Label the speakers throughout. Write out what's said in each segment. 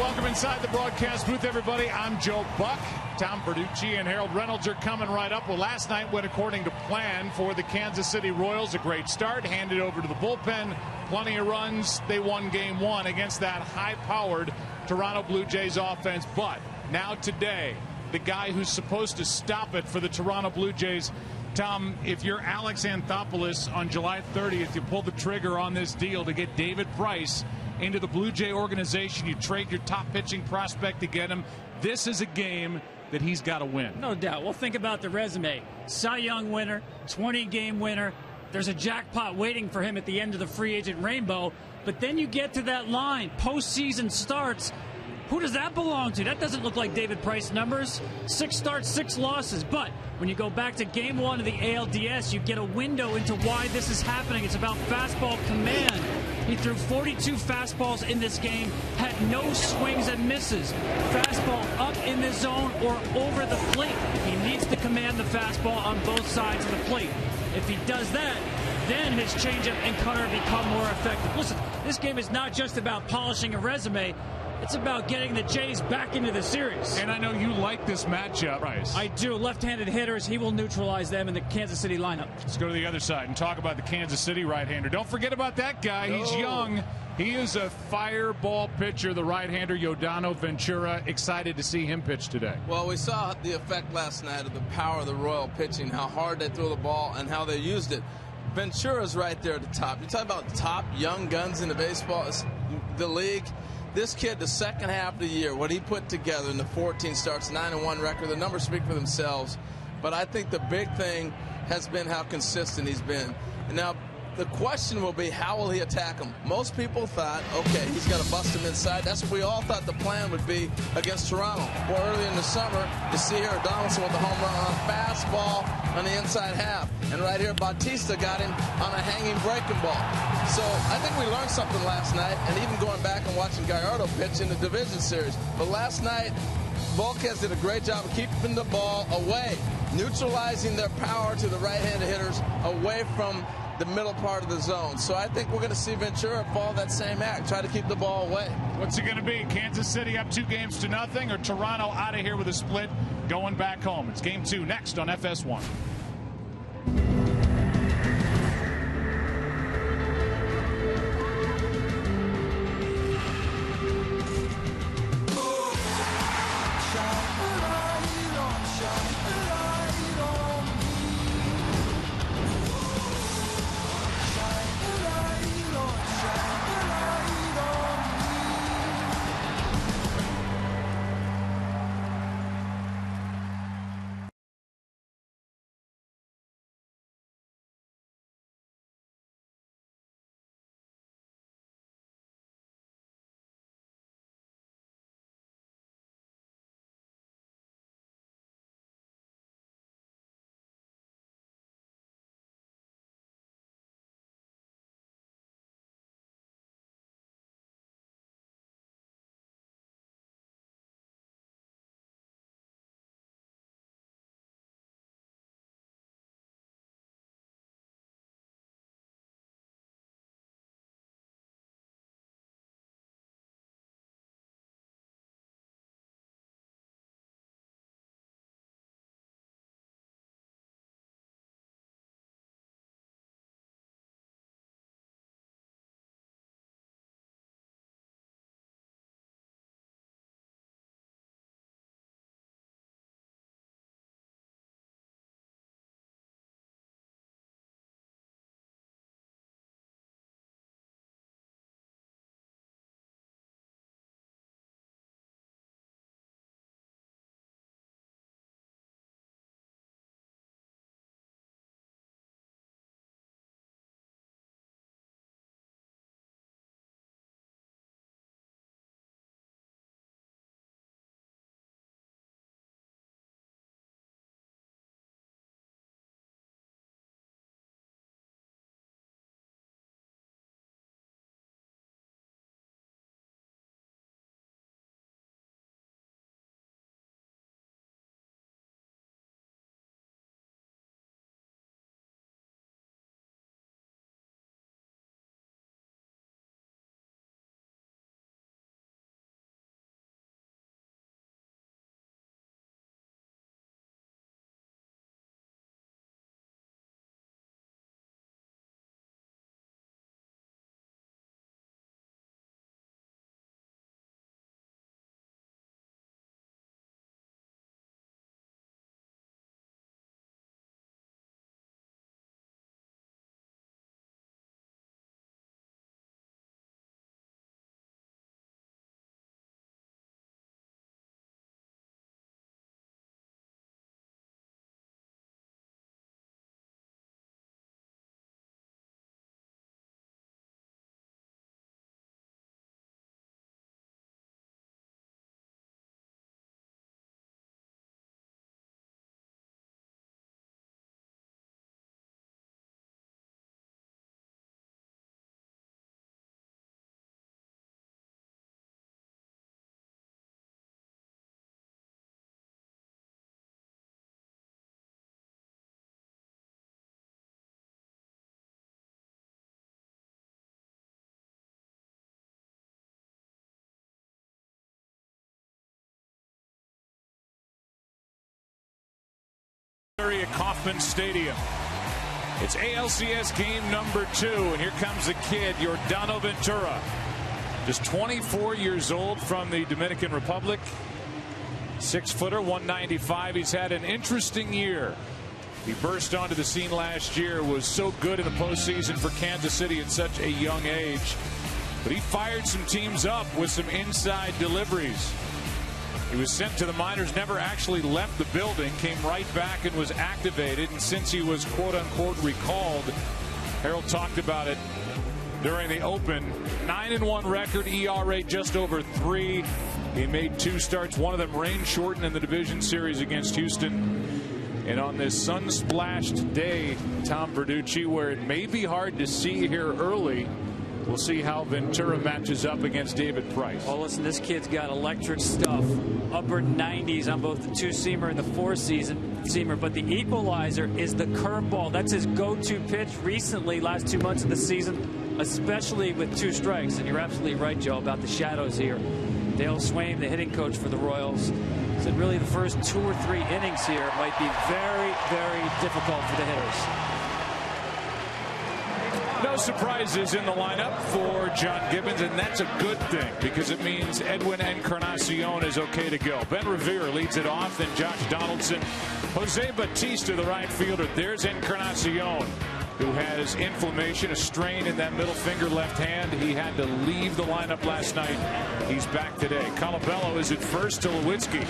Speaker 1: Welcome inside the broadcast booth, everybody. I'm Joe Buck. Tom Verducci and Harold Reynolds are coming right up. Well, last night went according to plan for the Kansas City Royals. A great start, handed over to the bullpen. Plenty of runs. They won game one against that high-powered Toronto Blue Jays offense. But now today, the guy who's supposed to stop it for the Toronto Blue Jays, Tom, if you're Alex Anthopoulos on July 30th, you pull the trigger on this deal to get David Price into the Blue Jay organization. You trade your top pitching prospect to get him. This is a game that he's got to win.
Speaker 2: No doubt. Well, think about the resume. Cy Young winner, 20-game winner. There's a jackpot waiting for him at the end of the free agent rainbow. But then you get to that line. Postseason starts. Who does that belong to? That doesn't look like David Price numbers. 6 starts, 6 losses. But when you go back to game 1 of the ALDS, you get a window into why this is happening. It's about fastball command. He threw 42 fastballs in this game, had no swings and misses. Fastball up in the zone or over the plate. He needs to command the fastball on both sides of the plate. If he does that, then his changeup and cutter become more effective. Listen, this game is not just about polishing a resume. It's about getting the Jays back into the series.
Speaker 1: And I know you like this matchup, Price.
Speaker 2: I do. Left-handed hitters, he will neutralize them in the Kansas City lineup.
Speaker 1: Let's go to the other side and talk about the Kansas City right-hander. Don't forget about that guy. No. He's young. He is a fireball pitcher, the right-hander, Yordano Ventura. Excited to see him pitch today.
Speaker 3: Well, we saw the effect last night of the power of the Royal pitching, how hard they threw the ball and how they used it. Ventura's right there at the top. You talk about top young guns in the baseball, the league. This kid, the second half of the year, what he put together in the 14 starts, 9-1 record, the numbers speak for themselves. But I think the big thing has been how consistent he's been. And now the question will be, how will he attack him? Most people thought, okay, he's got to bust him inside. That's what we all thought the plan would be against Toronto. Well, early in the summer, you see here Donaldson with the home run on a fastball on the inside half. And right here, Bautista got him on a hanging breaking ball. So I think we learned something last night, and even going back and watching Gallardo pitch in the division series. But last night, Volquez did a great job of keeping the ball away, neutralizing their power to the right-handed hitters away from the middle part of the zone. So I think we're going to see Ventura follow that same act, try to keep the ball away.
Speaker 1: What's it going to be? Kansas City up 2-0, or Toronto out of here with a split going back home? It's game 2 next on FS1. Kauffman Stadium. It's ALCS game number 2, and here comes the kid, Yordano Ventura. Just 24 years old from the Dominican Republic. 6-footer, 195. He's had an interesting year. He burst onto the scene last year, was so good in the postseason for Kansas City at such a young age. But he fired some teams up with some inside deliveries. He was sent to the minors, never actually left the building, came right back and was activated. And since he was quote-unquote recalled, Harold talked about it during the Open. 9-1 record, ERA just over 3. He made 2 starts, one of them rain-shortened in the division series against Houston. And on this sun-splashed day, Tom Verducci, where it may be hard to see here early, we'll see how Ventura matches up against David Price.
Speaker 2: Oh, listen, this kid's got electric stuff. Upper 90s on both the 2-seamer and the 4-seamer. But the equalizer is the curveball. That's his go-to pitch recently, last 2 months of the season, especially with 2 strikes. And you're absolutely right, Joe, about the shadows here. Dale Swain, the hitting coach for the Royals, said really the first 2 or 3 innings here might be very, very difficult for the hitters.
Speaker 1: No surprises in the lineup for John Gibbons, and that's a good thing because it means Edwin Encarnacion is okay to go. Ben Revere leads it off, then Josh Donaldson. Jose Bautista, the right fielder. There's Encarnacion, who has inflammation, a strain in that middle finger left hand. He had to leave the lineup last night. He's back today. Colabello is at first to Lewitzki.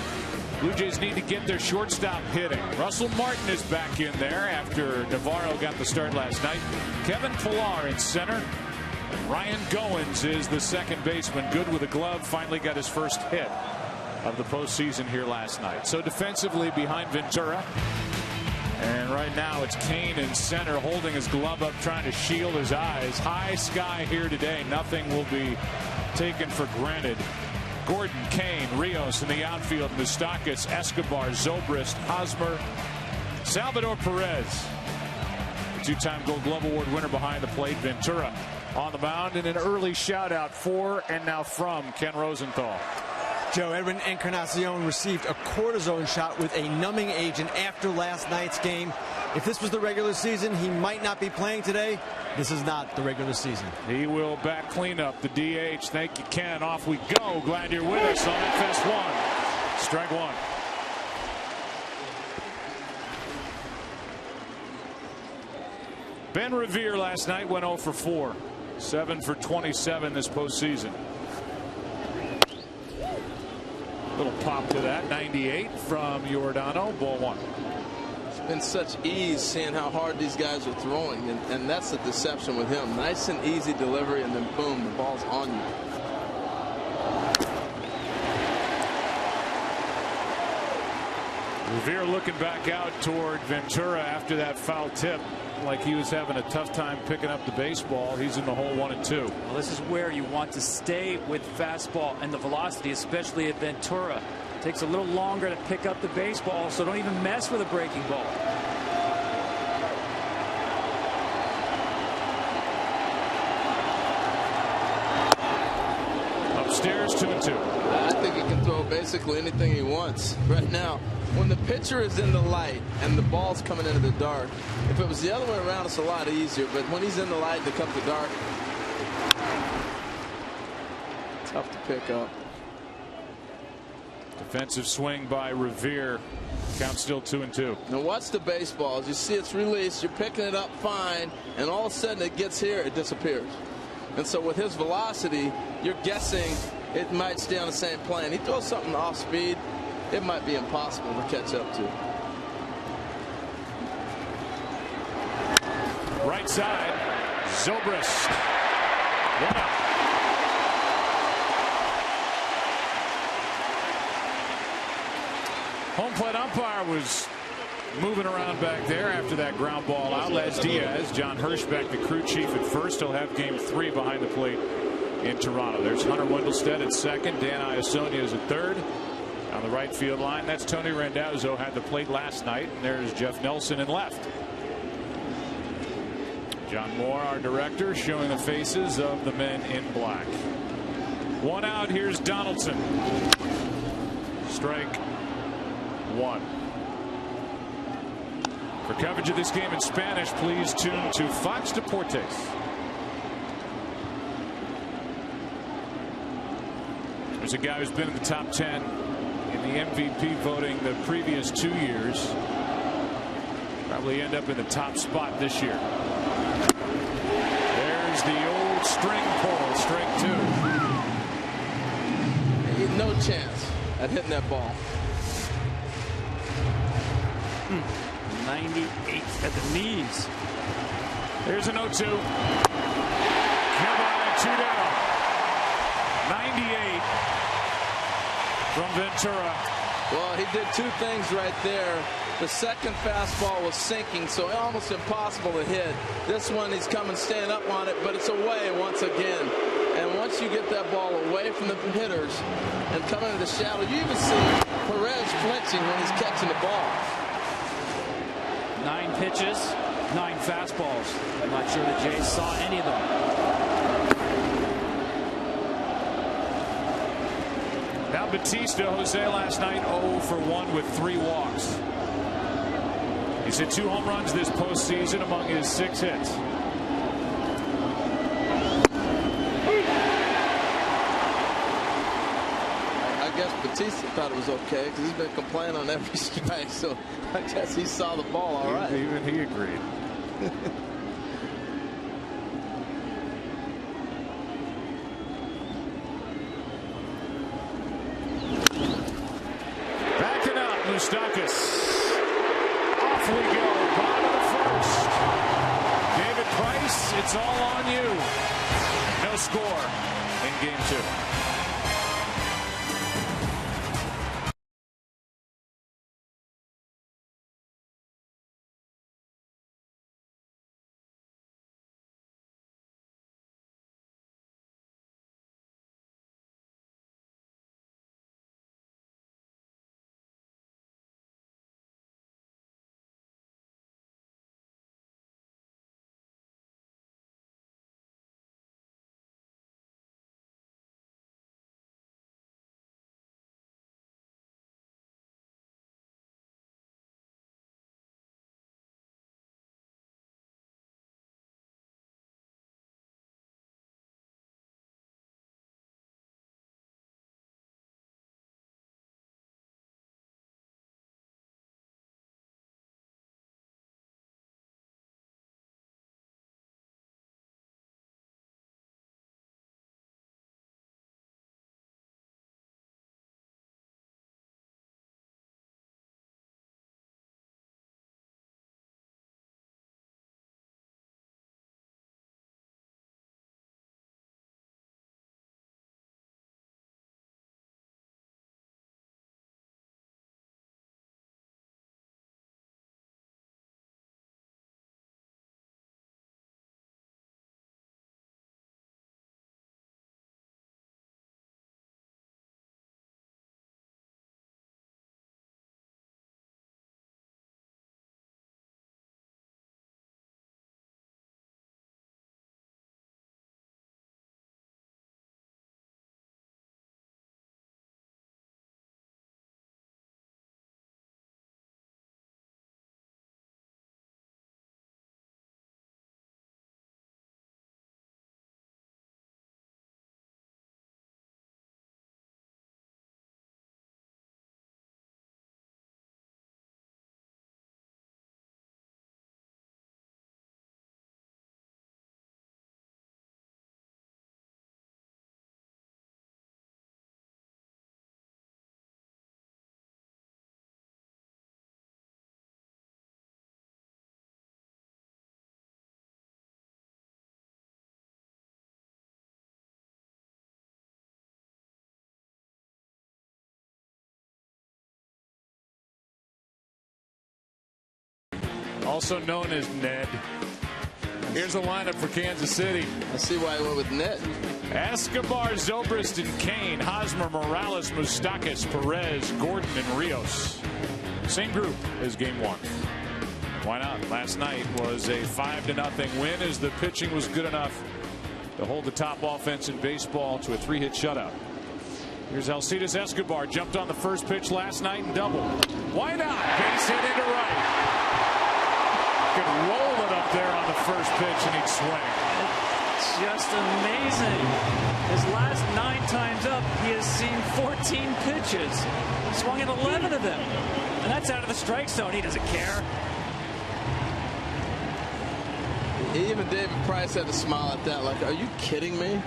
Speaker 1: Blue Jays need to get their shortstop hitting. Russell Martin is back in there after Navarro got the start last night. Kevin Pillar in center. And Ryan Goins is the second baseman. Good with a glove. Finally got his first hit of the postseason here last night. So defensively behind Ventura. And right now it's Kane in center holding his glove up, trying to shield his eyes. High sky here today. Nothing will be taken for granted. Gordon, Kane, Rios in the outfield, Moustakas, Escobar, Zobrist, Hosmer, Salvador Perez, the 2-time Gold Glove Award winner behind the plate. Ventura on the mound, and an early shout out for and now from Ken Rosenthal.
Speaker 4: Joe, Edwin Encarnacion received a cortisone shot with a numbing agent after last night's game. If this was the regular season, he might not be playing today. This is not the regular season.
Speaker 1: He will back cleanup, the DH. Thank you, Ken. Off we go. Glad you're with us on FS1. Strike 1. Ben Revere last night went 0 for 4. 7 for 27 this postseason. Little pop to that. 98 from Yordano. Ball 1.
Speaker 3: It's been such ease seeing how hard these guys are throwing, and that's the deception with him. Nice and easy delivery, and then boom, the ball's on you.
Speaker 1: Revere looking back out toward Ventura after that foul tip, like he was having a tough time picking up the baseball. He's in the hole 1 and 2.
Speaker 2: Well, this is where you want to stay with fastball and the velocity, especially at Ventura. Takes a little longer to pick up the baseball, so don't even mess with a breaking ball.
Speaker 1: Upstairs 2 and 2.
Speaker 3: I think he can throw basically anything he wants right now. When the pitcher is in the light and the ball's coming into the dark, if it was the other way around, it's a lot easier. But when he's in the light and it comes to dark, tough to pick up.
Speaker 1: Defensive swing by Revere. Count still 2 and 2.
Speaker 3: Now watch the baseball. As you see it's released, you're picking it up fine, and all of a sudden it gets here, it disappears. And so with his velocity, you're guessing it might stay on the same plane. He throws something off speed, it might be impossible to catch up to.
Speaker 1: Right side, Zobrist. 1 out. Home plate umpire was moving around back there after that ground ball out. Les Diaz, John Hirschbeck, the crew chief at first. He'll have game 3 behind the plate in Toronto. There's Hunter Wendelstedt at second. Dan Iasonia is at third. On the right field line, that's Tony Randazzo, had the plate last night. And there's Jeff Nelson in left. John Moore, our director, showing the faces of the men in black. 1 out. Here's Donaldson. Strike 1. For coverage of this game in Spanish, please tune to Fox Deportes. There's a guy who's been in the top 10 in the MVP voting the previous 2 years. Probably end up in the top spot this year. There's the old string pull, strike 2.
Speaker 3: No chance at hitting that ball.
Speaker 2: 98 at the knees.
Speaker 1: There's an 0-2. Come on, 2 down. 98 from Ventura.
Speaker 3: Well, he did 2 things right there. The second fastball was sinking, so almost impossible to hit. This one, he's coming, staying up on it, but it's away once again. And once you get that ball away from the hitters and come into the shadow, you even see Perez flinching when he's catching the ball.
Speaker 2: 9 pitches, 9 fastballs. I'm not sure the Jays saw any of them.
Speaker 1: Now Batista, Jose last night 0 for 1 with 3 walks. He's hit 2 home runs this postseason among his 6 hits.
Speaker 3: I guess Batista thought it was okay because he's been complaining on every strike, so I guess he saw the ball all right.
Speaker 1: Even he agreed. Backing up, Moustakas. Off we go, bottom of the first. David Price, it's all on you. No score in game 2. Also known as Ned. Here's a lineup for Kansas City.
Speaker 3: I see why he went with Ned.
Speaker 1: Escobar, Zobrist, and Kane. Hosmer, Morales, Moustakas, Perez, Gordon, and Rios. Same group as game 1. Why not? Last night was a 5-0 win as the pitching was good enough to hold the top offense in baseball to a 3-hit shutout. Here's Alcides Escobar. Jumped on the first pitch last night and doubled. Why not? Base hit into right. could roll it up there on the first pitch and he'd swing.
Speaker 2: It's just amazing. His last 9 times up, he has seen 14 pitches. Swung at 11 of them. And that's out of the strike zone. He doesn't care.
Speaker 3: Even David Price had to smile at that. Like, are you kidding me?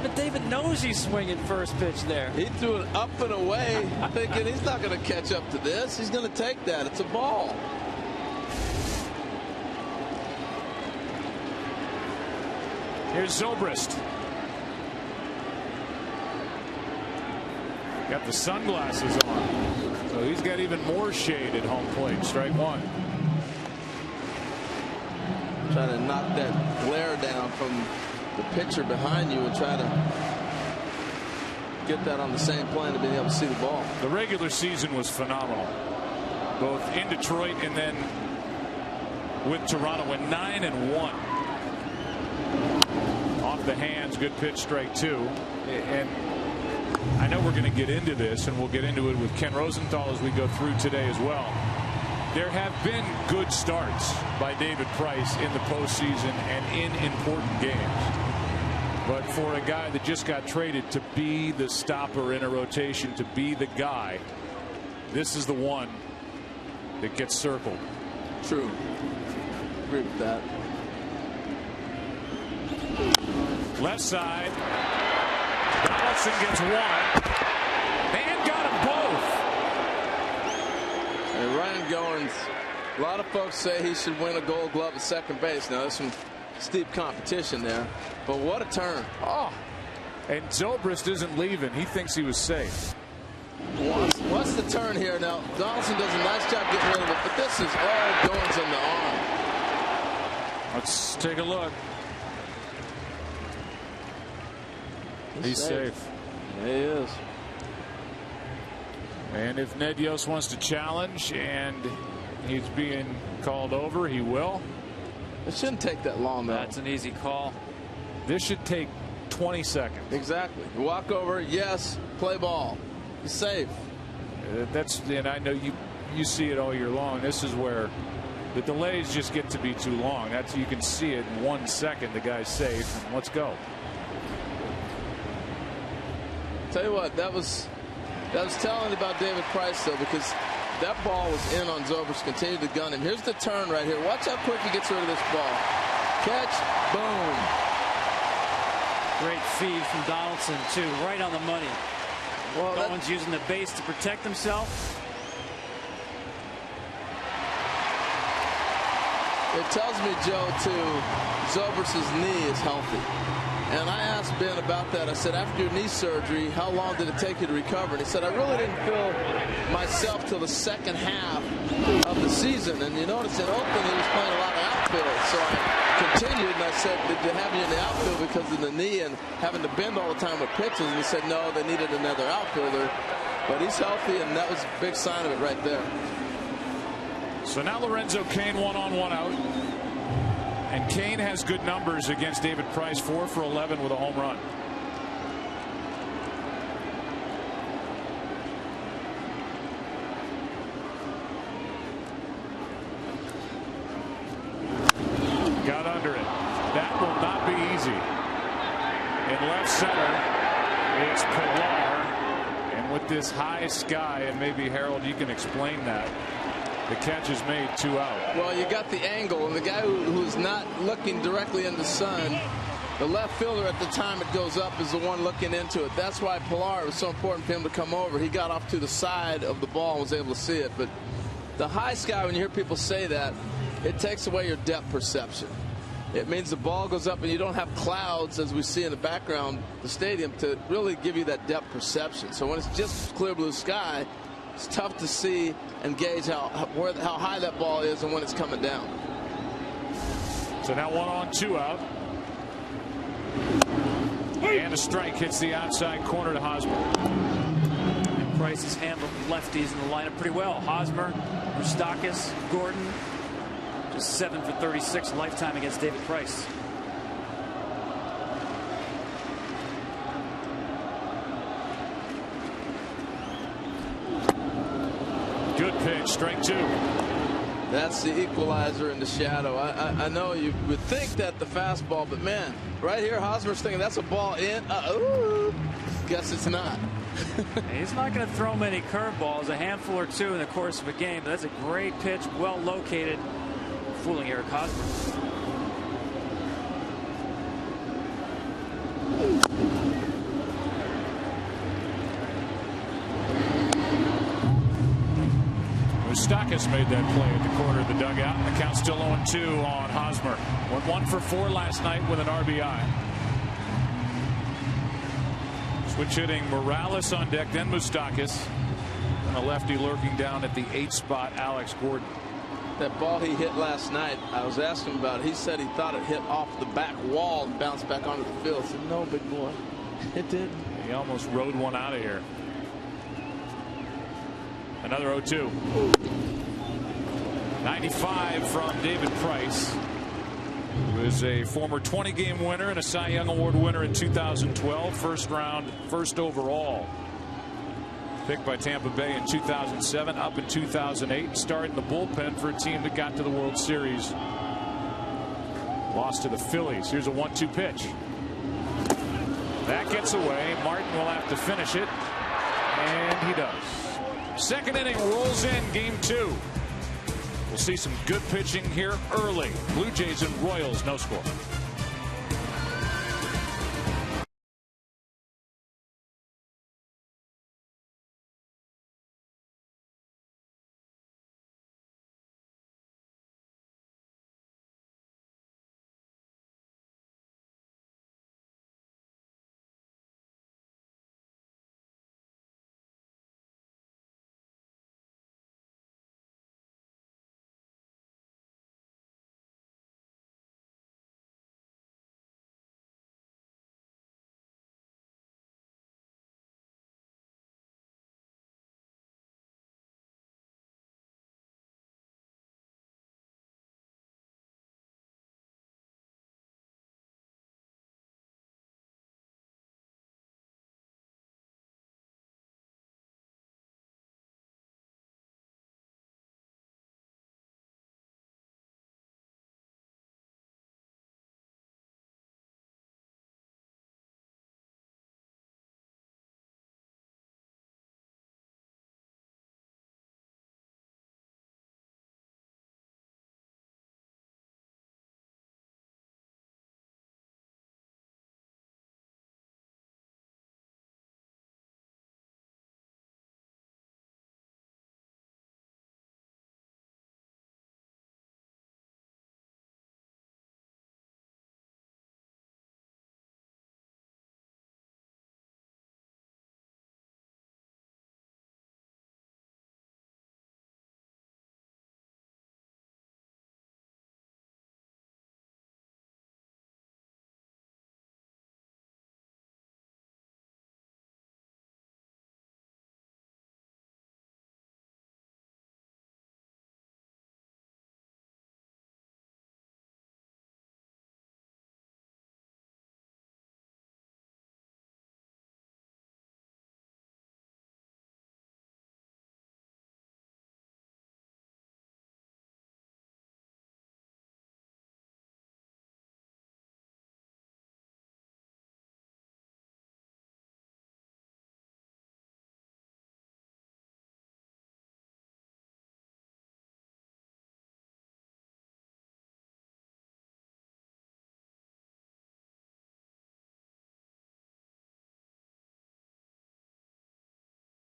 Speaker 2: But David knows he's swinging first pitch there.
Speaker 3: He threw it up and away, thinking he's not going to catch up to this. He's going to take that. It's a ball.
Speaker 1: Here's Zobrist. Got the sunglasses on. So he's got even more shade at home plate. Strike one.
Speaker 3: Trying to knock that glare down from the pitcher behind you and try to get that on the same plane to being able to see the ball.
Speaker 1: The regular season was phenomenal, both in Detroit and then with Toronto. Went 9-1. Off the hands, good pitch, strike two. And I know we're going to get into this, and we'll get into it with Ken Rosenthal as we go through today as well. There have been good starts by David Price in the postseason and in important games. But for a guy that just got traded to be the stopper in a rotation, to be the guy, this is the one that gets circled.
Speaker 3: True. Agree with that.
Speaker 1: Left side. Donaldson gets one. And got them both.
Speaker 3: And Ryan Goins, a lot of folks say he should win a Gold Glove at second base. Now there's some steep competition there, but what a turn.
Speaker 1: Oh, and Zobrist isn't leaving. He thinks he was safe.
Speaker 3: What's the turn here now? Donaldson does a nice job getting rid of it, but this is all Goins on the arm.
Speaker 1: Let's take a look. He's safe.
Speaker 3: Yeah, he is.
Speaker 1: And if Ned Yost wants to challenge and he's being called over, he will.
Speaker 3: It shouldn't take that long, though.
Speaker 2: That's an easy call.
Speaker 1: This should take 20 seconds.
Speaker 3: Exactly. You walk over, yes, play ball. He's safe.
Speaker 1: And I know you see it all year long. This is where the delays just get to be too long. You can see it in 1 second. The guy's safe. And let's go.
Speaker 3: Tell you what, that was telling about David Price, though, because that ball was in on Zobrist. Continued to gun him. Here's the turn right here. Watch how quick he gets rid of this ball. Catch, boom.
Speaker 2: Great feed from Donaldson, too, right on the money.
Speaker 3: Well,
Speaker 2: Bowen's using the base to protect himself.
Speaker 3: It tells me, Joe, too, Zobrist's knee is healthy. And I asked Ben about that. I said, after your knee surgery, how long did it take you to recover? And he said, I really didn't feel myself till the second half of the season. And you notice in Oakland, he was playing a lot of outfield. So I continued, and I said, did they have you in the outfield because of the knee and having to bend all the time with pitches? And he said, no, they needed another outfielder. But he's healthy, and that was a big sign of it right there.
Speaker 1: So now Lorenzo Cain 1-on-1 out. And Cain has good numbers against David Price, 4 for 11 with a home run. Got under it. That will not be easy. In left center, it's Pilar. And with this high sky, and maybe Harold, you can explain that. The catch is made, 2 out.
Speaker 3: Well, you got the angle, and the guy who's not looking directly in the sun, the left fielder at the time it goes up is the one looking into it. That's why Pilar, it was so important for him to come over. He got off to the side of the ball and was able to see it. But the high sky, when you hear people say that, it takes away your depth perception. It means the ball goes up and you don't have clouds, as we see in the background, the stadium, to really give you that depth perception. So when it's just clear blue sky, it's tough to see and gauge how high that ball is and when it's coming down.
Speaker 1: So now 1 on, 2 out. And a strike hits the outside corner to Hosmer.
Speaker 2: And Price has handled lefties in the lineup pretty well. Hosmer, Moustakas, Gordon. Just 7 for 36 lifetime against David Price.
Speaker 1: Good pitch, strike 2.
Speaker 3: That's the equalizer in the shadow. I know you would think that the fastball, but man, right here, Hosmer's thinking that's a ball in. Guess it's not.
Speaker 2: He's not going to throw many curveballs, a handful or two in the course of a game, but that's a great pitch, well located, fooling Eric Hosmer.
Speaker 1: Moustakas made that play at the corner of the dugout. The count still 0-2 on Hosmer. Went 1 for 4 last night with an RBI. Switch hitting Morales on deck, then Moustakas. And a lefty lurking down at the 8th spot, Alex Gordon.
Speaker 3: That ball he hit last night, I was asking about it. He said he thought it hit off the back wall and bounced back onto the field. I said, no, big boy. It did.
Speaker 1: He almost rode one out of here. Another 0-2. 95 from David Price, who is a former 20-game winner and a Cy Young Award winner in 2012. First round, first overall. Picked by Tampa Bay in 2007, up in 2008. Started in the bullpen for a team that got to the World Series. Lost to the Phillies. Here's a 1-2 pitch. That gets away. Martin will have to finish it. And he does. Second inning rolls in, game 2. We'll see some good pitching here early. Blue Jays and Royals, no score.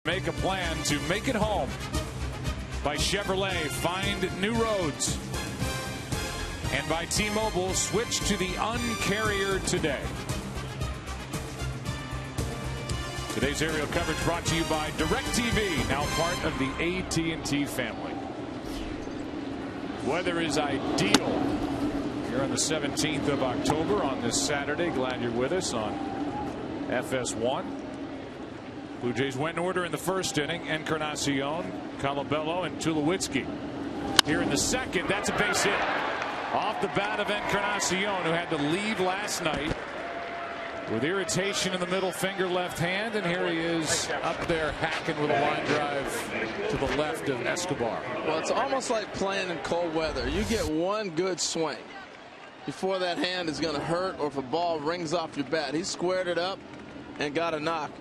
Speaker 1: Make a plan to make it home. By Chevrolet, find new roads. And by T-Mobile, switch to the Un-carrier today. Today's aerial coverage brought to you by DirecTV, now part of the AT&T family. Weather is ideal here on the 17th of October on this Saturday. Glad you're with us on FS1. Blue Jays went in order in the first inning. Encarnacion, Colabello, and Tulowitzki. Here in the second, that's a base hit. Off the bat of Encarnacion, who had to leave last night with irritation in the middle finger left hand, and here he is up there hacking with a line drive to the left of Escobar.
Speaker 3: Well, it's almost like playing in cold weather. You get one good swing before that hand is going to hurt, or if a ball rings off your bat. He squared it up and got a knock.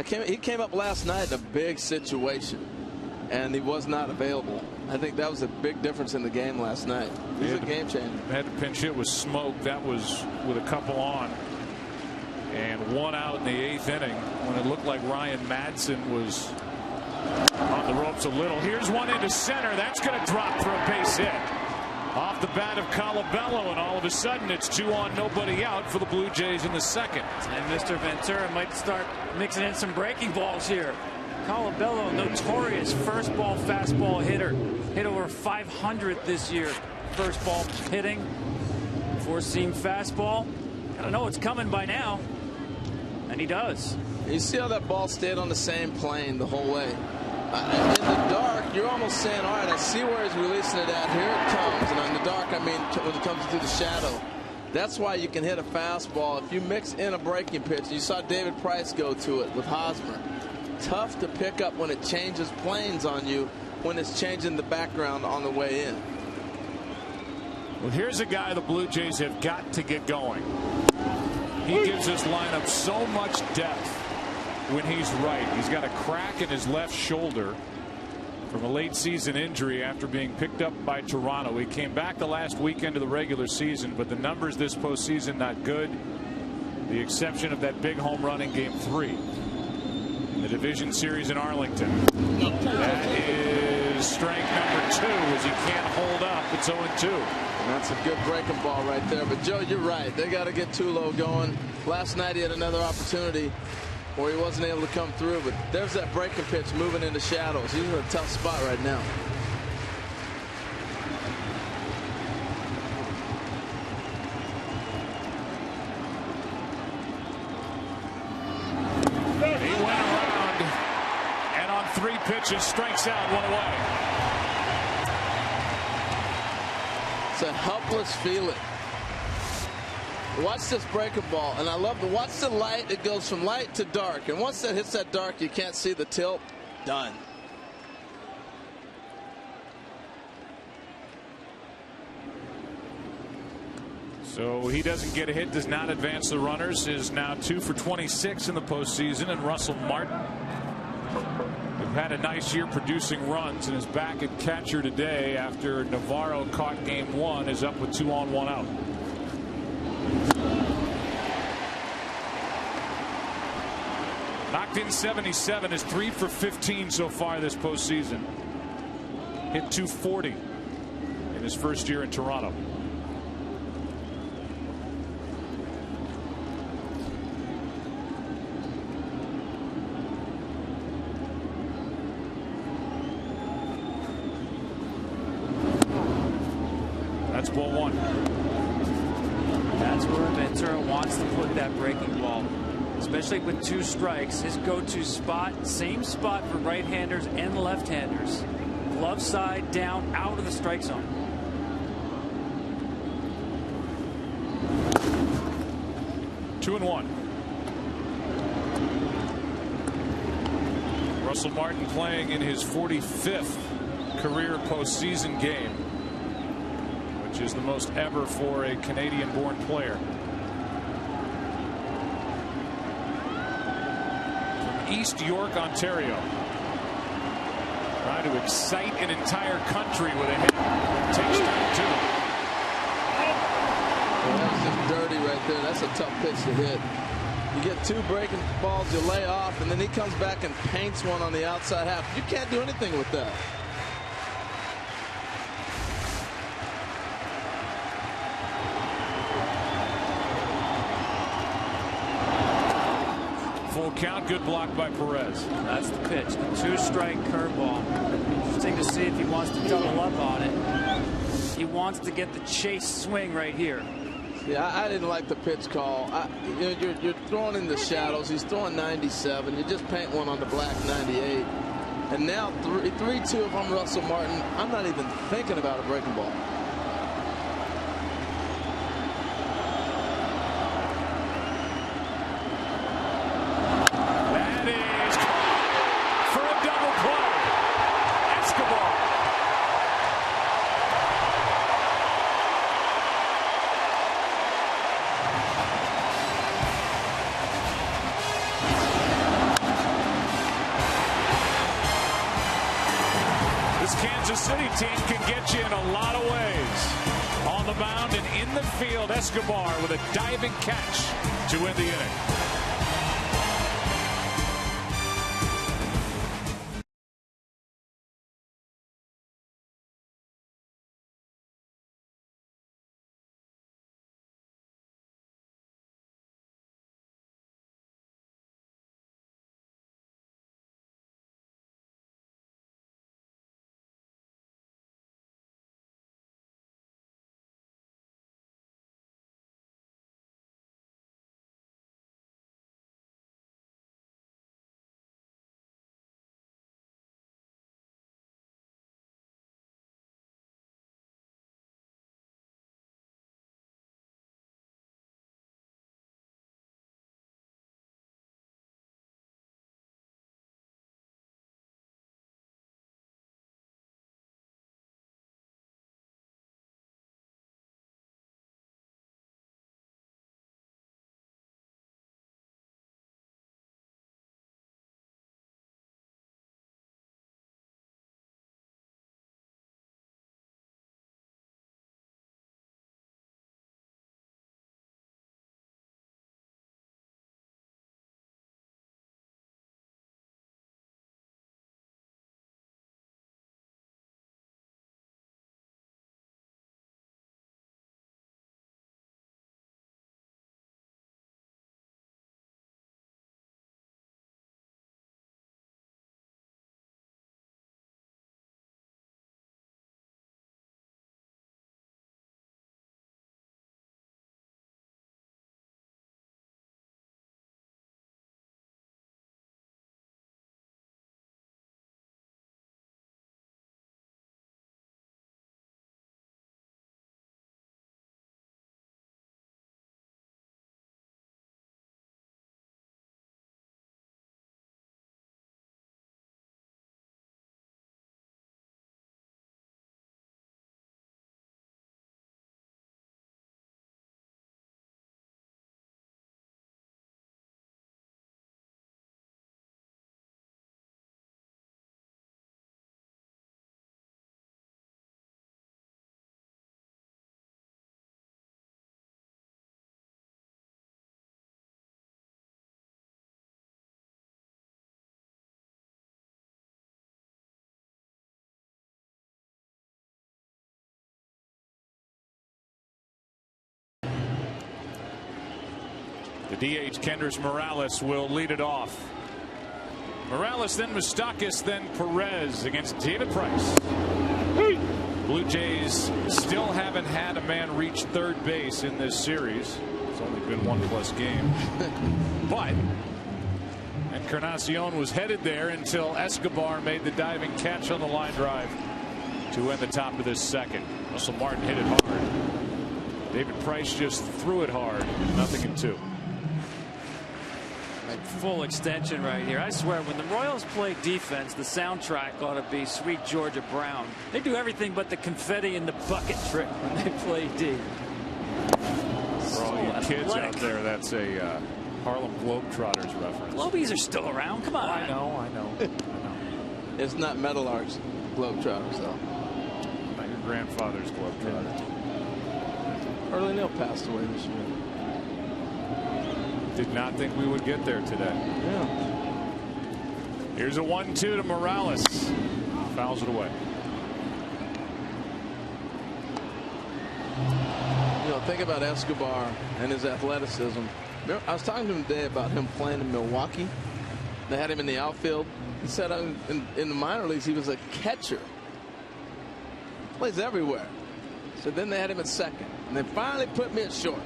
Speaker 3: He came up last night in a big situation, and he was not available. I think that was a big difference in the game last night. He's a game changer.
Speaker 1: Had to pinch hit with Smoke. That was with a couple on. And one out in the 8th inning when it looked like Ryan Madsen was on the ropes a little. Here's one into center. That's going to drop for a base hit off the bat of Colabello, and all of a sudden it's 2 on, nobody out for the Blue Jays in the second.
Speaker 2: And Mr. Ventura might start mixing in some breaking balls here. Colabello, notorious first ball fastball hitter, hit over 500 this year. First ball hitting, 4-seam fastball. Gotta know it's coming by now. And he does.
Speaker 3: You see how that ball stayed on the same plane the whole way. In the dark, you're almost saying, all right, I see where he's releasing it at. Here it comes. And in the dark, I mean, when it comes through the shadow. That's why you can hit a fastball. If you mix in a breaking pitch, you saw David Price go to it with Hosmer. Tough to pick up when it changes planes on you, when it's changing the background on the way in.
Speaker 1: Well, here's a guy the Blue Jays have got to get going. He gives this lineup so much depth when he's right. He's got a crack in his left shoulder from a late season injury after being picked up by Toronto. He came back the last weekend of the regular season, but the numbers this postseason not good. The exception of that big home run in Game 3 in the division series in Arlington. That is strength number 2 as he can't hold up. It's 0-2.
Speaker 3: That's a good breaking ball right there. But Joe, you're right. They got to get Tulo going. Last night he had another opportunity where he wasn't able to come through. But there's that breaking pitch moving into shadows. He's in a tough spot right now.
Speaker 1: He went around and on 3 pitches strikes out, 1 away.
Speaker 3: It's a helpless feeling. Watch this breaking ball, and I love to watch the light. It goes from light to dark, and once that hits that dark, you can't see the tilt. Done.
Speaker 1: So he doesn't get a hit, does not advance the runners, is now 2 for 26 in the postseason, and Russell Martin, who had a nice year producing runs and is back at catcher today after Navarro caught Game 1, is up with 2 on, 1 out. Knocked in 77, is 3 for 15 so far this postseason. Hit 240 in his first year in Toronto. That's ball 1.
Speaker 2: That's where Ventura wants to put that breaking ball, especially with 2 strikes. His go-to spot, same spot for right-handers and left-handers. Glove side down, out of the strike zone.
Speaker 1: Two and 1. Russell Martin playing in his 45th career postseason game, which is the most ever for a Canadian-born player. From East York, Ontario. Trying to excite an entire country with a hit. Takes time too.
Speaker 3: Well, that was just dirty right there. That's a tough pitch to hit. You get 2 breaking balls, you lay off, and then he comes back and paints one on the outside half. You can't do anything with that.
Speaker 1: Full count, good block by Perez.
Speaker 2: That's the pitch, the 2-strike curveball. Interesting to see if he wants to double up on it. He wants to get the chase swing right here.
Speaker 3: Yeah, I didn't like the pitch call. You're throwing in the shadows. He's throwing 97. You just paint one on the black 98. And now 3-2 if I'm Russell Martin. I'm not even thinking about a breaking ball.
Speaker 1: This Kansas City team can get you in a lot of ways. On the mound and in the field, Escobar with a diving catch to win the inning. The DH Kendrys Morales will lead it off. Morales, then Moustakas, then Perez against David Price. Blue Jays still haven't had a man reach third base in this series. It's only been 1+ game. But Encarnacion was headed there until Escobar made the diving catch on the line drive to end the top of this second. Russell Martin hit it hard. David Price just threw it hard. 0-2.
Speaker 2: Full extension right here. I swear, when the Royals play defense, the soundtrack ought to be Sweet Georgia Brown. They do everything but the confetti in the bucket trick when they play D.
Speaker 1: For all you kids out there, that's a Harlem Globetrotters reference.
Speaker 2: Globies are still around. Come on.
Speaker 1: I know.
Speaker 3: It's not Metal Arts Globetrotters, though.
Speaker 1: Not your grandfather's Globetrotters.
Speaker 3: Early Neal passed away this year.
Speaker 1: Did not think we would get there today.
Speaker 3: Yeah.
Speaker 1: Here's a 1-2 to Morales. Fouls it away.
Speaker 3: You know, think about Escobar and his athleticism. I was talking to him today about him playing in Milwaukee. They had him in the outfield. He said in the minor leagues he was a catcher. Plays everywhere. So then they had him at second. And they finally put me at short.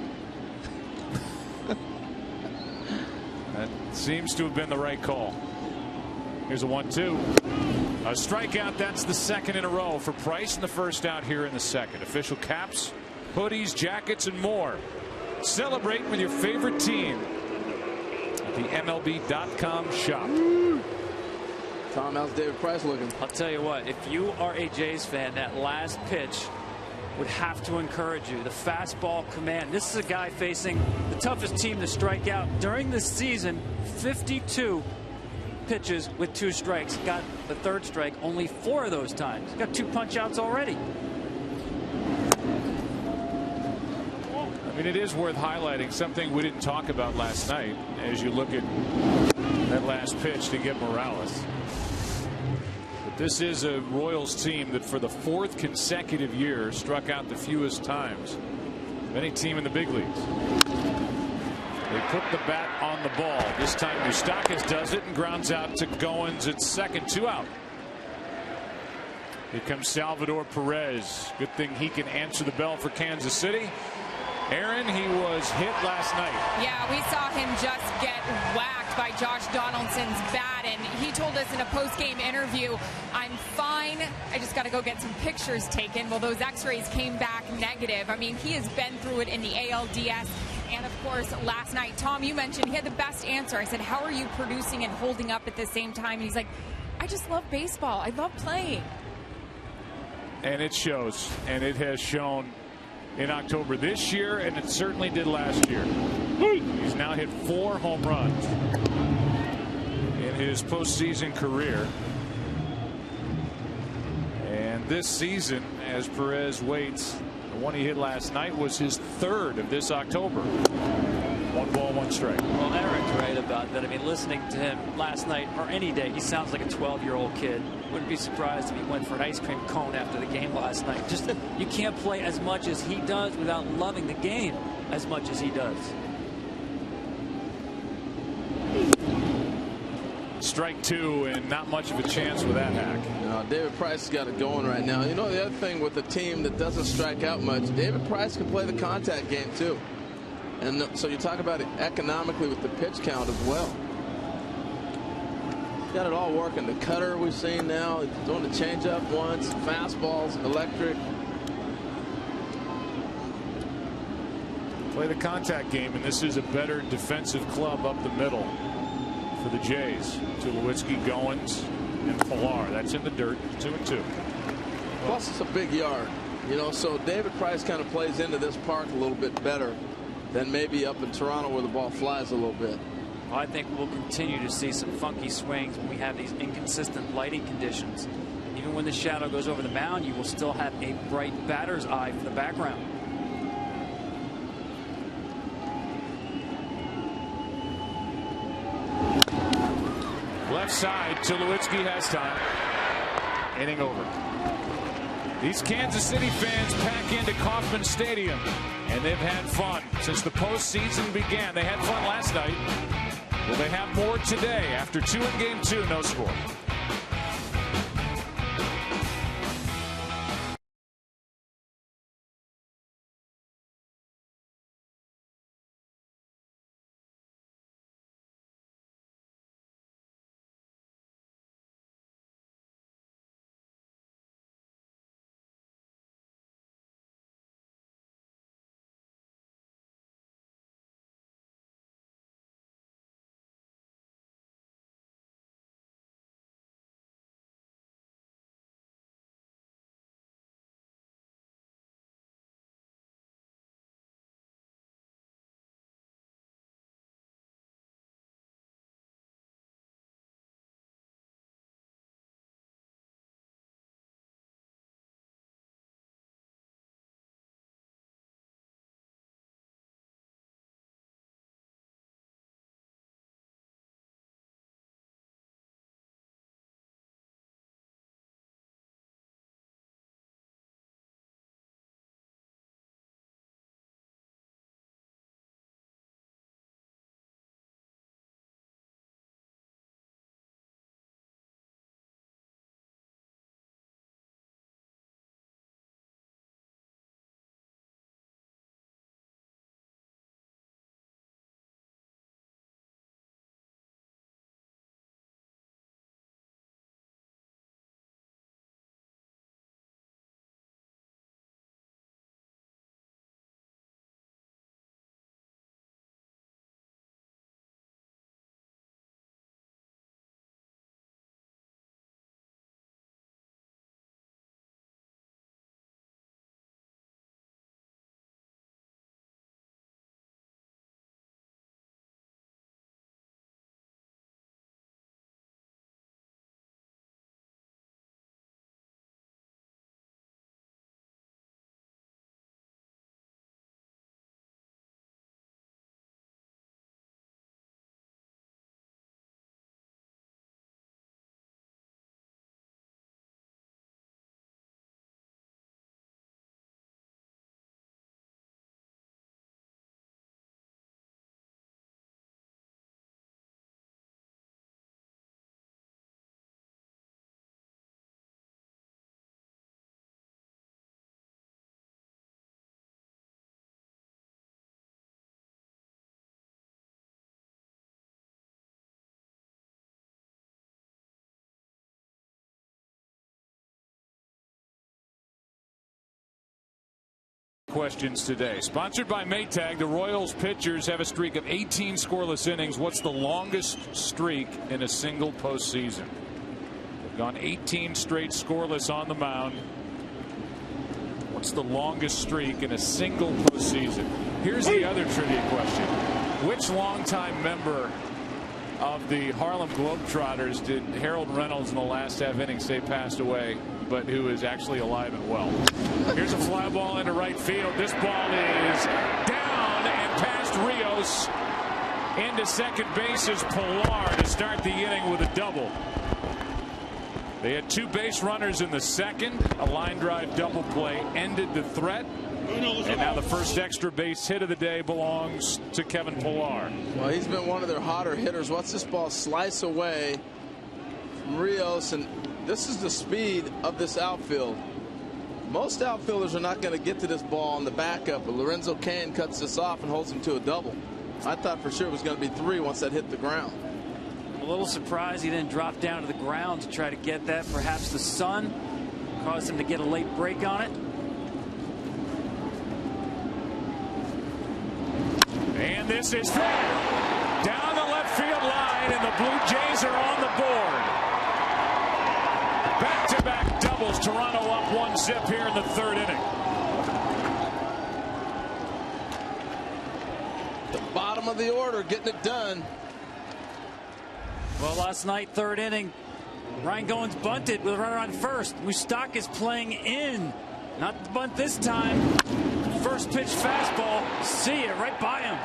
Speaker 1: That seems to have been the right call. Here's a 1-2. A strikeout. That's the second in a row for Price, in the first out here in the second. Official caps, hoodies, jackets, and more. Celebrate with your favorite team at the MLB.com shop.
Speaker 3: Tom, how's David Price looking?
Speaker 2: I'll tell you what, if you are a Jays fan, that last pitch would have to encourage you. The fastball command. This is a guy facing the toughest team to strike out during this season. 52 pitches with 2 strikes. Got the 3rd strike only 4 of those times. Got 2 punch-outs already.
Speaker 1: I mean, it is worth highlighting something we didn't talk about last night as you look at that last pitch to get Morales. But this is a Royals team that for the 4th consecutive year struck out the fewest times of any team in the big leagues. They put the bat on the ball. This time Moustakas does it and grounds out to Goins at second, 2 out. Here comes Salvador Perez. Good thing he can answer the bell for Kansas City. Aaron, he was hit last night.
Speaker 5: Yeah, we saw him just get whacked by Josh Donaldson's bat, and he told us in a post-game interview, I'm fine, I just got to go get some pictures taken. Well, those x-rays came back negative. I mean, he has been through it in the ALDS, and of course, last night. Tom, you mentioned he had the best answer. I said, how are you producing and holding up at the same time? And he's like, I just love baseball. I love playing. And
Speaker 1: it shows, and it has shown in October this year, and it certainly did last year. He's now hit 4 home runs in his postseason career. And this season, as Perez waits, the one he hit last night was his 3rd of this October. 1 ball, 1 strike.
Speaker 2: Well, Eric's right about that. I mean, listening to him last night or any day, he sounds like a 12-year-old kid. Wouldn't be surprised if he went for an ice cream cone after the game last night. Just you can't play as much as he does without loving the game as much as he does.
Speaker 1: Strike 2 and not much of a chance with that hack.
Speaker 3: No, David Price has got it going right now. You know, the other thing with a team that doesn't strike out much, David Price can play the contact game too. And so you talk about it economically with the pitch count as well. Got it all working. The cutter we've seen now, doing the changeup once, fastballs, electric.
Speaker 1: Play the contact game, and this is a better defensive club up the middle for the Jays. Tulowitzki, Goins, and Pilar. That's in the dirt. 2-2.
Speaker 3: Plus, it's a big yard, you know. So David Price kind of plays into this park a little bit better than maybe up in Toronto where the ball flies a little bit.
Speaker 2: I think we'll continue to see some funky swings when we have these inconsistent lighting conditions. Even when the shadow goes over the mound, you will still have a bright batter's eye for the background.
Speaker 1: Left side, Tulowitzki has time. Inning over. These Kansas City fans pack into Kauffman Stadium, and they've had fun since the postseason began. They had fun last night. Will they have more today after 2 in Game 2, no score? questions today. Sponsored by Maytag, the Royals pitchers have a streak of 18 scoreless innings. What's the longest streak in a single postseason? They've gone 18 straight scoreless on the mound. What's the longest streak in a single postseason? Here's the other trivia question. Which longtime member of the Harlem Globetrotters did Harold Reynolds in the last half inning say passed away, but who is actually alive and well? Here's a fly ball into right field. This ball is down and past Rios. Into second base is Pilar to start the inning with a double. They had 2 base runners in the second. A line drive double play ended the threat. And now the first extra base hit of the day belongs to Kevin Pilar.
Speaker 3: Well, he's been one of their hotter hitters. Watch this ball slice away from Rios, and this is the speed of this outfield. Most outfielders are not going to get to this ball on the backup, but Lorenzo Cain cuts this off and holds him to a double. I thought for sure it was going to be 3 once that hit the ground.
Speaker 2: A little surprised he didn't drop down to the ground to try to get that. Perhaps the sun caused him to get a late break on it.
Speaker 1: And this is fair. Down the left field line, and the Blue Jays are on the board. Back-to-back doubles. Toronto up 1-0 here in the 3rd inning.
Speaker 3: The bottom of the order getting it done.
Speaker 2: Well, last night, 3rd inning, Ryan Goins bunted with a runner on first. Moustakas playing in. Not the bunt this time. First pitch fastball. See it right by him.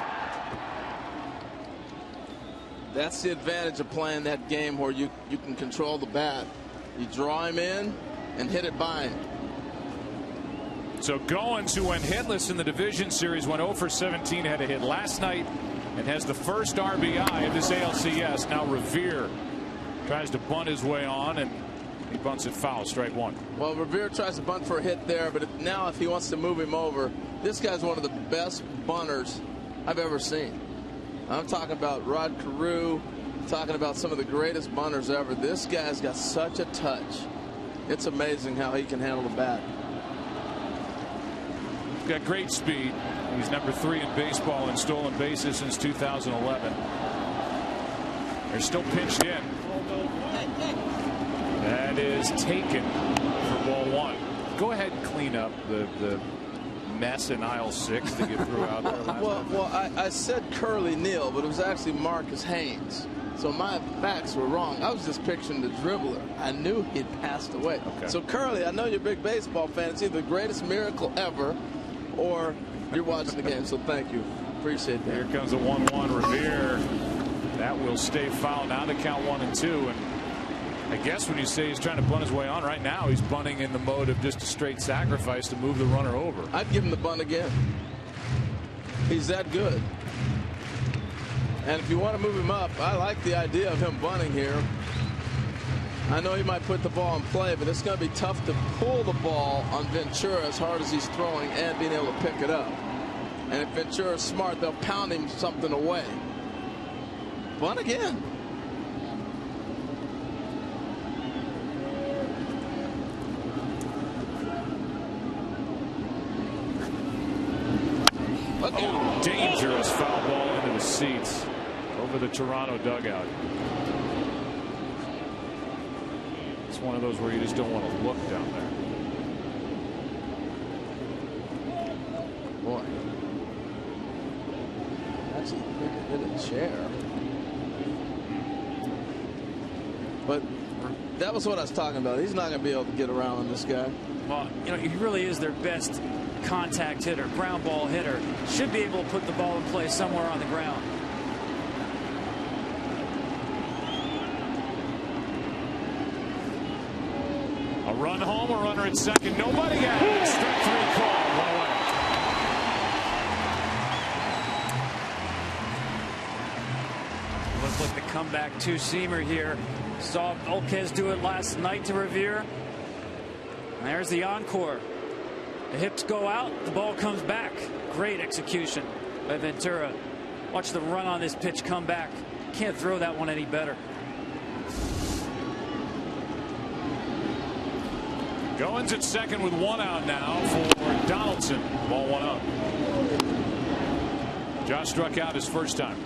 Speaker 3: That's the advantage of playing that game where you can control the bat. You draw him in and hit it by him.
Speaker 1: So Goins, who went hitless in the division series, went 0 for 17, had a hit last night and has the first RBI of this ALCS. Now Revere tries to bunt his way on, and he bunts it foul, strike 1.
Speaker 3: Well, Revere tries to bunt for a hit there, but now if he wants to move him over, this guy's one of the best bunters I've ever seen. I'm talking about Rod Carew, talking about some of the greatest bunters ever. This guy's got such a touch. It's amazing how he can handle the bat.
Speaker 1: He's got great speed. He's number 3 in baseball in stolen bases since 2011. They're still pinched in. That is taken for ball 1. Go ahead and clean up the mess in aisle 6 that you threw out there last time.
Speaker 3: Well, I said Curly Neal, but it was actually Marcus Haynes. So my facts were wrong. I was just picturing the dribbler. I knew he'd passed away.
Speaker 1: Okay.
Speaker 3: So Curly, I know you're a big baseball fan. It's either the greatest miracle ever or you're watching the game. So thank you. Appreciate that.
Speaker 1: Here comes a 1-1 Revere. That will stay foul. Now the count 1-2. And I guess when you say he's trying to bunt his way on, right now he's bunting in the mode of just a straight sacrifice to move the runner over.
Speaker 3: I'd give him the bunt again. He's that good. And if you want to move him up, I like the idea of him bunting here. I know he might put the ball in play, but it's going to be tough to pull the ball on Ventura as hard as he's throwing and being able to pick it up. And if Ventura's smart, they'll pound him something away. Bunt again.
Speaker 1: Oh, dangerous foul ball into the seats over the Toronto dugout. It's one of those where you just don't want to look down there.
Speaker 3: Boy. Actually, hit a chair. But that was what I was talking about. He's not going to be able to get around on this guy.
Speaker 2: Well, you know, he really is their best contact hitter, ground ball hitter. Should be able to put the ball in play somewhere on the ground.
Speaker 1: A run home, a runner at second, nobody out. Strike 3 call, 1 away.
Speaker 2: Looks like the comeback two-seamer here. Saw Olquez do it last night to Revere. And there's the encore. The hips go out, the ball comes back. Great execution by Ventura. Watch the run on this pitch come back. Can't throw that one any better.
Speaker 1: Goins at second with 1 out now for Donaldson. Ball 1 up. Josh struck out his first time.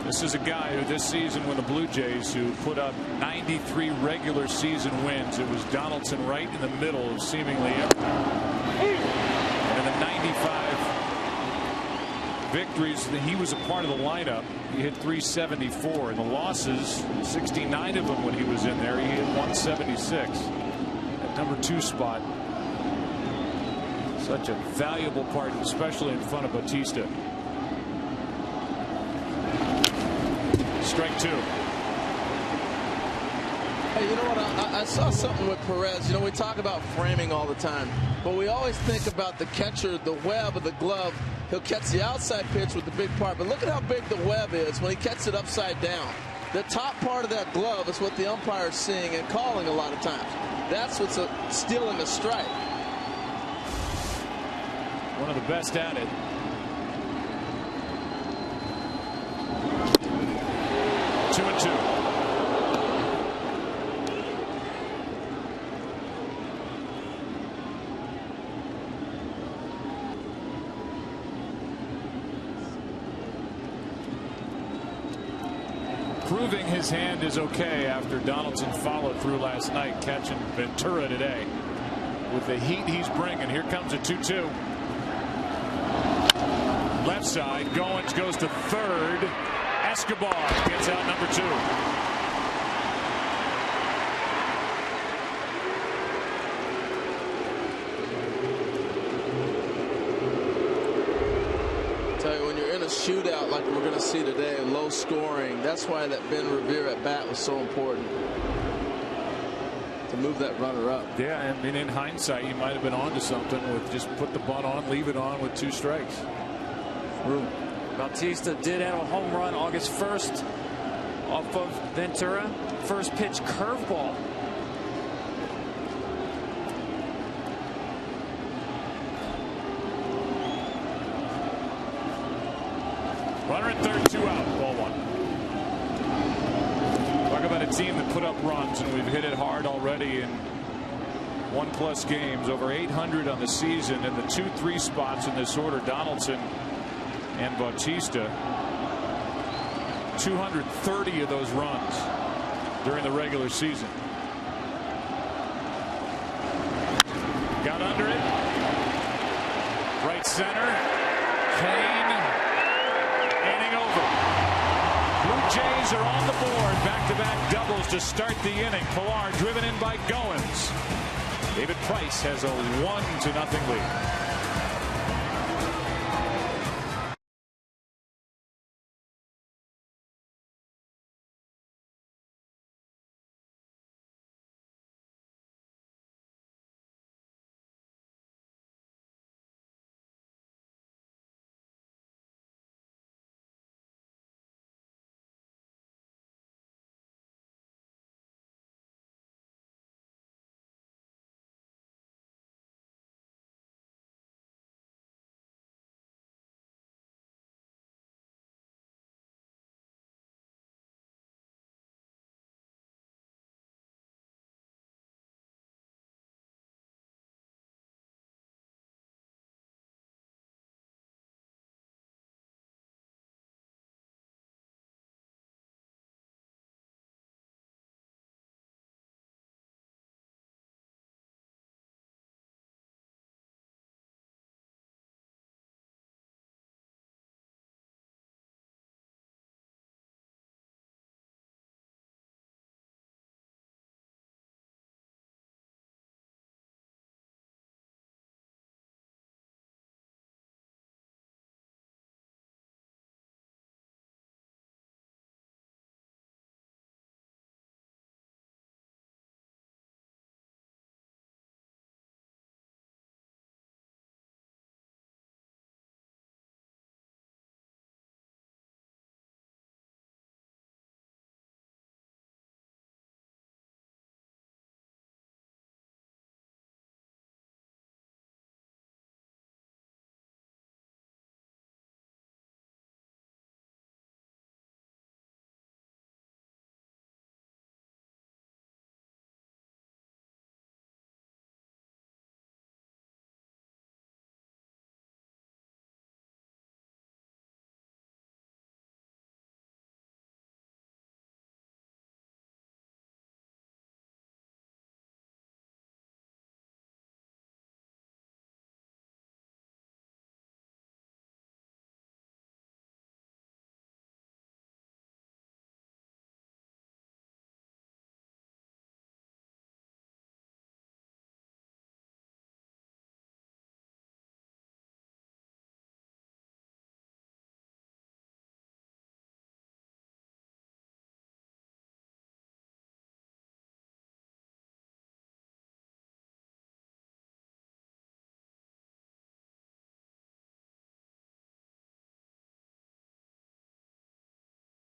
Speaker 1: This is a guy who this season when the Blue Jays who put up 93 regular season wins. It was Donaldson right in the middle of seemingly everything. And in the 95 victories that he was a part of the lineup, he hit 374. In the losses, 69 of them when he was in there, he hit 176. At number 2 spot. Such a valuable part, especially in front of Bautista. Strike 2.
Speaker 3: Hey, you know what? I saw something with Perez. You know, we talk about framing all the time, but we always think about the catcher, the web of the glove. He'll catch the outside pitch with the big part, but look at how big the web is when he catches it upside down. The top part of that glove is what the umpire's seeing and calling a lot of times. That's what's stealing a strike.
Speaker 1: One of the best at it. Two and two. Proving his hand is okay after Donaldson followed through last night, catching Ventura today. With the heat he's bringing, here comes a 2-2. Left side, Goins goes to third. Escobar gets out number 2.
Speaker 3: Tell you, when you're in a shootout like we're going to see today, low scoring, that's why that Ben Revere at bat was so important. To move that runner up.
Speaker 1: Yeah, I mean, in hindsight, you might have been onto something with just put the bunt on, leave it on with 2 strikes.
Speaker 2: True. Bautista did have a home run August 1st off of Ventura. First pitch curveball.
Speaker 1: Runner at third, 2 out, ball 1. Talk about a team that put up runs, and we've hit it hard already in 1+ games. Over 800 on the season, and the 2-3 spots in this order, Donaldson and Bautista. 230 of those runs during the regular season. Got under it. Right center. Kane. Inning over. Blue Jays are on the board. Back-to-back doubles to start the inning. Pilar driven in by Goins. David Price has a 1-0 lead.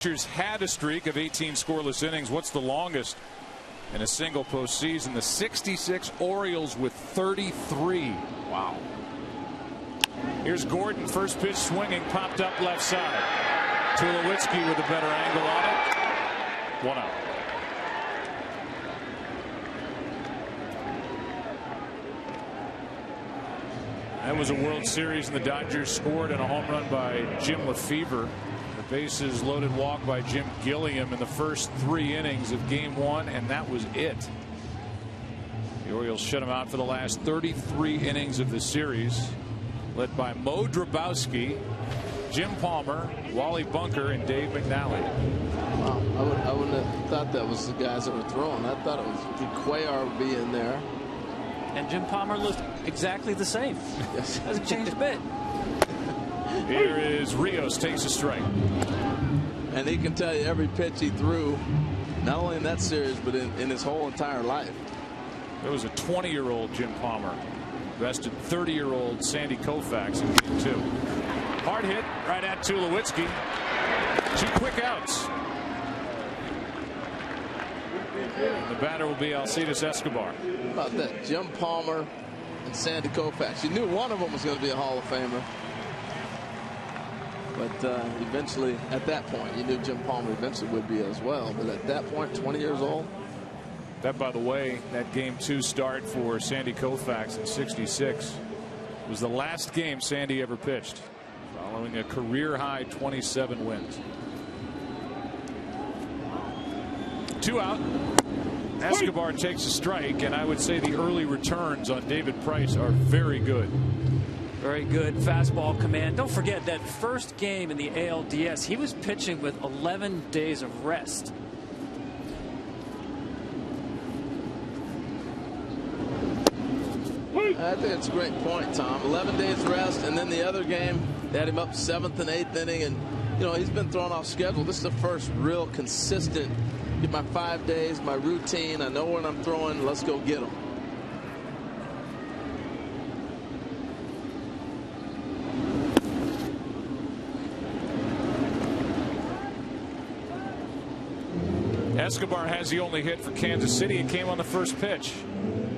Speaker 1: Dodgers had a streak of 18 scoreless innings. What's the longest in a single postseason? The 66 Orioles with 33. Wow. Here's Gordon, first pitch swinging, popped up left side. Tulowitzki with a better angle on it. 1 out. That was a World Series, and the Dodgers scored on a home run by Jim Lefevre. The bases loaded walk by Jim Gilliam in the first 3 innings of Game 1, and that was it. The Orioles shut him out for the last 33 innings of the series, led by Mo Drabowski, Jim Palmer, Wally Bunker, and Dave McNally.
Speaker 3: Wow, I wouldn't have thought that was the guys that were throwing. I thought it was Cuellar would be in there.
Speaker 2: And Jim Palmer looked exactly the same.
Speaker 3: Yes.
Speaker 2: Hasn't changed a bit.
Speaker 1: Here is Rios, takes a strike.
Speaker 3: And he can tell you every pitch he threw, not only in that series, but in his whole entire life.
Speaker 1: There was a 20-year-old Jim Palmer, bested 30-year-old Sandy Koufax in Game 2. Hard hit right at Tulowitzki. 2 quick outs. And the batter will be Alcides Escobar.
Speaker 3: How about that? Jim Palmer and Sandy Koufax. You knew one of them was going to be a Hall of Famer. But eventually, at that point, you knew Jim Palmer eventually would be as well. But at that point, 20 years old.
Speaker 1: That, by the way, that Game 2 start for Sandy Koufax in '66 was the last game Sandy ever pitched, following a career-high 27 wins. 2 out. Escobar takes a strike, and I would say the early returns on David Price are very good.
Speaker 2: Very good fastball command. Don't forget that first game in the ALDS, he was pitching with 11 days of rest.
Speaker 3: I think it's a great point, Tom. 11 days rest, and then the other game, they had him up 7th and 8th inning, and you know he's been thrown off schedule. This is the first real consistent. Get my 5 days, my routine. I know when I'm throwing. Let's go get them.
Speaker 1: Escobar has the only hit for Kansas City. It came on the first pitch.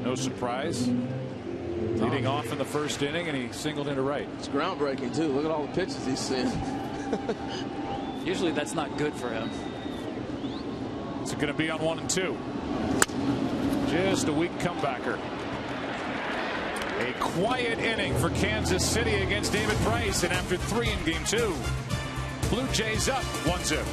Speaker 1: No surprise. Leading off in the first inning, and he singled into right.
Speaker 3: It's groundbreaking, too. Look at all the pitches he's seeing.
Speaker 2: Usually that's not good for him.
Speaker 1: It's going to be on 1 and 2. Just a weak comebacker. A quiet inning for Kansas City against David Price, and after 3 in Game 2, Blue Jays up 1-0.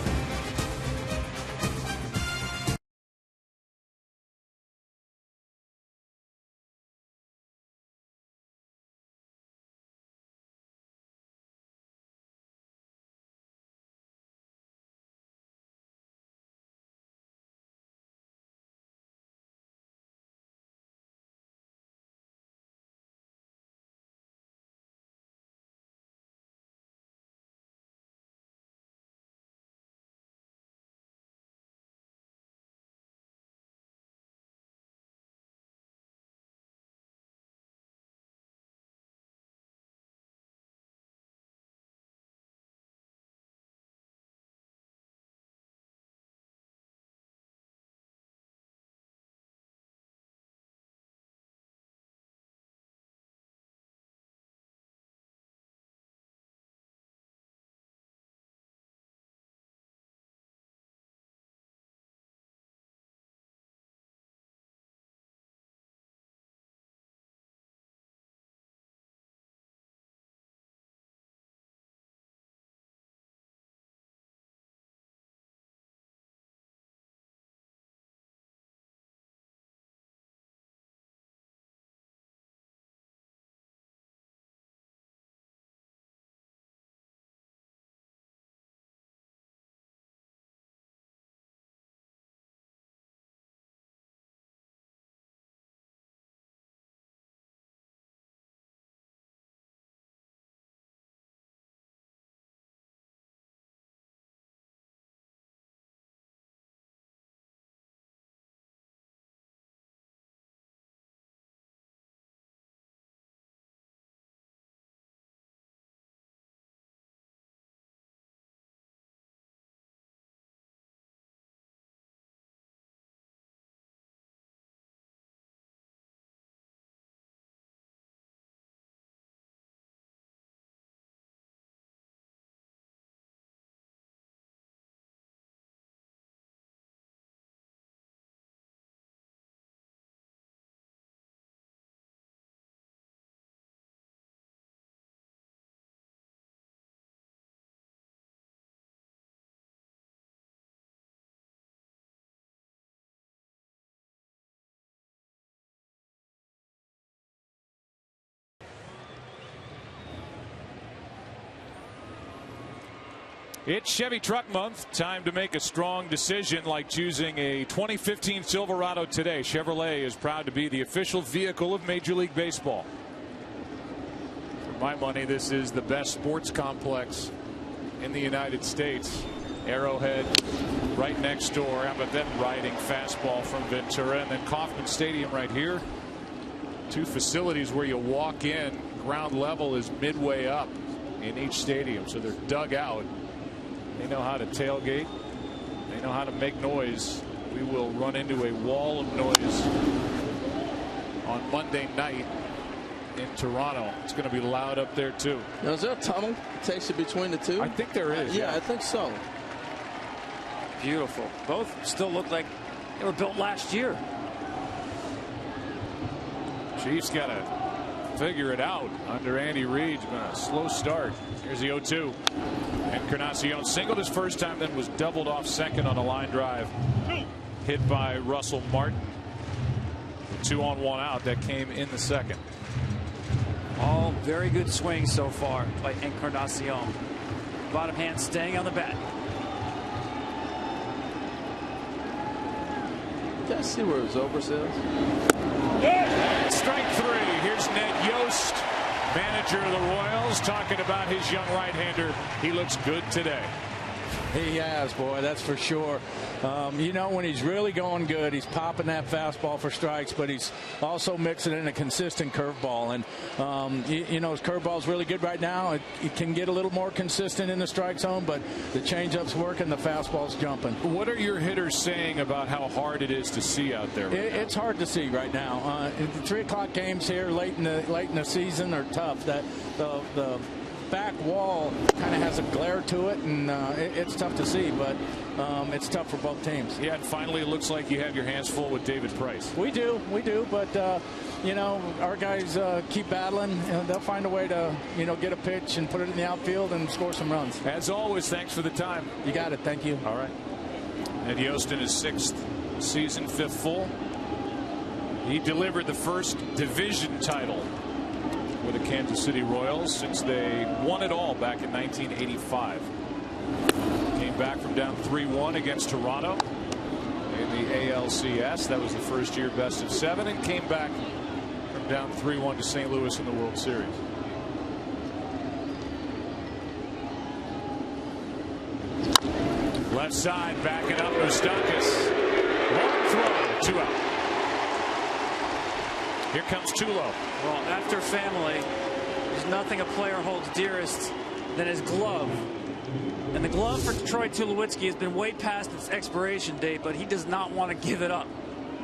Speaker 1: It's Chevy Truck Month. Time to make a strong decision like choosing a 2015 Silverado today. Chevrolet is proud to be the official vehicle of Major League Baseball. For my money, this is the best sports complex in the United States. Arrowhead right next door. How about that riding fastball from Ventura? And then Kauffman Stadium right here. Two facilities where you walk in. Ground level is midway up in each stadium. So they're dug out. They know how to tailgate. They know how to make noise. We will run into a wall of noise on Monday night in Toronto. It's going to be loud up there too.
Speaker 3: Now, is there a tunnel that takes you between the two?
Speaker 1: I think there is.
Speaker 3: Yeah, I think so.
Speaker 2: Beautiful. Both still look like they were built last year.
Speaker 1: Chiefs got to figure it out under Andy Reid. It's been a slow start. Here's the 0-2. Encarnacion singled his first time, then was doubled off second on a line drive. Hit by Russell Martin. 2 on 1 out. That came in the second.
Speaker 2: All very good swings so far by Encarnacion. Bottom hand staying on the bat.
Speaker 3: You guys see where his overs is?
Speaker 1: And strike 3. Here's Ned Yost, manager of the Royals, talking about his young right-hander. He looks good today.
Speaker 6: He has, boy, that's for sure. You know, when he's really going good, he's popping that fastball for strikes, but he's also mixing in a consistent curveball. And, you know, his curveball is really good right now. It can get a little more consistent in the strike zone, but the changeup's working, the fastball's jumping.
Speaker 1: What are your hitters saying about how hard it is to see out there?
Speaker 6: It's hard to see right now. The 3 o'clock games here late in the season are tough. That the back wall kind of has a glare to it, and it's tough to see, but it's tough for both teams.
Speaker 1: Yeah, and finally it looks like you have your hands full with David Price.
Speaker 6: We do, but you know, our guys keep battling, and they'll find a way to, you know, get a pitch and put it in the outfield and score some runs.
Speaker 1: As always, thanks for the time.
Speaker 6: You got it. Thank you.
Speaker 1: All right. Ned Yost in his 6th season, 5th full. He delivered the first division title with the Kansas City Royals since they won it all back in 1985. Came back from down 3-1 against Toronto in the ALCS. That was the first year best of 7, and came back from down 3-1 to St. Louis in the World Series. Left side backing up Moustakas. Long throw, 2 out. Here comes Tulo.
Speaker 2: Well, after family, there's nothing a player holds dearest than his glove. And the glove for Troy Tulowitzki has been way past its expiration date, but he does not want to give it up.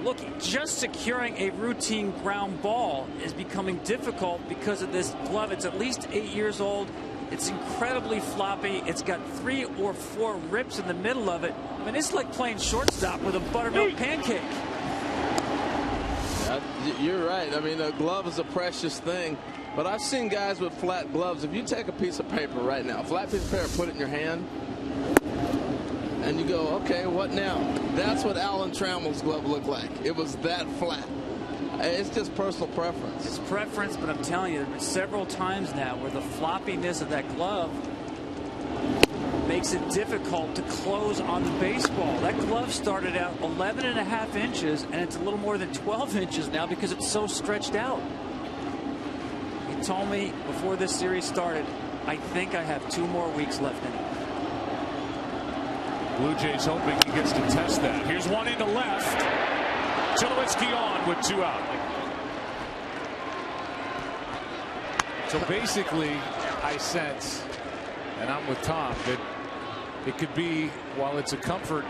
Speaker 2: Look, just securing a routine ground ball is becoming difficult because of this glove. It's at least 8 years old. It's incredibly floppy. It's got 3 or 4 rips in the middle of it. I mean, it's like playing shortstop with a buttermilk pancake.
Speaker 3: You're right. I mean, a glove is a precious thing, but I've seen guys with flat gloves. If you take a piece of paper right now, flat piece of paper, put it in your hand, and you go, okay, what now? That's what Alan Trammell's glove looked like. It was that flat. It's just personal preference.
Speaker 2: It's preference, but I'm telling you, there have been several times now where the floppiness of that glove makes it difficult to close on the baseball. That glove started out 11.5 inches, and it's a little more than 12 inches now because it's so stretched out. He told me before this series started, I think I have 2 more weeks left in it.
Speaker 1: Blue Jays hoping he gets to test that. Here's one into left. Tulowitzki on with 2 out. So basically, I sense, and I'm with Tom, that it could be, while it's a comfort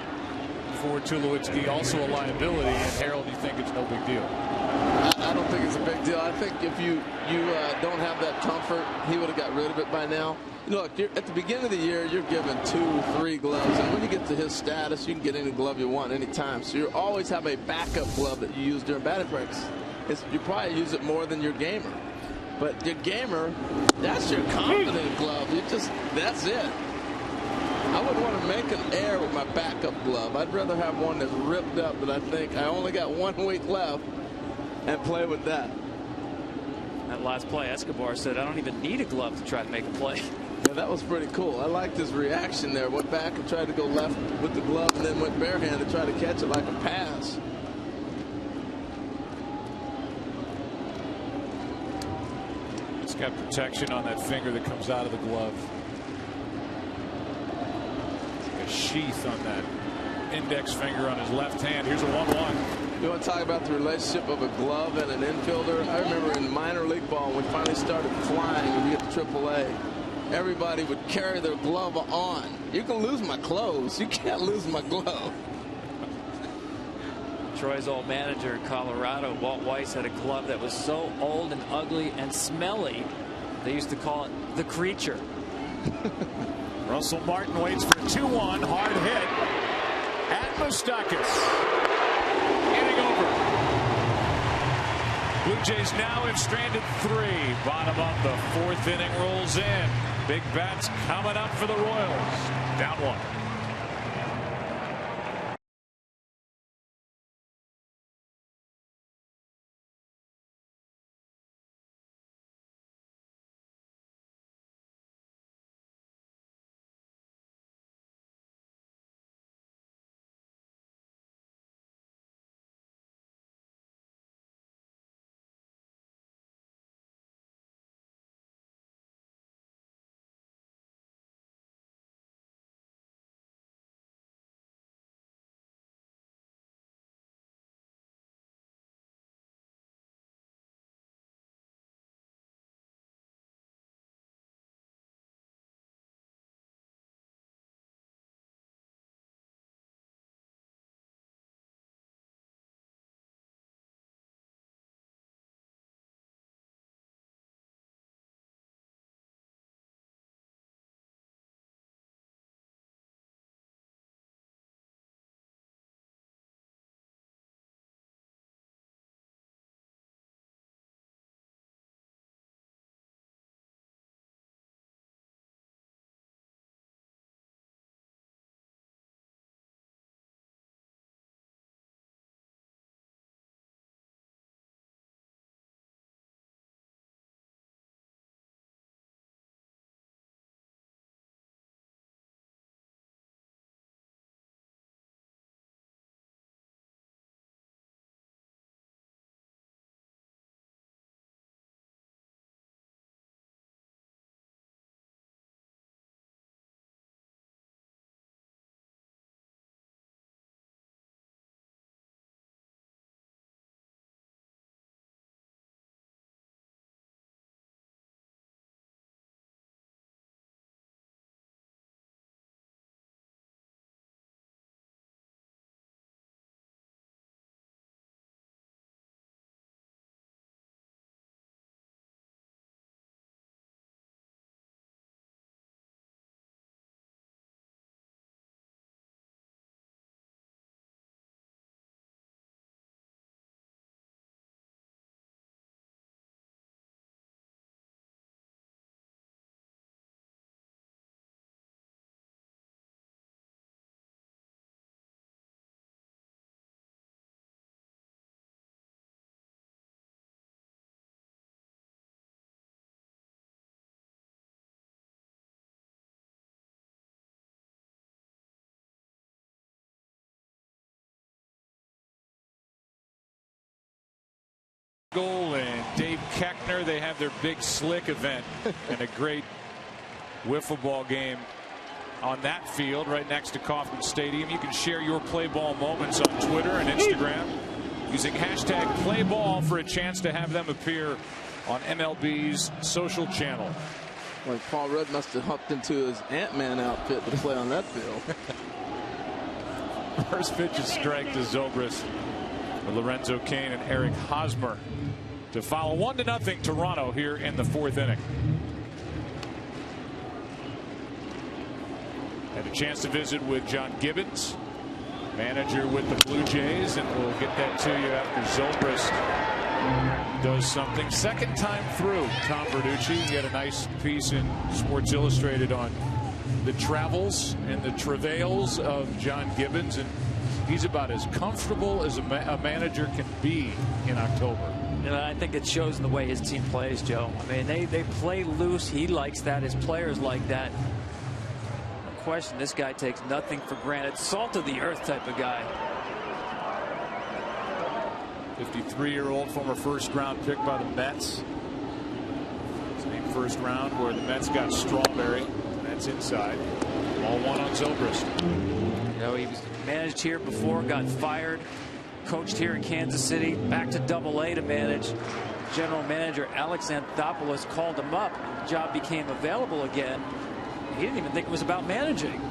Speaker 1: for Tulowitzki, also a liability. And Harold, you think it's no big deal?
Speaker 3: I don't think it's a big deal. I think if you don't have that comfort, he would have got rid of it by now. Look, at the beginning of the year, you're given 2, 3 gloves, and when you get to his status, you can get any glove you want anytime. So you always have a backup glove that you use during batting breaks. You probably use it more than your gamer. But your gamer, that's your confident glove. That's it. I wouldn't want to make an error with my backup glove. I'd rather have one that's ripped up that I think I only got 1 week left and play with that.
Speaker 2: That last play, Escobar said, I don't even need a glove to try to make a play.
Speaker 3: that was pretty cool. I liked his reaction there. Went back and tried to go left with the glove and then went barehanded to try to catch it like a pass.
Speaker 1: It's got protection on that finger that comes out of the glove. It's like a sheath on that index finger on his left hand. Here's a 1-1.
Speaker 3: You want to talk about the relationship of a glove and an infielder? I remember in minor league ball when we finally started flying and we get to AAA, everybody would carry their glove on. You can lose my clothes. You can't lose my glove.
Speaker 7: Troy's old manager in Colorado, Walt Weiss, had a glove that was so old and ugly and smelly, they used to call it the creature.
Speaker 1: Russell Martin waits for 2-1. Hard hit at Moustakas. Inning over. Blue Jays now have stranded 3. Bottom of the 4th inning rolls in. Big bats coming up for the Royals. Down 1. And Dave Keckner, they have their big slick event and a great wiffle ball game on that field right next to Kauffman Stadium. You can share your play ball moments on Twitter and Instagram using hashtag #playball for a chance to have them appear on MLB's social channel.
Speaker 3: Like Paul Rudd must have hopped into his Ant-Man outfit to play on that field.
Speaker 1: First pitch is strike to Zobrist with Lorenzo Cain and Eric Hosmer to follow 1-0 Toronto here in the 4th inning. Had a chance to visit with John Gibbons, manager with the Blue Jays, and we'll get that to you after Zobrist does something. Second time through, Tom Verducci. He had a nice piece in Sports Illustrated on the travels and the travails of John Gibbons, and he's about as comfortable as a manager can be in October.
Speaker 7: And I think it shows in the way his team plays, Joe. I mean, they play loose. He likes that. His players like that. No question, this guy takes nothing for granted. Salt of the earth type of guy.
Speaker 1: 53-year-old former first-round pick by the Mets. It's named first round where the Mets got Strawberry. That's inside. Ball one on Zobrist.
Speaker 7: You know, he was managed here before, got fired. Coached here in Kansas City, back to Double-A to manage. General manager Alex Anthopoulos called him up. The job became available again. He didn't even think it was about managing.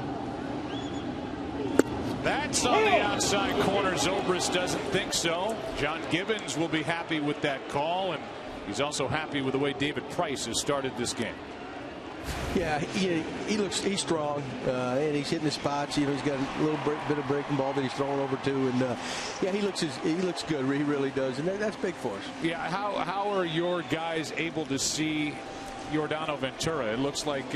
Speaker 1: That's on the outside corner. Zobrist doesn't think so. John Gibbons will be happy with that call, and he's also happy with the way David Price has started this game.
Speaker 8: Yeah, he's strong, and he's hitting the spots. You know, he's got a little bit of breaking ball that he's throwing over to, and yeah, he looks good. He really does, and that's big for us.
Speaker 1: Yeah, how are your guys able to see Yordano Ventura? It looks like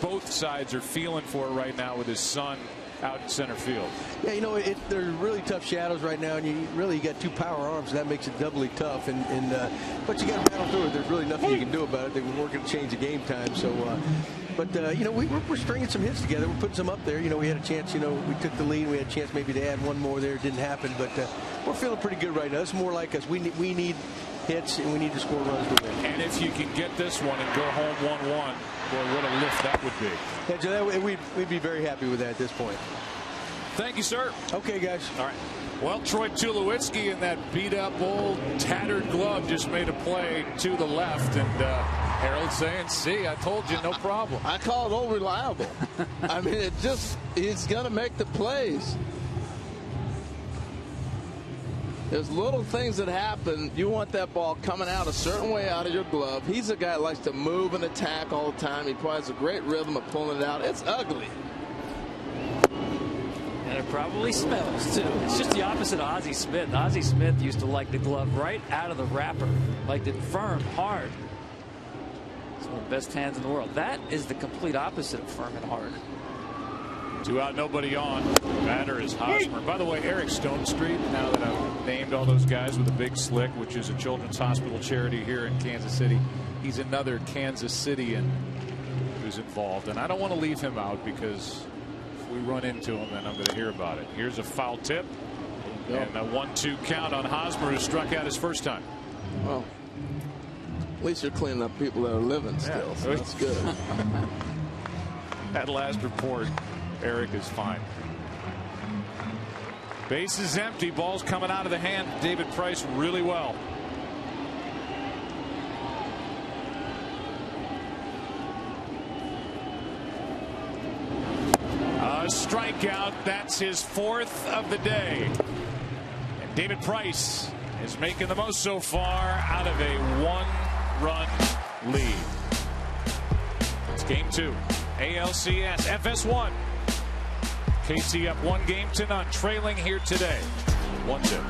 Speaker 1: both sides are feeling for it right now with his son out in center field.
Speaker 8: Yeah, you know, there's really tough shadows right now, and you got two power arms, and that makes it doubly tough. But you got to battle through it. There's really nothing you can do about it. They weren't going to change the game time. So, you know, we're stringing some hits together. We're putting some up there. You know, we had a chance. You know, we took the lead. We had a chance maybe to add one more there. It didn't happen, but we're feeling pretty good right now. It's more like us. We need hits, and we need to score runs to win.
Speaker 1: And if you can get this one and go home 1-1, boy, what a lift that would be.
Speaker 8: Yeah, Joe, we'd be very happy with that at this point.
Speaker 1: Thank you, sir.
Speaker 8: Okay, guys.
Speaker 1: All right. Well, Troy Tulowitzki in that beat-up old tattered glove just made a play to the left, and Harold saying, "See, I told you, no problem."
Speaker 3: I call it unreliable. I mean, he's going to make the plays. There's little things that happen. You want that ball coming out a certain way out of your glove. He's a guy that likes to move and attack all the time. He probably has a great rhythm of pulling it out. It's ugly.
Speaker 7: And it probably smells, too. It's just the opposite of Ozzie Smith. Ozzie Smith used to like the glove right out of the wrapper. Liked it firm, hard. It's one of the best hands in the world. That is the complete opposite of firm and hard.
Speaker 1: 2 out, nobody on. Batter is Hosmer. By the way, Eric Stonestreet, now that I've named all those guys with a big slick, which is a children's hospital charity here in Kansas City, he's another Kansas Cityan who's involved. And I don't want to leave him out because if we run into him, then I'm going to hear about it. Here's a foul tip. And a 1-2 count on Hosmer, who struck out his first time.
Speaker 3: Well, at least you're cleaning up people that are living still, so that's good.
Speaker 1: That last report, Eric is fine. Base is empty. Ball's coming out of the hand. David Price really well. A strikeout. That's his 4th of the day. And David Price is making the most so far out of a 1-run lead. It's game 2. ALCS FS1. KC up 1-0, trailing here today. 1-2.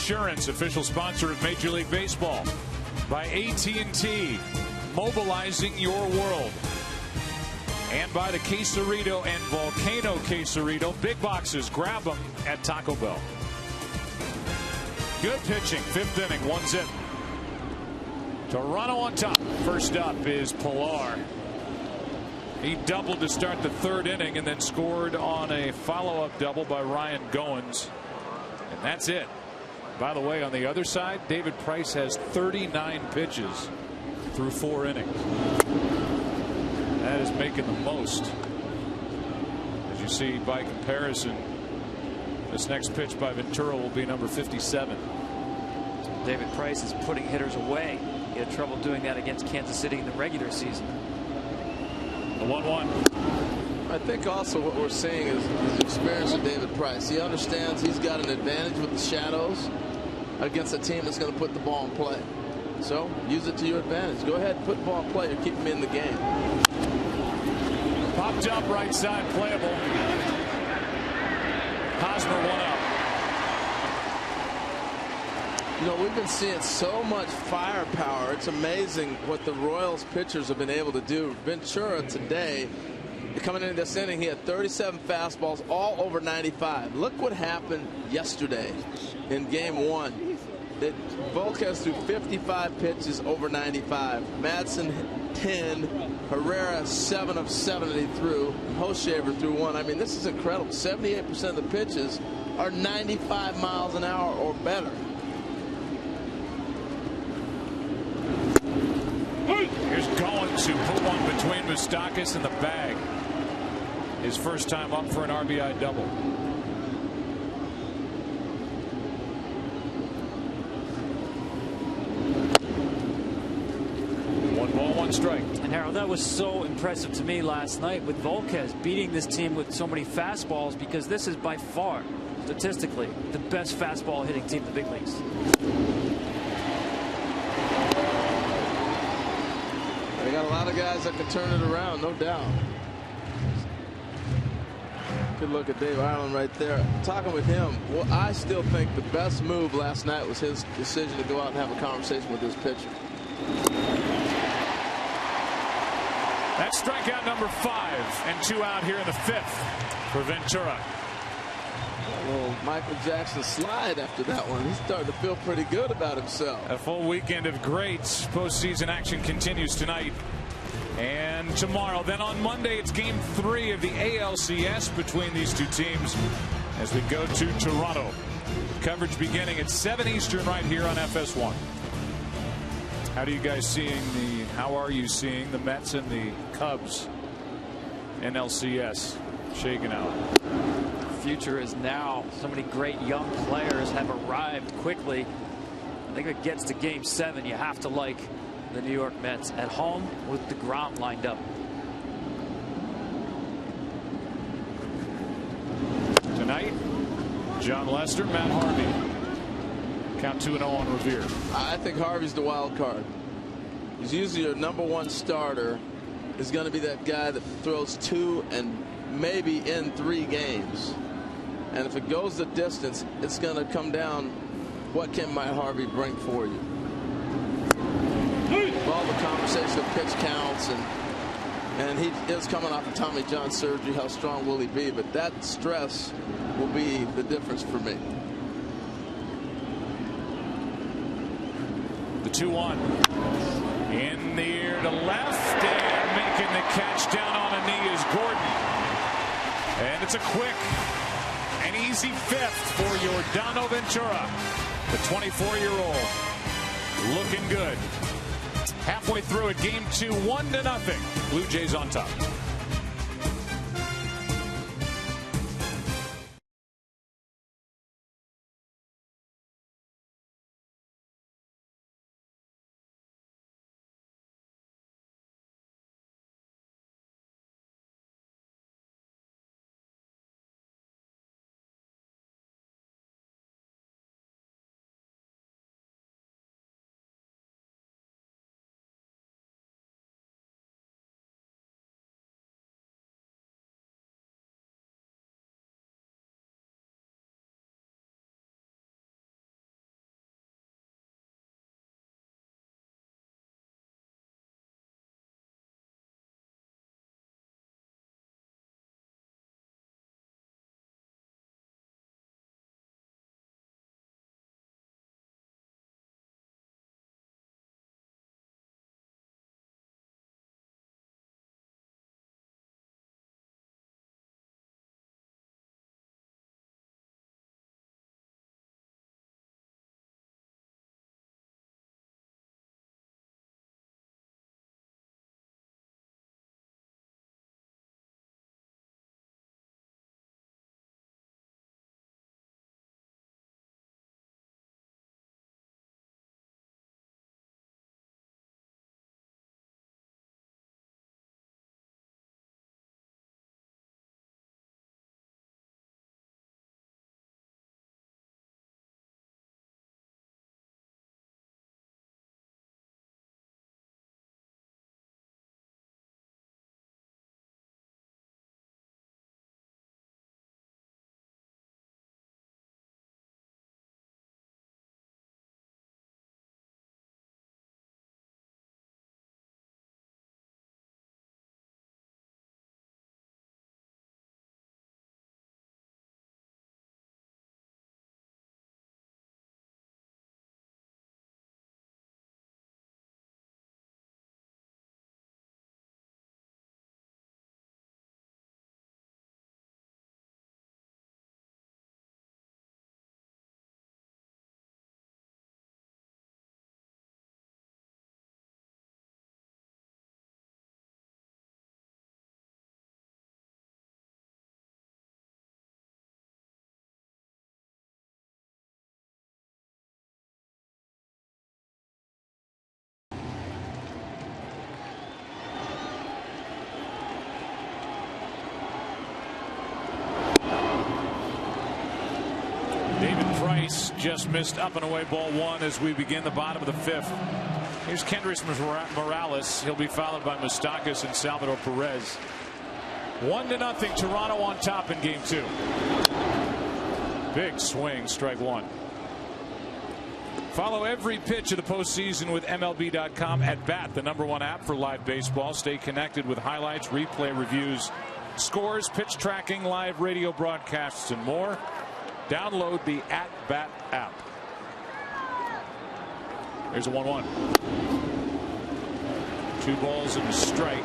Speaker 1: Insurance, official sponsor of Major League Baseball. By AT&T, mobilizing your world. And by the Quesarito and Volcano Quesarito. Big boxes, grab them at Taco Bell. Good pitching, 5th inning, 1-0. Toronto on top. First up is Pilar. He doubled to start the 3rd inning and then scored on a follow-up double by Ryan Goins. And that's it. By the way, on the other side, David Price has 39 pitches through 4 innings. That is making the most. As you see, by comparison, this next pitch by Ventura will be number 57.
Speaker 7: David Price is putting hitters away. He had trouble doing that against Kansas City in the regular season.
Speaker 1: The 1-1.
Speaker 3: I think also what we're seeing is the experience of David Price. He understands he's got an advantage with the shadows against a team that's going to put the ball in play. So use it to your advantage. Go ahead and put the ball in play. You're keeping me in the game.
Speaker 1: Popped up right side, playable. Hosmer 1 up.
Speaker 3: You know, we've been seeing so much firepower. It's amazing what the Royals pitchers have been able to do. Ventura today, coming into this inning, he had 37 fastballs, all over 95. Look what happened yesterday in game 1. Volquez threw 55 pitches over 95. Madsen 10. Herrera 7 of 7 that he threw. Hoshaver threw 1. I mean, this is incredible. 78% of the pitches are 95 miles an hour or better.
Speaker 1: Here's Goins, who put one between Moustakas and the bag. His first time up for an RBI double. 1 ball, 1 strike.
Speaker 7: And Harold, that was so impressive to me last night with Volquez beating this team with so many fastballs, because this is by far, statistically, the best fastball hitting team in the big leagues.
Speaker 3: They got a lot of guys that can turn it around, no doubt. Good look at Dave Ireland right there. Talking with him, well, I still think the best move last night was his decision to go out and have a conversation with his pitcher.
Speaker 1: That's strikeout number 5 and 2 out here in the 5th for Ventura.
Speaker 3: A little Michael Jackson slide after that one. He's starting to feel pretty good about himself.
Speaker 1: A full weekend of great postseason action continues tonight and tomorrow. Then on Monday, it's game 3 of the ALCS between these two teams as we go to Toronto. Coverage beginning at 7 Eastern right here on FS1. How are you seeing the Mets and the Cubs NLCS shaking out?
Speaker 7: Future is now. So many great young players have arrived quickly. I think if it gets to game 7, you have to like the New York Mets at home with DeGrom lined up.
Speaker 1: Tonight, John Lester, Matt Harvey. Count 2-0 on Revere.
Speaker 3: I think Harvey's the wild card. He's usually your #1 starter. Is going to be that guy that throws 2 and maybe in 3 games. And if it goes the distance, it's going to come down, what can Matt Harvey bring for you? All the conversation of pitch counts, and he is coming off of Tommy John surgery. How strong will he be? But that stress will be the difference for me.
Speaker 1: The 2-1 in the air to left, and making the catch down on a knee is Gordon. And it's a quick and easy 5th for your Dono Ventura, the 24-year-old, looking good. Halfway through it, game 2, 1-0. Blue Jays on top. Price just missed up and away ball one as we begin the bottom of the fifth. Here's Kendrys Morales. He'll be followed by Moustakas and Salvador Perez. 1-0 Toronto on top in game two. Big swing, strike one. Follow every pitch of the postseason with MLB.com at Bat, the #1 app for live baseball. Stay connected with highlights, replay reviews, scores, pitch tracking, live radio broadcasts, and more. Download the At Bat app. Here's a 1-1. 2 balls and a strike.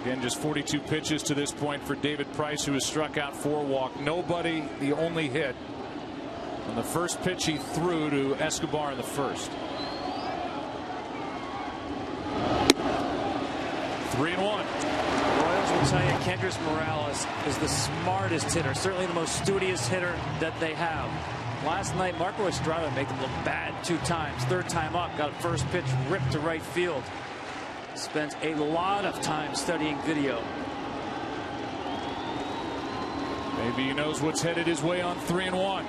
Speaker 1: Again, just 42 pitches to this point for David Price, who has struck out 4, walked nobody. The only hit on the first pitch he threw to Escobar in the first. 3-1.
Speaker 7: Royals will tell you Kendrys Morales is the smartest hitter, certainly the most studious hitter that they have. Last night, Marco Estrada made them look bad 2 times. Third time up, got a first pitch ripped to right field. Spent a lot of time studying video.
Speaker 1: Maybe he knows what's headed his way on 3-1.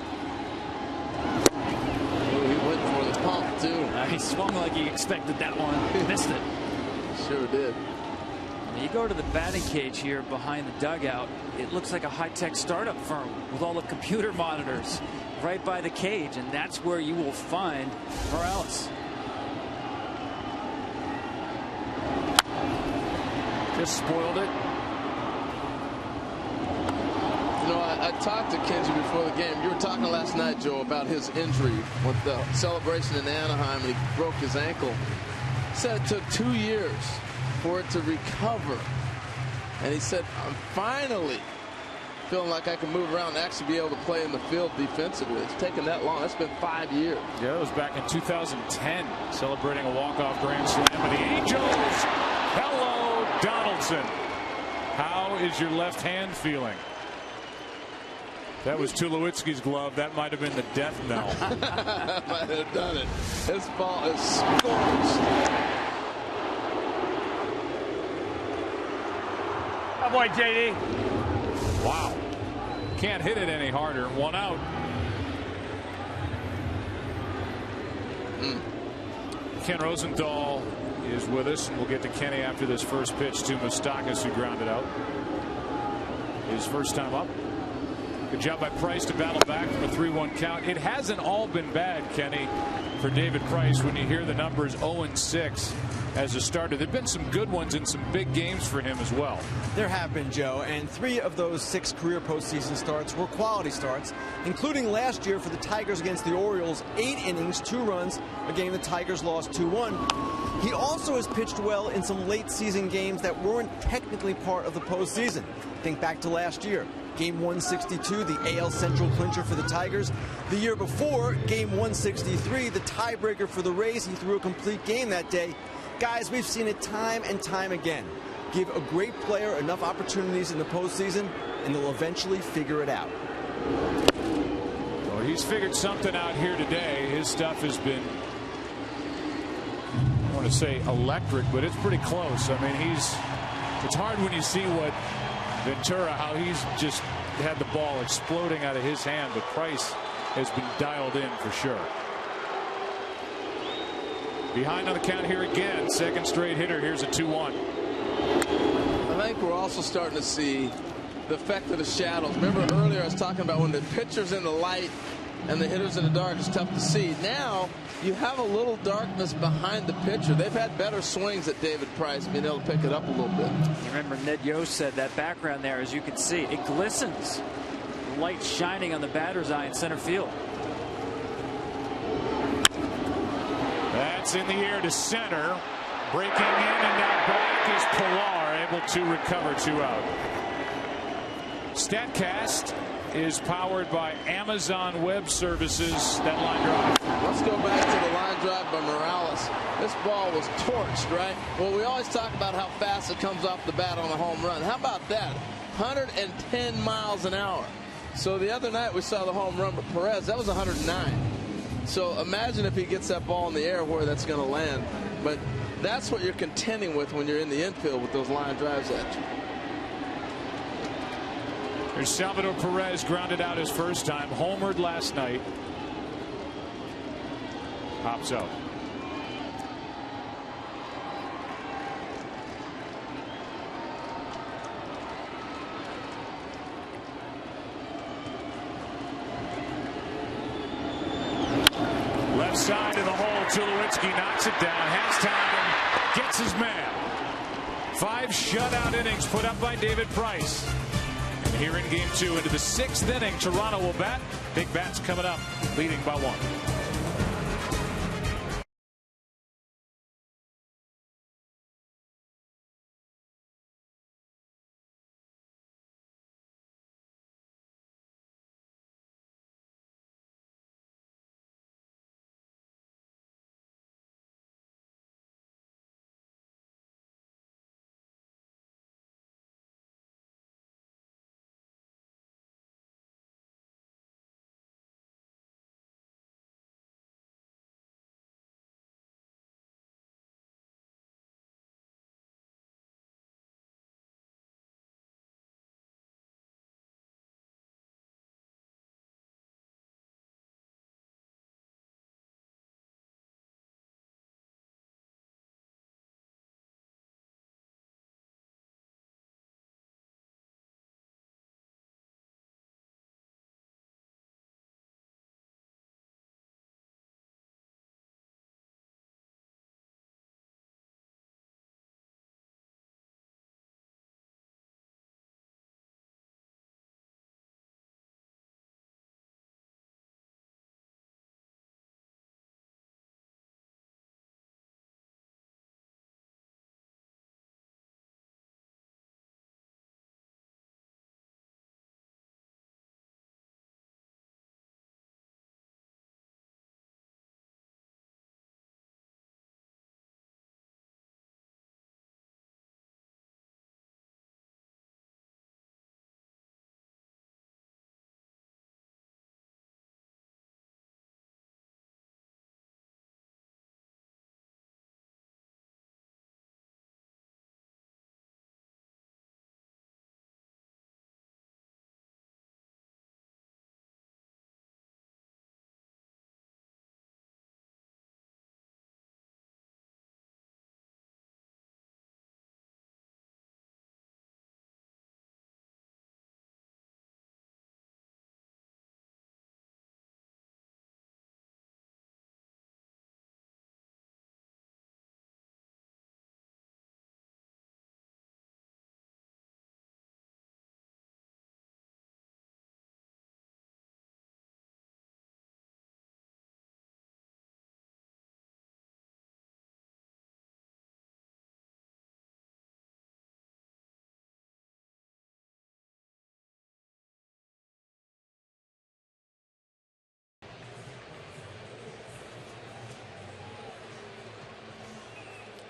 Speaker 3: He went for the pump, too.
Speaker 7: He swung like he expected that one. Missed it.
Speaker 3: Sure did.
Speaker 7: You go to the batting cage here behind the dugout. It looks like a high-tech startup firm with all the computer monitors right by the cage, and that's where you will find Morales.
Speaker 1: Just spoiled it.
Speaker 3: You know, I talked to Kenji before the game. You were talking last night, Joe, about his injury with the celebration in Anaheim, and he broke his ankle. He said it took 2 years for it to recover. And he said, I'm finally feeling like I can move around and actually be able to play in the field defensively. It's taken that long. That's been 5 years.
Speaker 1: Yeah, it was back in 2010, celebrating a walk-off grand slam with the Angels. Hello, Donaldson. How is your left hand feeling? That was Tulowitzki's glove. That might have been the death knell.
Speaker 3: Might have done it. This ball is scorched.
Speaker 9: Oh boy, JD.
Speaker 1: Wow. Can't hit it any harder. 1 out. Ken Rosenthal is with us, and we'll get to Kenny after this first pitch to Moustakas, who grounded out. His first time up. Good job by Price to battle back from a 3-1 count. It hasn't all been bad, Kenny, for David Price when you hear the numbers 0-6 as a starter. There have been some good ones and some big games for him as well.
Speaker 4: There have been, Joe, and 3 of those 6 career postseason starts were quality starts, including last year for the Tigers against the Orioles. 8 innings, 2 runs, a game the Tigers lost 2-1. He also has pitched well in some late season games that weren't technically part of the postseason. Think back to last year. Game 162, the AL Central clincher for the Tigers. The year before, Game 163, the tiebreaker for the Rays. He threw a complete game that day. Guys, we've seen it time and time again. Give a great player enough opportunities in the postseason, and they'll eventually figure it out.
Speaker 1: Well, he's figured something out here today. His stuff has been, I want to say electric, but it's pretty close. I mean, it's hard when you see what Ventura, how he's just had the ball exploding out of his hand, but Price has been dialed in for sure. Behind on the count here again, second straight hitter. Here's a 2-1.
Speaker 3: I think we're also starting to see the effect of the shadows. Remember earlier I was talking about when the pitcher's in the light and the hitter's in the dark, it's tough to see. Now you have a little darkness behind the pitcher. They've had better swings at David Price, being able to pick it up a little bit.
Speaker 7: You remember Ned Yost said that background there, as you can see, it glistens. The light shining on the batter's eye in center field.
Speaker 1: That's in the air to center. Breaking in and now back is Pilar, able to recover 2 out. StatCast is powered by Amazon Web Services. That line drive.
Speaker 3: Let's go back to the line drive by Morales. This ball was torched, right? Well, we always talk about how fast it comes off the bat on a home run. How about that? 110 miles an hour. So the other night we saw the home run with Perez. That was 109. So imagine if he gets that ball in the air, where that's going to land. But that's what you're contending with when you're in the infield with those line drives at you.
Speaker 1: There's Salvador Perez, grounded out his first time, homered last night. Pops out. Left side of the hole, Tulowitzki knocks it down, has time, gets his man. 5 shutout innings put up by David Price. And here in game 2 into the 6th inning, Toronto will bat. Big bats coming up, leading by 1.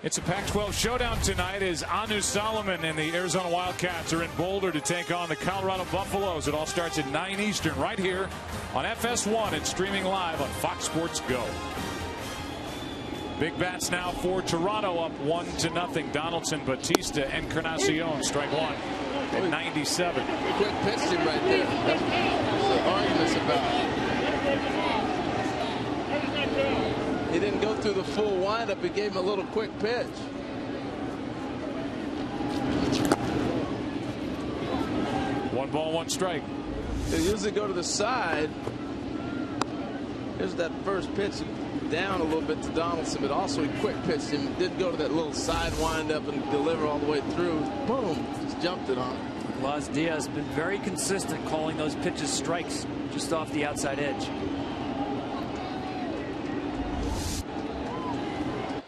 Speaker 1: It's a Pac-12 showdown tonight as Anu Solomon and the Arizona Wildcats are in Boulder to take on the Colorado Buffaloes. It all starts at 9 Eastern right here on FS1 and streaming live on Fox Sports Go. Big bats now for Toronto, up 1-0. Donaldson, Batista, Encarnacion, strike 1 at 97.
Speaker 3: Quick pitch to him right there. That's what the argument's about. He didn't go through the full windup. He gave him a little quick pitch.
Speaker 1: One ball, one strike.
Speaker 3: They usually go to the side. Here's that first pitch down a little bit to Donaldson, but also he quick pitched him. Did go to that little side windup and deliver all the way through. Boom, just jumped it on him.
Speaker 7: Las Diaz been very consistent calling those pitches strikes just off the outside edge.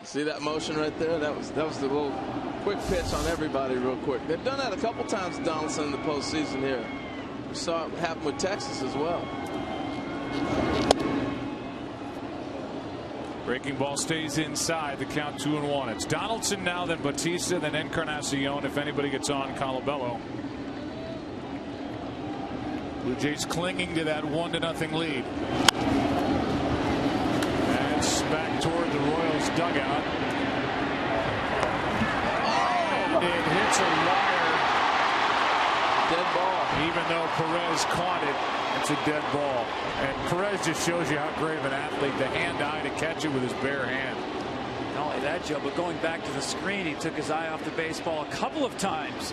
Speaker 3: See that motion right there? That was the little quick pitch on everybody real quick. They've done that a couple times, Donaldson, in the postseason here. We saw it happen with Texas as well.
Speaker 1: Breaking ball stays inside. The count 2-1. It's Donaldson now, then Batista, then Encarnacion. If anybody gets on, Colabello. Blue Jays clinging to that 1-0 lead. Back toward the Royals dugout. And it hits a wire.
Speaker 3: Dead ball.
Speaker 1: Even though Perez caught it, it's a dead ball. And Perez just shows you how great of an athlete, the hand-eye to catch it with his bare hand.
Speaker 7: Not only that, Joe, but going back to the screen, he took his eye off the baseball a couple of times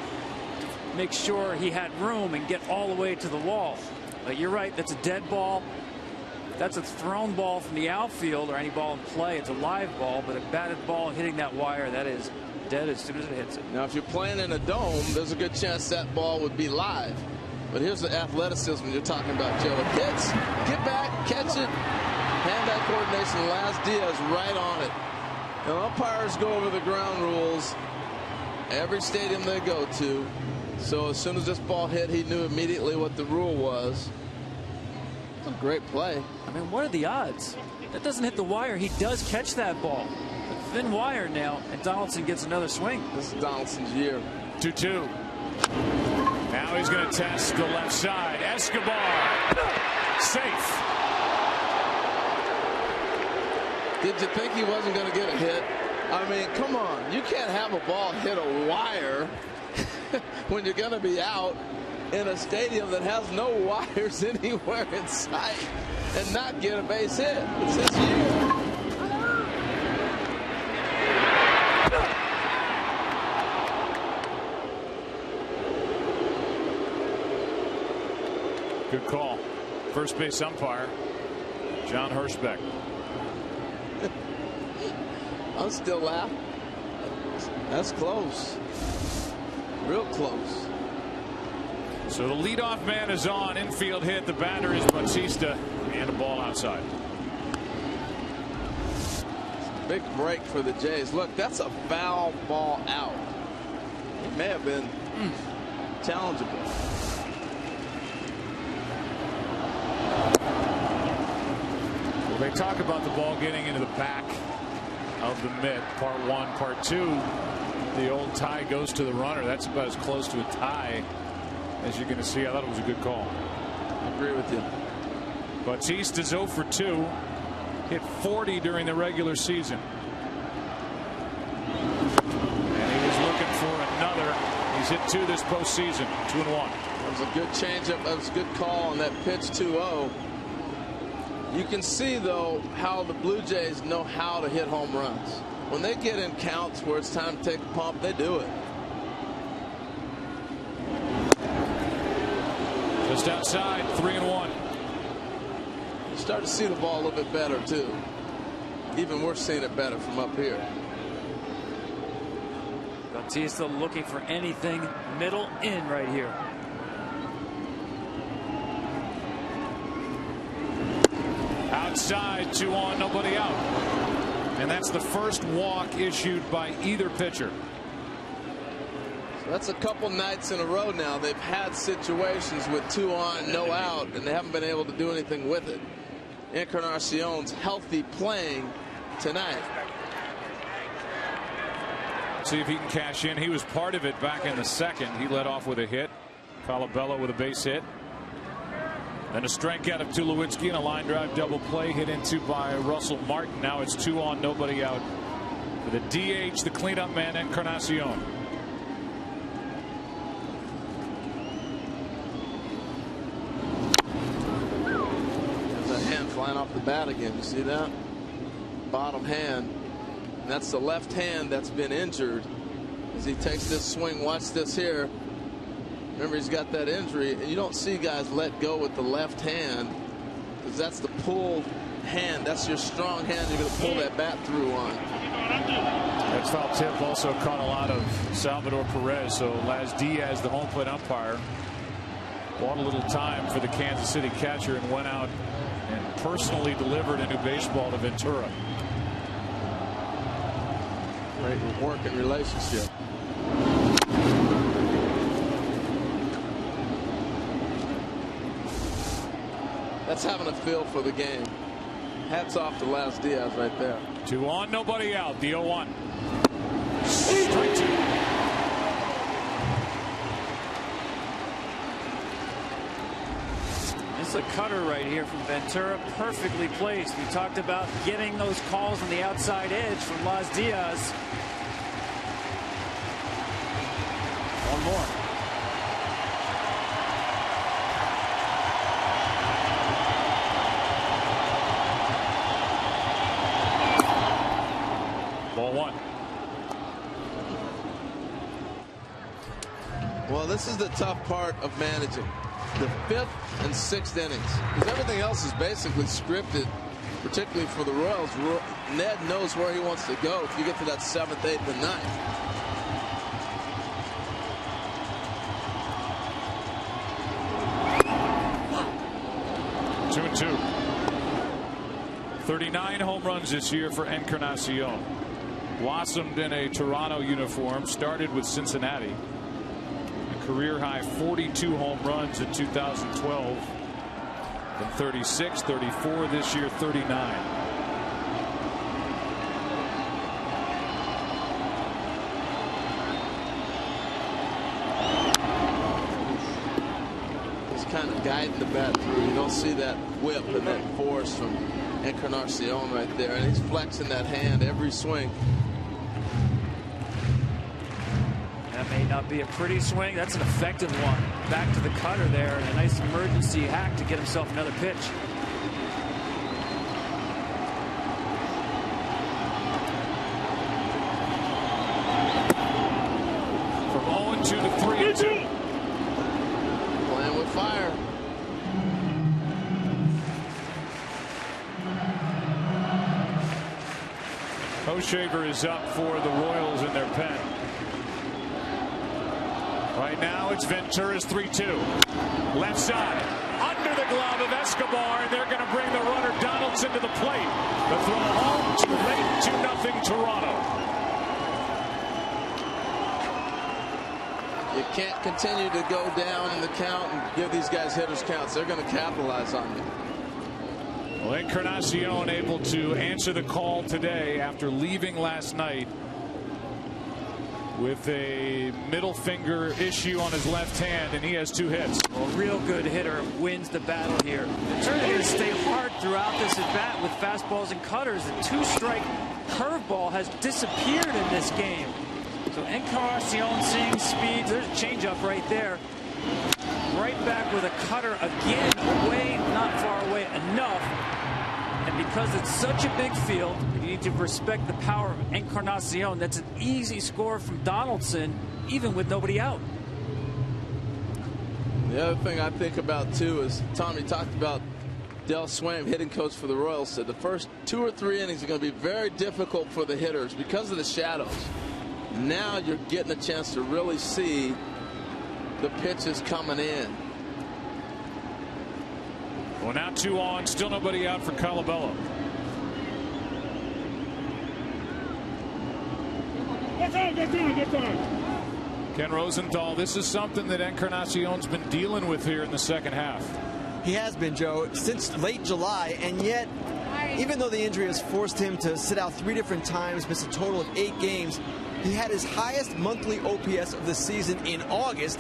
Speaker 7: to make sure he had room and get all the way to the wall. But you're right, that's a dead ball. That's a thrown ball from the outfield or any ball in play. It's a live ball, but a batted ball hitting that wire, that is dead as soon as it hits it.
Speaker 3: Now, if you're playing in a dome, there's a good chance that ball would be live. But here's the athleticism you're talking about, Joe. It hits, get back, catch it, hand-eye coordination. Laz Diaz right on it. Now, umpires go over the ground rules every stadium they go to. So as soon as this ball hit, he knew immediately what the rule was. It's a great play.
Speaker 7: I mean, what are the odds? That doesn't hit the wire. He does catch that ball. A thin wire now, and Donaldson gets another swing.
Speaker 3: This is Donaldson's year.
Speaker 1: 2-2. Now he's going to test the left side. Escobar. Safe.
Speaker 3: Did you think he wasn't going to get a hit? I mean, come on. You can't have a ball hit a wire when you're going to be out in a stadium that has no wires anywhere in sight and not get a base hit. It's his year.
Speaker 1: Good call. First base umpire, John Hirschbeck.
Speaker 3: I'm still laughing. That's close. Real close.
Speaker 1: So the leadoff man is on. Infield hit. The batter is Bautista. And a ball outside.
Speaker 3: Big break for the Jays. Look, that's a foul ball out. It may have been challengeable.
Speaker 1: Well, they talk about the ball getting into the back of the mitt. Part one. Part two, the old tie goes to the runner. That's about as close to a tie as you're going to see. I thought it was a good call.
Speaker 3: I agree with you.
Speaker 1: Bautista's 0 for 2. Hit 40 during the regular season. And he was looking for another. He's hit 2 this postseason. 2-1.
Speaker 3: That was a good changeup. That was a good call on that pitch 2-0. You can see, though, how the Blue Jays know how to hit home runs. When they get in counts where it's time to take the pump, they do it.
Speaker 1: Just outside, 3-1.
Speaker 3: You start to see the ball a little bit better, too. Even we're seeing it better from up here.
Speaker 7: Bautista looking for anything middle in right here.
Speaker 1: Outside, 2 on, nobody out. And that's the first walk issued by either pitcher.
Speaker 3: So that's a couple nights in a row now. They've had situations with 2 on, no out, and they haven't been able to do anything with it. Encarnacion's healthy playing tonight.
Speaker 1: See if he can cash in. He was part of it back in the second. He led off with a hit. Colabello with a base hit. Then a strikeout of Tulowitzki and a line drive double play hit into by Russell Martin. Now it's 2 on, nobody out. For the DH, the cleanup man, Encarnacion.
Speaker 3: There's a hand flying off the bat again. You see that? Bottom hand. And that's the left hand that's been injured as he takes this swing. Watch this here. Remember, he's got that injury, and you don't see guys let go with the left hand because that's the pull hand. That's your strong hand you're going to pull that bat through on.
Speaker 1: That foul tip also caught a lot of Salvador Perez. So Laz Diaz, the home plate umpire, bought a little time for the Kansas City catcher and went out and personally delivered a new baseball to Ventura.
Speaker 3: Great working relationship. That's having a feel for the game. Hats off to Laz Diaz right there.
Speaker 1: 2 on, nobody out. The 0-1. Strike 2.
Speaker 7: This is a cutter right here from Ventura, perfectly placed. We talked about getting those calls on the outside edge from Laz Diaz. One more.
Speaker 3: Well, this is the tough part of managing. The 5th and 6th innings. Because everything else is basically scripted, particularly for the Royals. Ned knows where he wants to go if you get to that 7th, 8th, and 9th.
Speaker 1: Two and two. 39 home runs this year for Encarnacion. Blossomed in a Toronto uniform, started with Cincinnati. A career high 42 home runs in 2012. Then 36, 34 this year, 39.
Speaker 3: Kind of guiding the bat through. You don't see that whip and that force from Encarnacion right there, and he's flexing that hand every swing.
Speaker 7: That may not be a pretty swing. That's an effective one. Back to the cutter there, and a nice emergency hack to get himself another pitch.
Speaker 1: From 0-2 to 3-2.
Speaker 3: Fire.
Speaker 1: Koshaver is up for the Royals in their pen. Right now it's Ventura's 3-2. Left side. Under the glove of Escobar, and they're going to bring the runner Donaldson to the plate. The throw home too late, 2-0 Toronto.
Speaker 3: You can't continue to go down in the count and give these guys hitters counts. They're going to capitalize on you.
Speaker 1: Well, Encarnacion able to answer the call today after leaving last night with a middle finger issue on his left hand, and he has 2 hits.
Speaker 7: Well, a real good hitter wins the battle here. Ventura going to stay hard throughout this at bat with fastballs and cutters. The 2-strike curveball has disappeared in this game. So Encarnacion seeing speed. There's a changeup right there. Right back with a cutter again, away, not far away enough. And because it's such a big field, you need to respect the power of Encarnacion. That's an easy score from Donaldson, even with nobody out.
Speaker 3: The other thing I think about too is Tommy talked about Del Swaim, hitting coach for the Royals, said the first 2 or 3 innings are going to be very difficult for the hitters because of the shadows. Now you're getting a chance to really see the pitches coming in.
Speaker 1: Well, now 2 on, still nobody out for Colabello. Ken Rosenthal, this is something that Encarnacion's been dealing with here in the second half.
Speaker 4: He has been, Joe, since late July, and yet even though the injury has forced him to sit out 3 different times, miss a total of 8 games, he had his highest monthly OPS of the season in August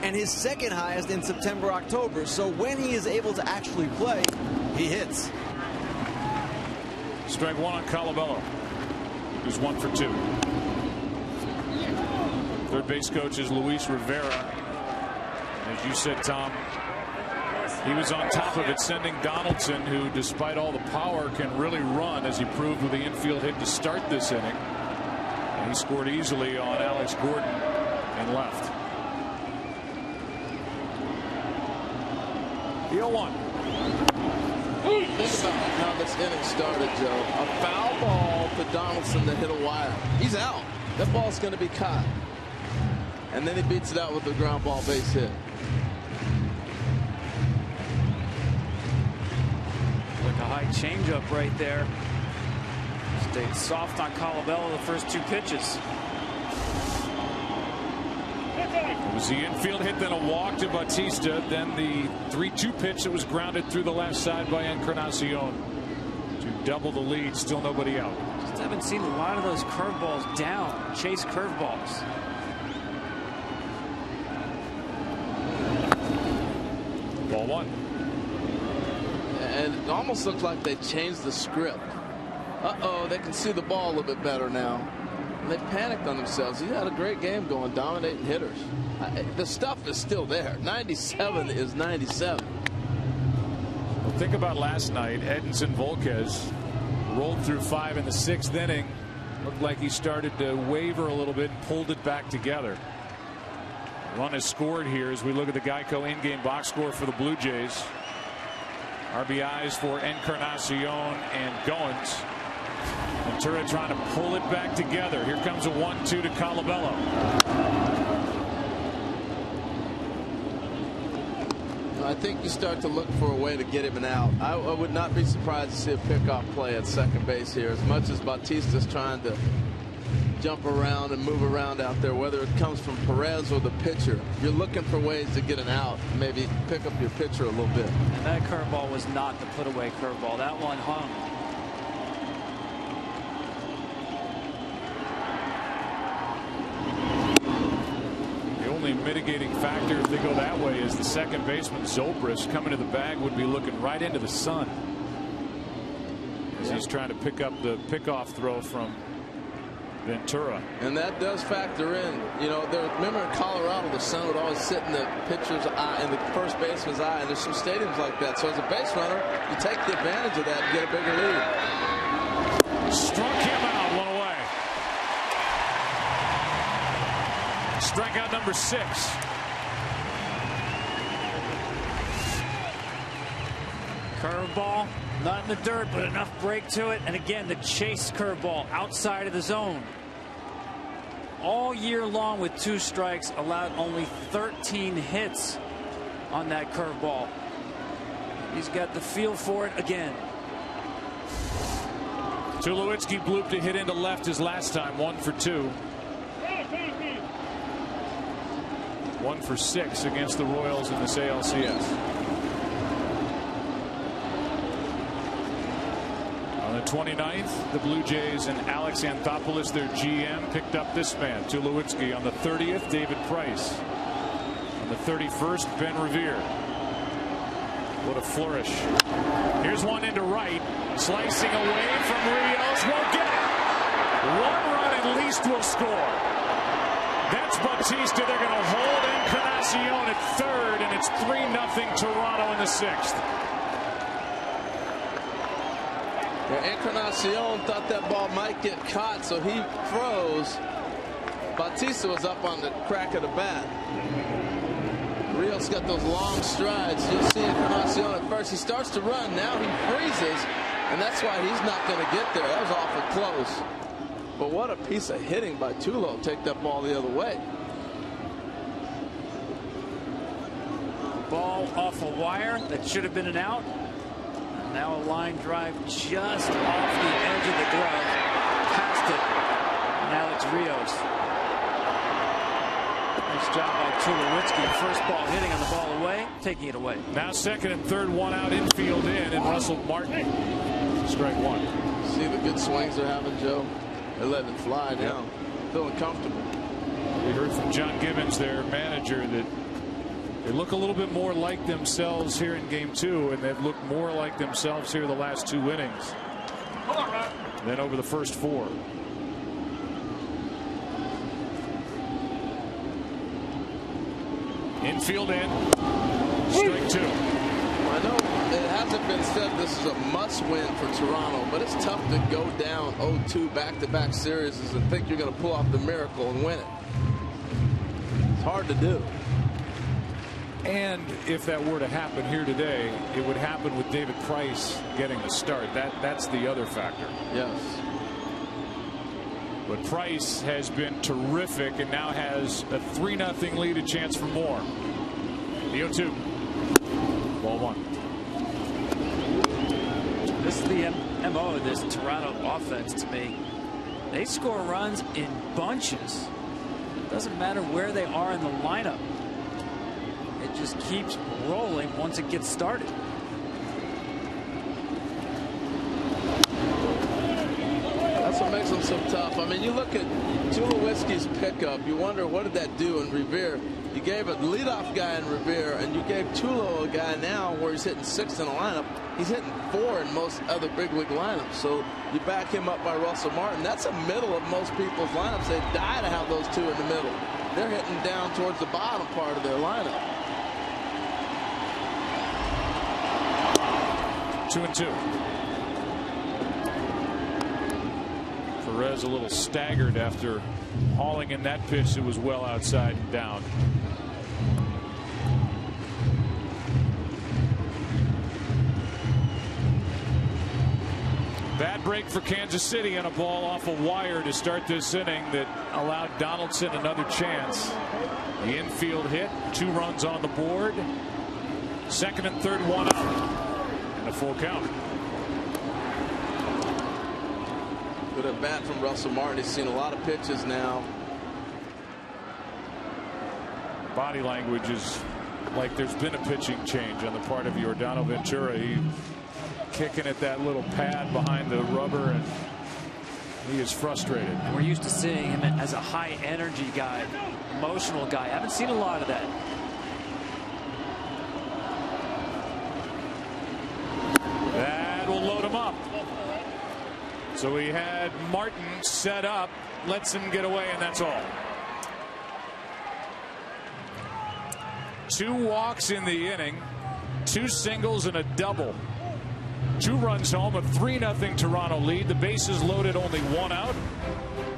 Speaker 4: and his second highest in September, October. So when he is able to actually play, he hits.
Speaker 1: Strike 1 on Colabello, who's 1 for 2. Third base coach is Luis Rivera. As you said, Tom, he was on top of it, sending Donaldson, who despite all the power can really run, as he proved with the infield hit to start this inning. And he scored easily on Alex Gordon and left. The 0-1.
Speaker 3: Think about how this inning started, Joe. A foul ball to Donaldson that hit a wire. He's out. That ball's going to be caught. And then he beats it out with a ground ball base hit.
Speaker 7: Like a high changeup right there. Stayed soft on Colabello the first 2 pitches.
Speaker 1: It was the infield hit, then a walk to Bautista, then the 3-2 pitch that was grounded through the left side by Encarnacion to double the lead. Still nobody out.
Speaker 7: Just haven't seen a lot of those curveballs down, chase curveballs.
Speaker 1: Ball 1.
Speaker 3: And it almost looked like they changed the script. Uh-oh, they can see the ball a little bit better now. And they panicked on themselves. He had a great game going, dominating hitters. The stuff is still there. 97 is 97.
Speaker 1: Well, think about last night. Edinson Volquez rolled through 5 in the 6th inning. Looked like he started to waver a little bit and pulled it back together. Run is scored here as we look at the Geico in-game box score for the Blue Jays. RBIs for Encarnacion and Goins. Ventura trying to pull it back together. Here comes a 1-2 to Colabello.
Speaker 3: I think you start to look for a way to get him an out. I would not be surprised to see a pickoff play at second base here, as much as Bautista's trying to jump around and move around out there, whether it comes from Perez or the pitcher. You're looking for ways to get an out, maybe pick up your pitcher a little bit.
Speaker 7: And that curveball was not the put away curveball. That one hung.
Speaker 1: The only mitigating factor if they go that way is the second baseman Zobrist coming to the bag would be looking right into the sun as he's trying to pick up the pickoff throw from Ventura.
Speaker 3: And that does factor in. You know, remember in Colorado, the sun would always sit in the pitcher's eye, in the first baseman's eye, and there's some stadiums like that. So as a base runner, you take the advantage of that and get a bigger lead.
Speaker 1: Struck him out, one away. Strikeout number 6.
Speaker 7: Curveball, not in the dirt, but enough break to it. And again, the chase curveball outside of the zone. All year long with 2 strikes, allowed only 13 hits on that curveball. He's got the feel for it again.
Speaker 1: Tulowitzki blooped a hit into left his last time, 1 for 2. 1 for 6 against the Royals in this ALCS. On the 29th, the Blue Jays and Alex Anthopoulos, their GM, picked up this man, Tulowitzki. On the 30th, David Price. On the 31st, Ben Revere. What a flourish. Here's one into right. Slicing away from Rios. Won't get it. 1 run at least will score. That's Bautista. They're going to hold Encarnacion at third, and it's 3-0 Toronto in the 6th.
Speaker 3: Yeah, Encarnacion thought that ball might get caught, so he froze. Bautista was up on the crack of the bat. Rios got those long strides. You'll see Encarnacion at first. He starts to run. Now he freezes, and that's why he's not going to get there. That was awful close. But what a piece of hitting by Tulo. Take that ball the other way.
Speaker 7: Ball off a wire that should have been an out. Now a line drive just off the edge of the glove. Past it. And Alex Rios. Nice job by Tulowitzki. First ball hitting on the ball away, taking it away.
Speaker 1: Now second and third, 1 out, infield in, and Russell Martin. Strike 1.
Speaker 3: See the good swings they're having, Joe? They're letting it fly now. Feeling comfortable.
Speaker 1: We heard from John Gibbons, their manager, that they look a little bit more like themselves here in game 2, and they've looked more like themselves here the last 2 innings than over the first 4. Infield in. Strike 2.
Speaker 3: I know it hasn't been said this is a must-win for Toronto, but it's tough to go down 0-2 back-to-back series and think you're going to pull off the miracle and win it. It's hard to do.
Speaker 1: And if that were to happen here today, it would happen with David Price getting the start. That's the other factor.
Speaker 3: Yes.
Speaker 1: But Price has been terrific and now has a 3-0 lead, a chance for more. The 0-2. Ball 1.
Speaker 7: This is the MO of this Toronto offense to me. They score runs in bunches. It doesn't matter where they are in the lineup. It just keeps rolling once it gets started.
Speaker 3: That's what makes them so tough. I mean, you look at Tulowitzki's pickup, you wonder what did that do in Revere. You gave a leadoff guy in Revere, and you gave Tulo a guy now where he's hitting 6th in the lineup. He's hitting 4 in most other big league lineups. So you back him up by Russell Martin. That's a middle of most people's lineups. They die to have those 2 in the middle. They're hitting down towards the bottom part of their lineup.
Speaker 1: 2-2. Perez a little staggered after hauling in that pitch that was well outside and down. Bad break for Kansas City and a ball off a wire to start this inning that allowed Donaldson another chance. The infield hit, 2 runs on the board. Second and third, 1 out, and a full count.
Speaker 3: Good at bat from Russell Martin. He's seen a lot of pitches now.
Speaker 1: Body language is like there's been a pitching change on the part of Yordano Ventura. He kicking at that little pad behind the rubber, and he is frustrated.
Speaker 7: And we're used to seeing him as a high energy guy, emotional guy. I haven't seen a lot of that.
Speaker 1: That will load him up. So he had Martin set up, lets him get away, and that's all. 2 walks in the inning, 2 singles and a double. 2 runs home, a 3-0 Toronto lead. The bases loaded, only 1 out.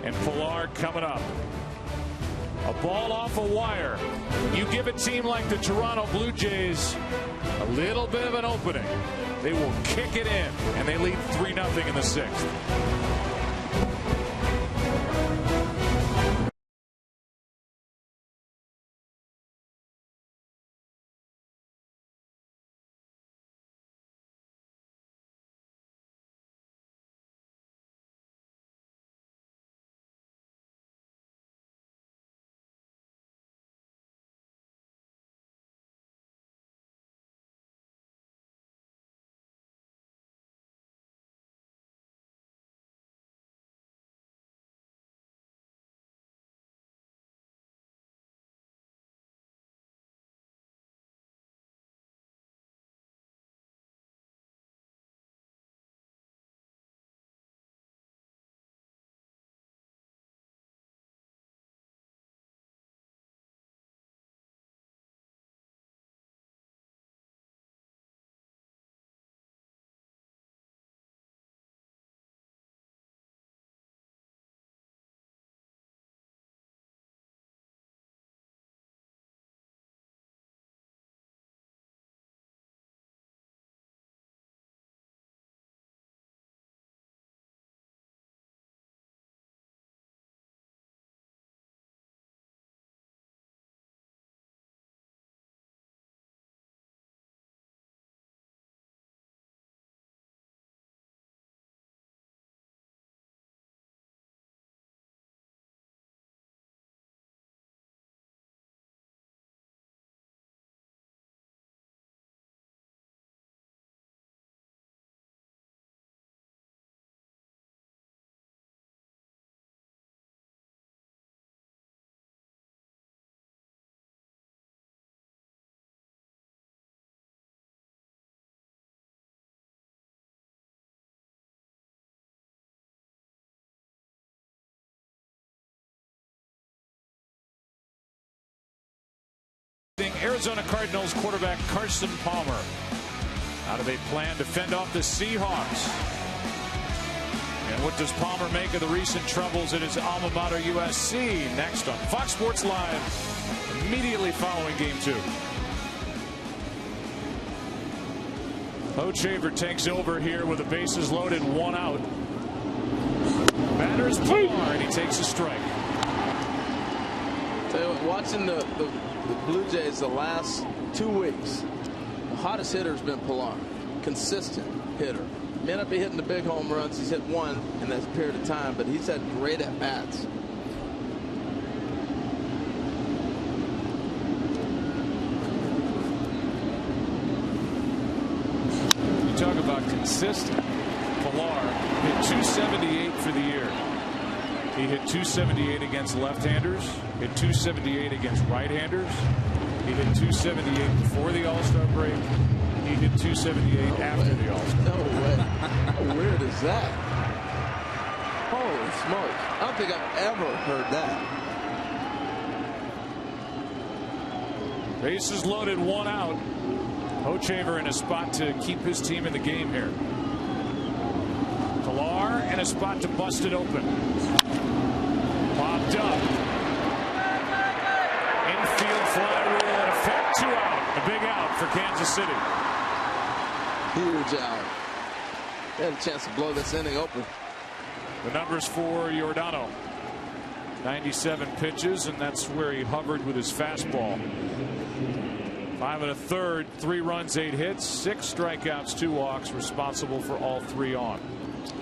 Speaker 1: And Pilar coming up. A ball off a wire. You give a team like the Toronto Blue Jays a little bit of an opening, they will kick it in, and they lead 3-0 in the 6th. Arizona Cardinals quarterback Carson Palmer. How do they plan to fend off the Seahawks? And what does Palmer make of the recent troubles at his alma mater USC? Next on Fox Sports Live, immediately following Game 2. Hochevar takes over here with the bases loaded, 1 out. Batter is Pilar, and he takes a strike.
Speaker 3: Tell you what, watching the Blue Jays the last 2 weeks, the hottest hitter has been Pilar. Consistent hitter. May not be hitting the big home runs. He's hit 1 in that period of time, but he's had great at-bats.
Speaker 1: You talk about consistent. Pilar hit 278 for the year. He hit 278 against left-handers, hit 278 against right-handers. He hit 278 before the All-Star break. He hit 278 after the All-Star.
Speaker 3: No way. How weird is that? Holy smokes. I don't think I've ever heard that.
Speaker 1: Bases loaded, 1 out. Hochevar in a spot to keep his team in the game here. Pilar and a spot to bust it open. Popped up. Infield fly rule in effect. 2 out. A big out for Kansas City.
Speaker 3: Huge out. They had a chance to blow this inning open.
Speaker 1: The numbers for Giordano. 97 pitches, and that's where he hovered with his fastball. 5 1/3, 3 runs, 8 hits, 6 strikeouts, 2 walks, responsible for all 3 on.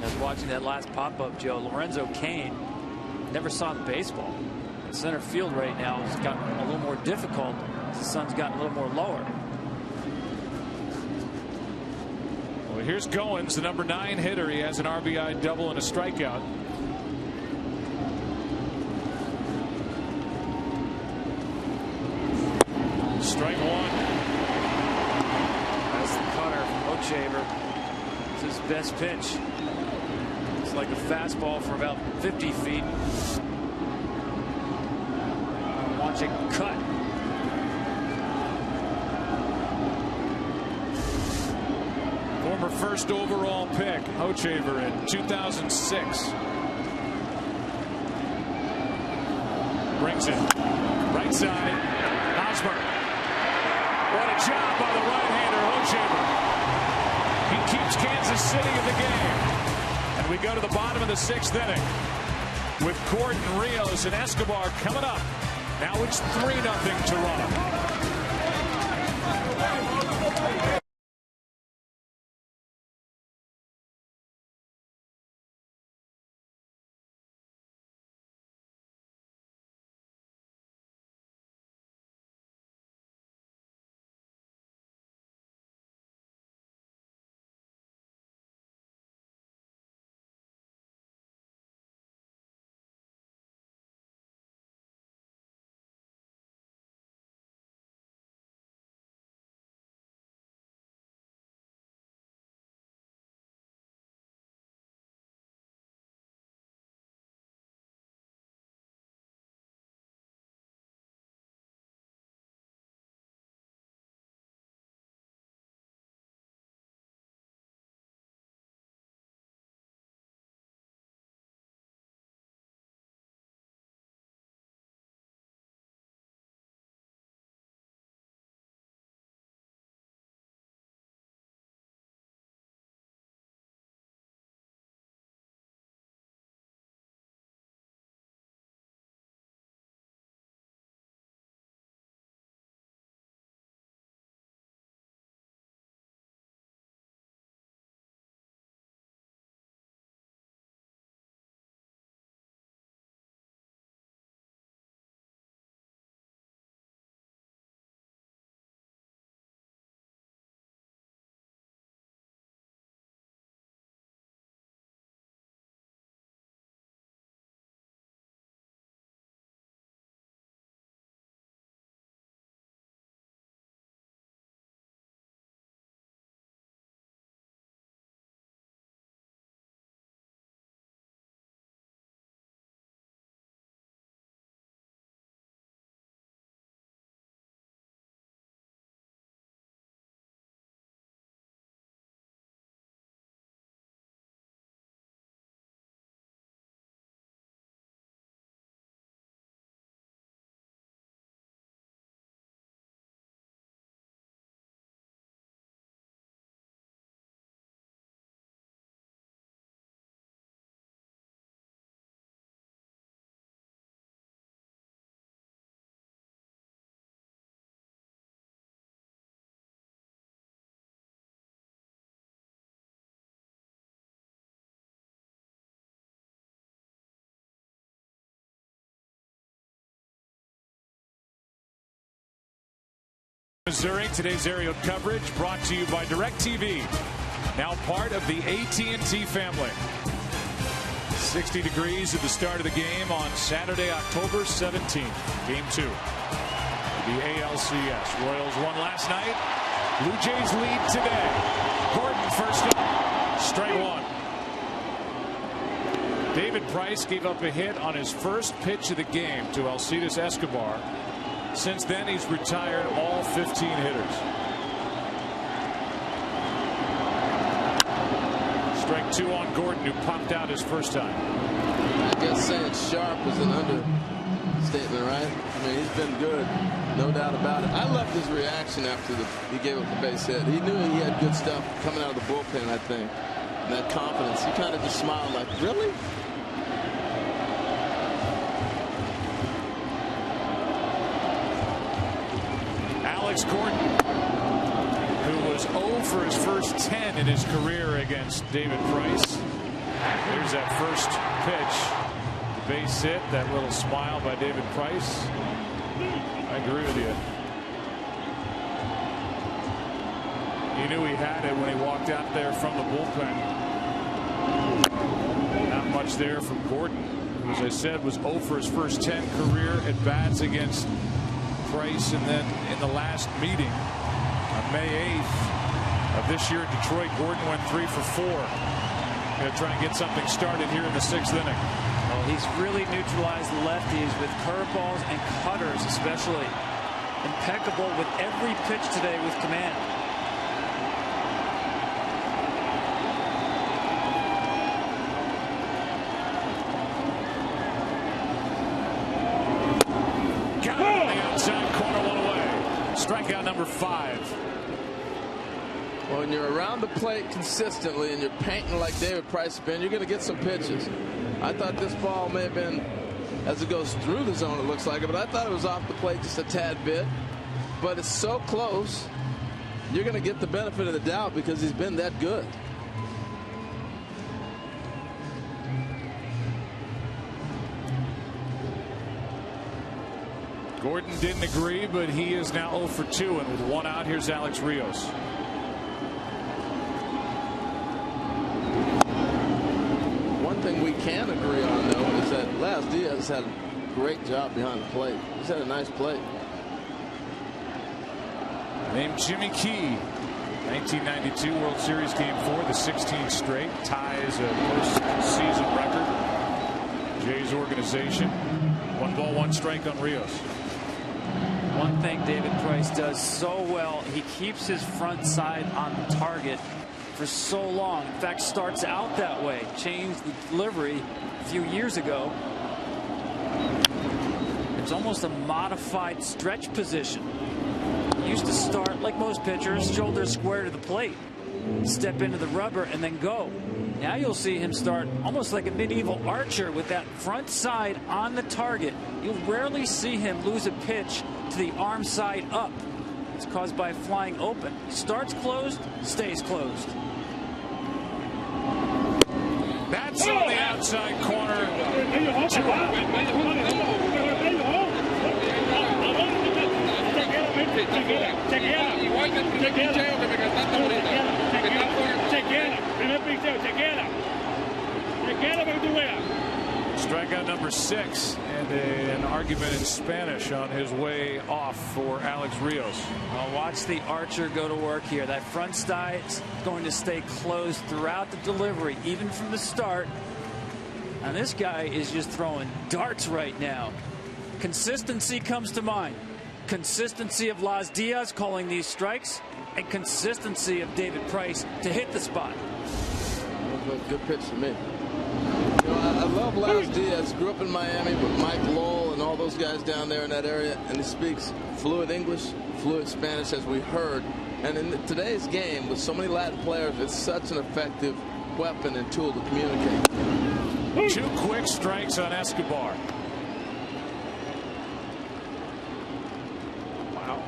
Speaker 7: I was watching that last pop-up, Joe. Lorenzo Cain never saw the baseball. In center field right now has gotten a little more difficult as the sun's gotten a little more lower.
Speaker 1: Well, here's Goins, the number 9 hitter. He has an RBI double and a strikeout. Strike 1.
Speaker 7: That's the cutter from Oakland. It's his best pitch. It's like a fastball for about 50 feet. Watch it cut.
Speaker 1: Former first overall pick, Hochevar, in 2006. Brings it right side. Hosmer. What a job by the right-hander, Hochevar. He keeps Kansas City in the game. And we go to the bottom of the 6th inning with Gordon, Rios, and Escobar coming up. Now it's 3-0 Toronto. Missouri, today's aerial coverage brought to you by DirecTV, now part of the AT&T family. 60 degrees at the start of the game on Saturday, October 17th. Game 2. The ALCS. Royals won last night. Blue Jays lead today. Gordon first up. Strike 1. David Price gave up a hit on his first pitch of the game to Alcides Escobar. Since then, he's retired all 15 hitters. Strike 2 on Gordon, who popped out his first time.
Speaker 3: I guess saying sharp is an understatement, right? I mean, he's been good, no doubt about it. I loved his reaction after he gave up the base hit. He knew he had good stuff coming out of the bullpen, I think. And that confidence. He kind of just smiled like, really?
Speaker 1: Alex Gordon, who was 0 for his first 10 in his career against David Price. Here's that first pitch. The base hit, that little smile by David Price. I agree with you. He knew he had it when he walked out there from the bullpen. Not much there from Gordon, who, as I said, was 0 for his first 10 career at bats against Price, and then in the last meeting on May 8th of this year in Detroit, Gordon went 3 for 4. Going to try and get something started here in the 6th inning.
Speaker 7: Well, he's really neutralized lefties with curveballs and cutters, especially. Impeccable with every pitch today with command.
Speaker 1: Got it on the outside corner, 1 away. Strikeout number 5.
Speaker 3: Well, when you're around the plate consistently and you're painting like David Price has been, you're going to get some pitches. I thought this ball may have been, as it goes through the zone, it looks like it, but I thought it was off the plate just a tad bit. But it's so close, you're going to get the benefit of the doubt because he's been that good.
Speaker 1: Gordon didn't agree, but he is now 0 for 2, and with 1 out, here's Alex Rios.
Speaker 3: One thing we can agree on, though, is that Laz Diaz had a great job behind the plate. He's had a nice plate.
Speaker 1: Named Jimmy Key, 1992 World Series Game 4, the 16th straight, ties a postseason record. Jay's organization. 1 ball, 1 strike on Rios.
Speaker 7: One thing David Price does so well, he keeps his front side on target for so long. In fact, starts out that way. Changed the delivery a few years ago. It's almost a modified stretch position. He used to start like most pitchers, shoulders square to the plate, step into the rubber and then go. Now you'll see him start almost like a medieval archer with that front side on the target. You'll rarely see him lose a pitch to the arm side up. It's caused by flying open. Starts closed, stays closed.
Speaker 1: That's on the outside corner. Strikeout number 6, and an argument in Spanish on his way off for Alex Rios.
Speaker 7: Well, watch the archer go to work here. That front side is going to stay closed throughout the delivery, even from the start. And this guy is just throwing darts right now. Consistency comes to mind. Consistency of Laz Diaz calling these strikes, and consistency of David Price to hit the spot.
Speaker 3: Good pitch to me. You know, I love Laz Diaz. Grew up in Miami with Mike Lowell and all those guys down there in that area, and he speaks fluid English, fluid Spanish, as we heard. And in today's game, with so many Latin players, it's such an effective weapon and tool to communicate.
Speaker 1: 2 quick strikes on Escobar. Wow.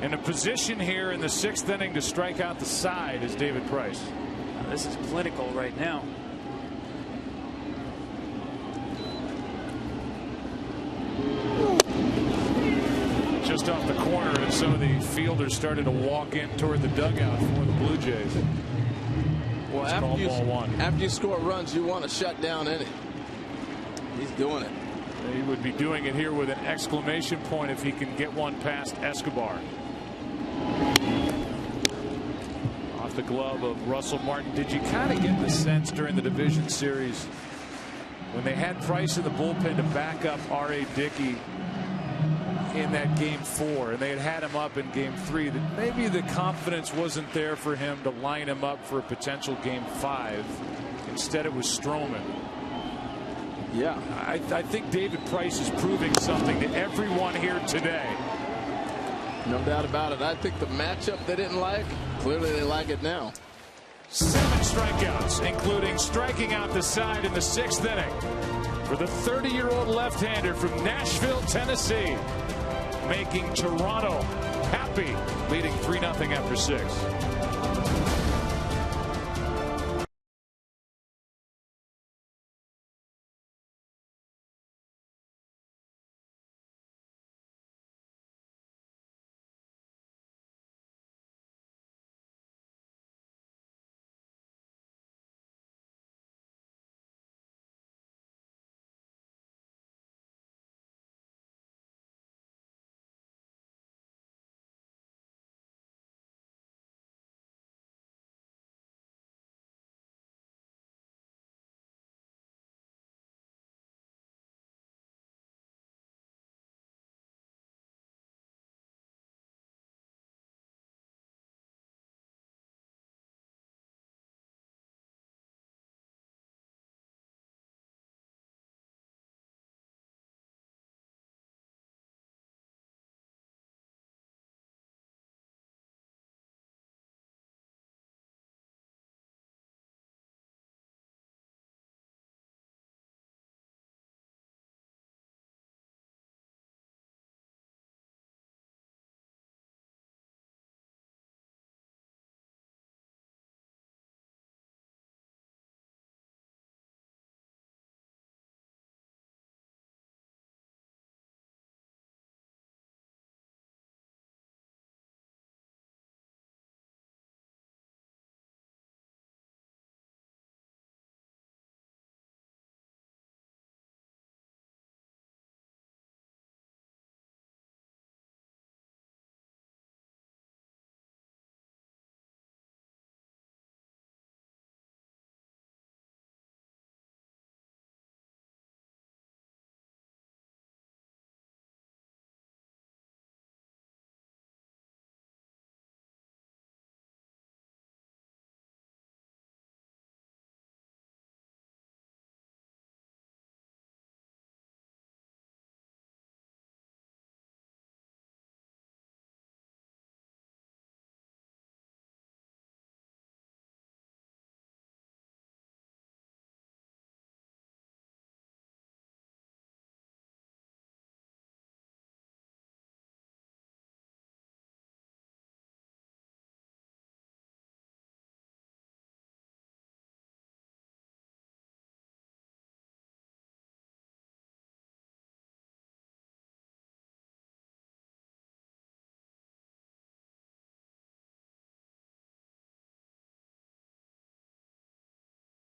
Speaker 1: In a position here in the 6th inning to strike out the side is David Price.
Speaker 7: Now, this is clinical right now.
Speaker 1: Just off the corner, and some of the fielders started to walk in toward the dugout for the Blue Jays.
Speaker 3: Well, after you score runs, you want to shut down any. He's doing it.
Speaker 1: He would be doing it here with an exclamation point if he can get one past Escobar. Off the glove of Russell Martin. Did you kind of get the sense during the division series when they had Price in the bullpen to back up R.A. Dickey in that game 4, and they had him up in game 3, that maybe the confidence wasn't there for him to line him up for a potential game 5? Instead, it was Stroman.
Speaker 3: Yeah,
Speaker 1: I think David Price is proving something to everyone here today.
Speaker 3: No doubt about it. I think the matchup they didn't like, clearly they like it now.
Speaker 1: 7 strikeouts, including striking out the side in the 6th inning for the 30-year-old left-hander from Nashville, Tennessee, making Toronto happy, leading 3-0 after 6.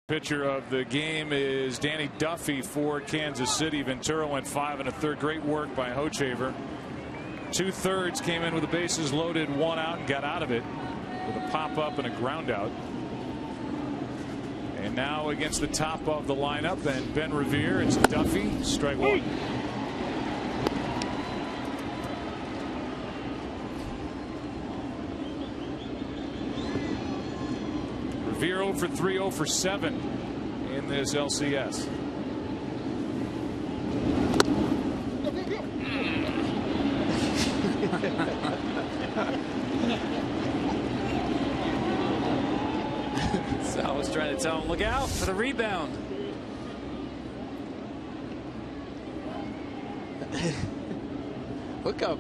Speaker 1: Pitcher of the game is Danny Duffy for Kansas City. Ventura went 5 1/3. Great work by Hochevar. 2/3 came in with the bases loaded, 1 out, and got out of it with a pop up and a ground out. And now against the top of the lineup and Ben Revere, it's Duffy, strike 1. Revere 0 for 3, 0 for 7 in this LCS.
Speaker 7: Sal was trying to tell him, look out for the rebound.
Speaker 3: Look up.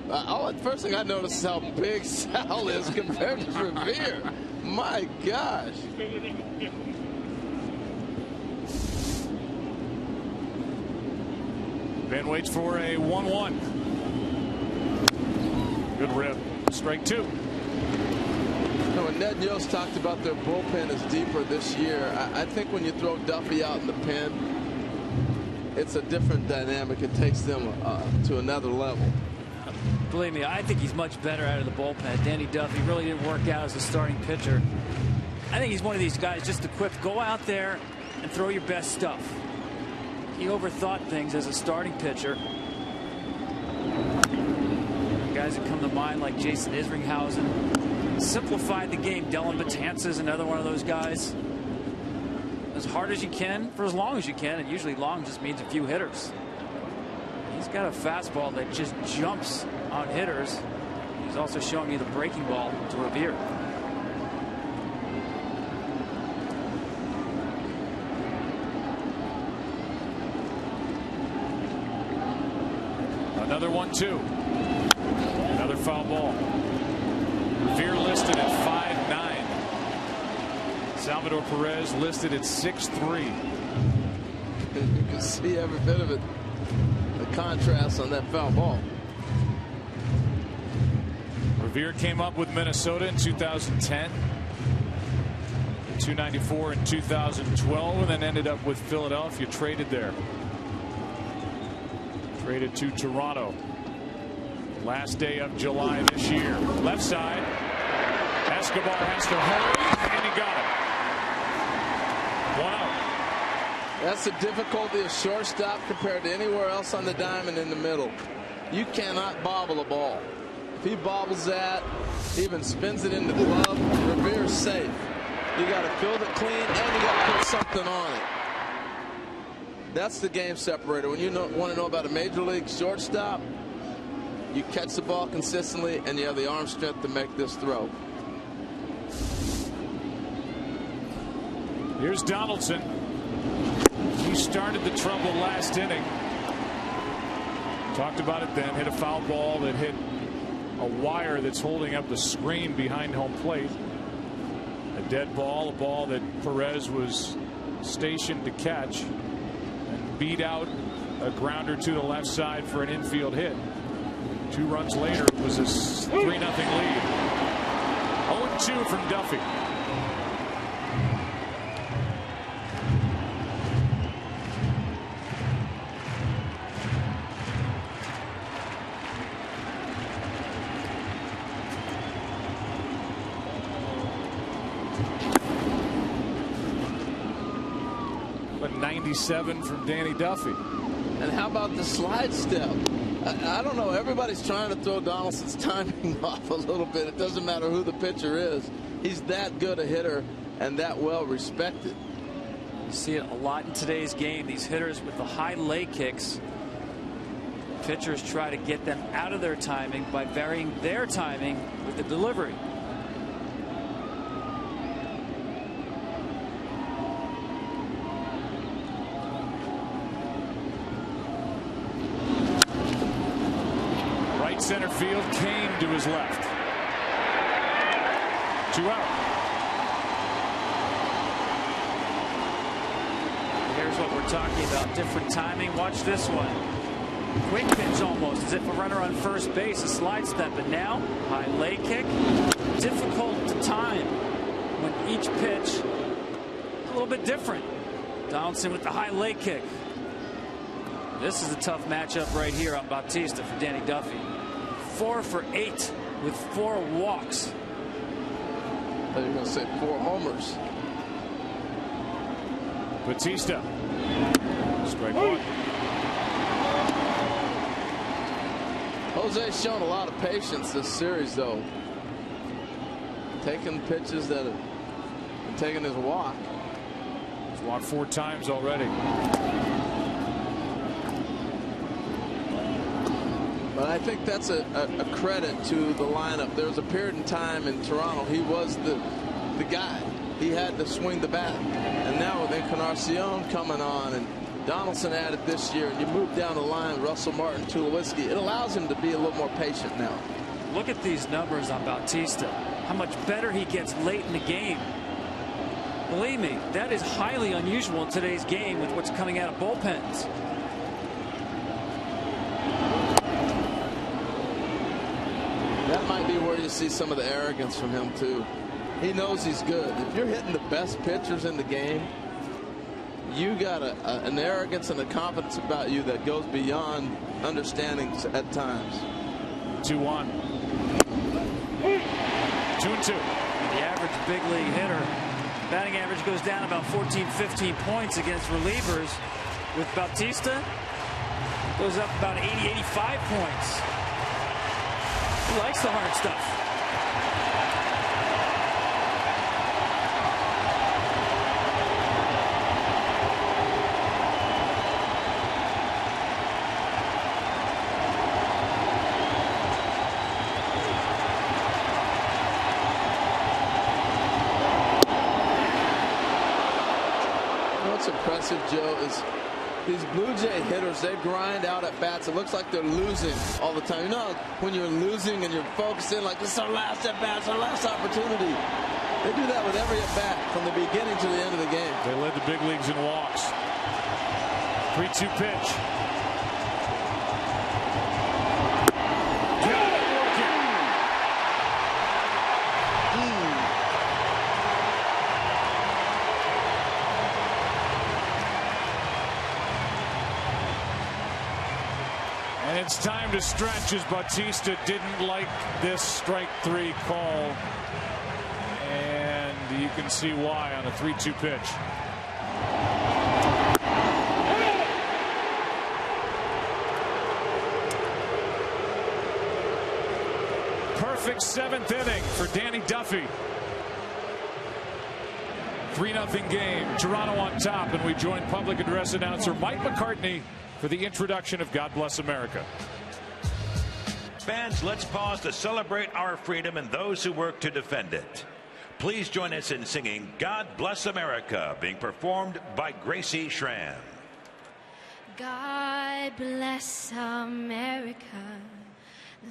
Speaker 3: First thing I noticed is how big Sal is compared to Revere. My gosh.
Speaker 1: Ben waits for a 1-1. Good rip. Strike 2.
Speaker 3: When Ned and Yost talked about their bullpen is deeper this year, I think when you throw Duffy out in the pen, it's a different dynamic. It takes them to another level.
Speaker 7: Believe me, I think he's much better out of the bullpen. Danny Duffy really didn't work out as a starting pitcher. I think he's one of these guys just equipped. Go out there and throw your best stuff. He overthought things as a starting pitcher. Guys that come to mind like Jason Isringhausen simplified the game. Dylan Betances is another one of those guys. as hard as you can for as long as you can, and usually long just means a few hitters. He's got a fastball that just jumps on hitters. He's also showing you the breaking ball to Revere.
Speaker 1: Another 1-2. Another foul ball. Revere listed at 5'9". Salvador Perez listed at 6'3".
Speaker 3: You can see every bit of it. The contrast on that foul ball.
Speaker 1: Revere came up with Minnesota in 2010. 294 in 2012, and then ended up with Philadelphia. Traded there. Traded to Toronto. Last day of July this year. Left side. Escobar has to hurry, and he got it. 1 out.
Speaker 3: That's the difficulty of shortstop compared to anywhere else on the diamond in the middle. You cannot bobble a ball. If he bobbles that, even spins it in the glove, Revere's safe. You got to field it clean, and you got to put something on it. That's the game separator. When you want to know about a major league shortstop, you catch the ball consistently, and you have the arm strength to make this throw.
Speaker 1: Here's Donaldson. He started the trouble last inning. Talked about it then. Hit a foul ball that hit a wire that's holding up the screen behind home plate. A dead ball, a ball that Perez was stationed to catch, and beat out a grounder to the left side for an infield hit. 2 runs later, it was a 3-0 lead. 0-2 from Duffy. But 97 from Danny Duffy.
Speaker 3: And how about the slide step? I don't know. Everybody's trying to throw Donaldson's timing off a little bit. It doesn't matter who the pitcher is. He's that good a hitter and that well respected.
Speaker 7: You see it a lot in today's game. These hitters with the high leg kicks. Pitchers try to get them out of their timing by varying their timing with the delivery.
Speaker 1: Center field, Kane to his left. 2 out.
Speaker 7: Here's what we're talking about. Different timing. Watch this one. Quick pitch almost as if a runner on first base, a slide step, and now high leg kick. Difficult to time when each pitch a little bit different. Donaldson with the high leg kick. This is a tough matchup right here on Bautista for Danny Duffy. 4 for 8 with 4 walks.
Speaker 3: I thought you were going to say 4 homers.
Speaker 1: Bautista. Strike 1.
Speaker 3: Jose's shown a lot of patience this series, though. Taking pitches that have taken his walk.
Speaker 1: He's walked 4 times already.
Speaker 3: But I think that's a credit to the lineup. There was a period in time in Toronto he was the guy. He had to swing the bat. And now with Encarnacion coming on and Donaldson added this year, and you move down the line, Russell Martin, Tulowitzki, it allows him to be a little more patient now.
Speaker 7: Look at these numbers on Bautista. How much better he gets late in the game. Believe me, that is highly unusual in today's game with what's coming out of bullpens.
Speaker 3: That might be where you see some of the arrogance from him, too. He knows he's good. If you're hitting the best pitchers in the game, you got an arrogance and a confidence about you that goes beyond understanding at times.
Speaker 1: 2-1. 2-2.
Speaker 7: The average big league hitter, batting average goes down about 14-15 points against relievers. With Bautista, it goes up about 80-85 points. He likes the hard stuff.
Speaker 3: impressive, Joe, is these Blue Jay hitters, they grind out at bats. It looks like they're losing all the time. You know, when you're losing and you're focusing like this is our last at bat, it's our last opportunity. They do that with every at bat from the beginning to the end of the game.
Speaker 1: They led the big leagues in walks. 3-2 pitch. And it's time to stretch as Bautista didn't like this strike 3 call. And you can see why on a 3-2 pitch. Perfect 7th inning for Danny Duffy. 3-0 game. Toronto on top, and we join public address announcer Mike McCartney for the introduction of God Bless America.
Speaker 10: Fans, let's pause to celebrate our freedom and those who work to defend it. Please join us in singing God Bless America, being performed by Gracie Schramm.
Speaker 11: God bless America,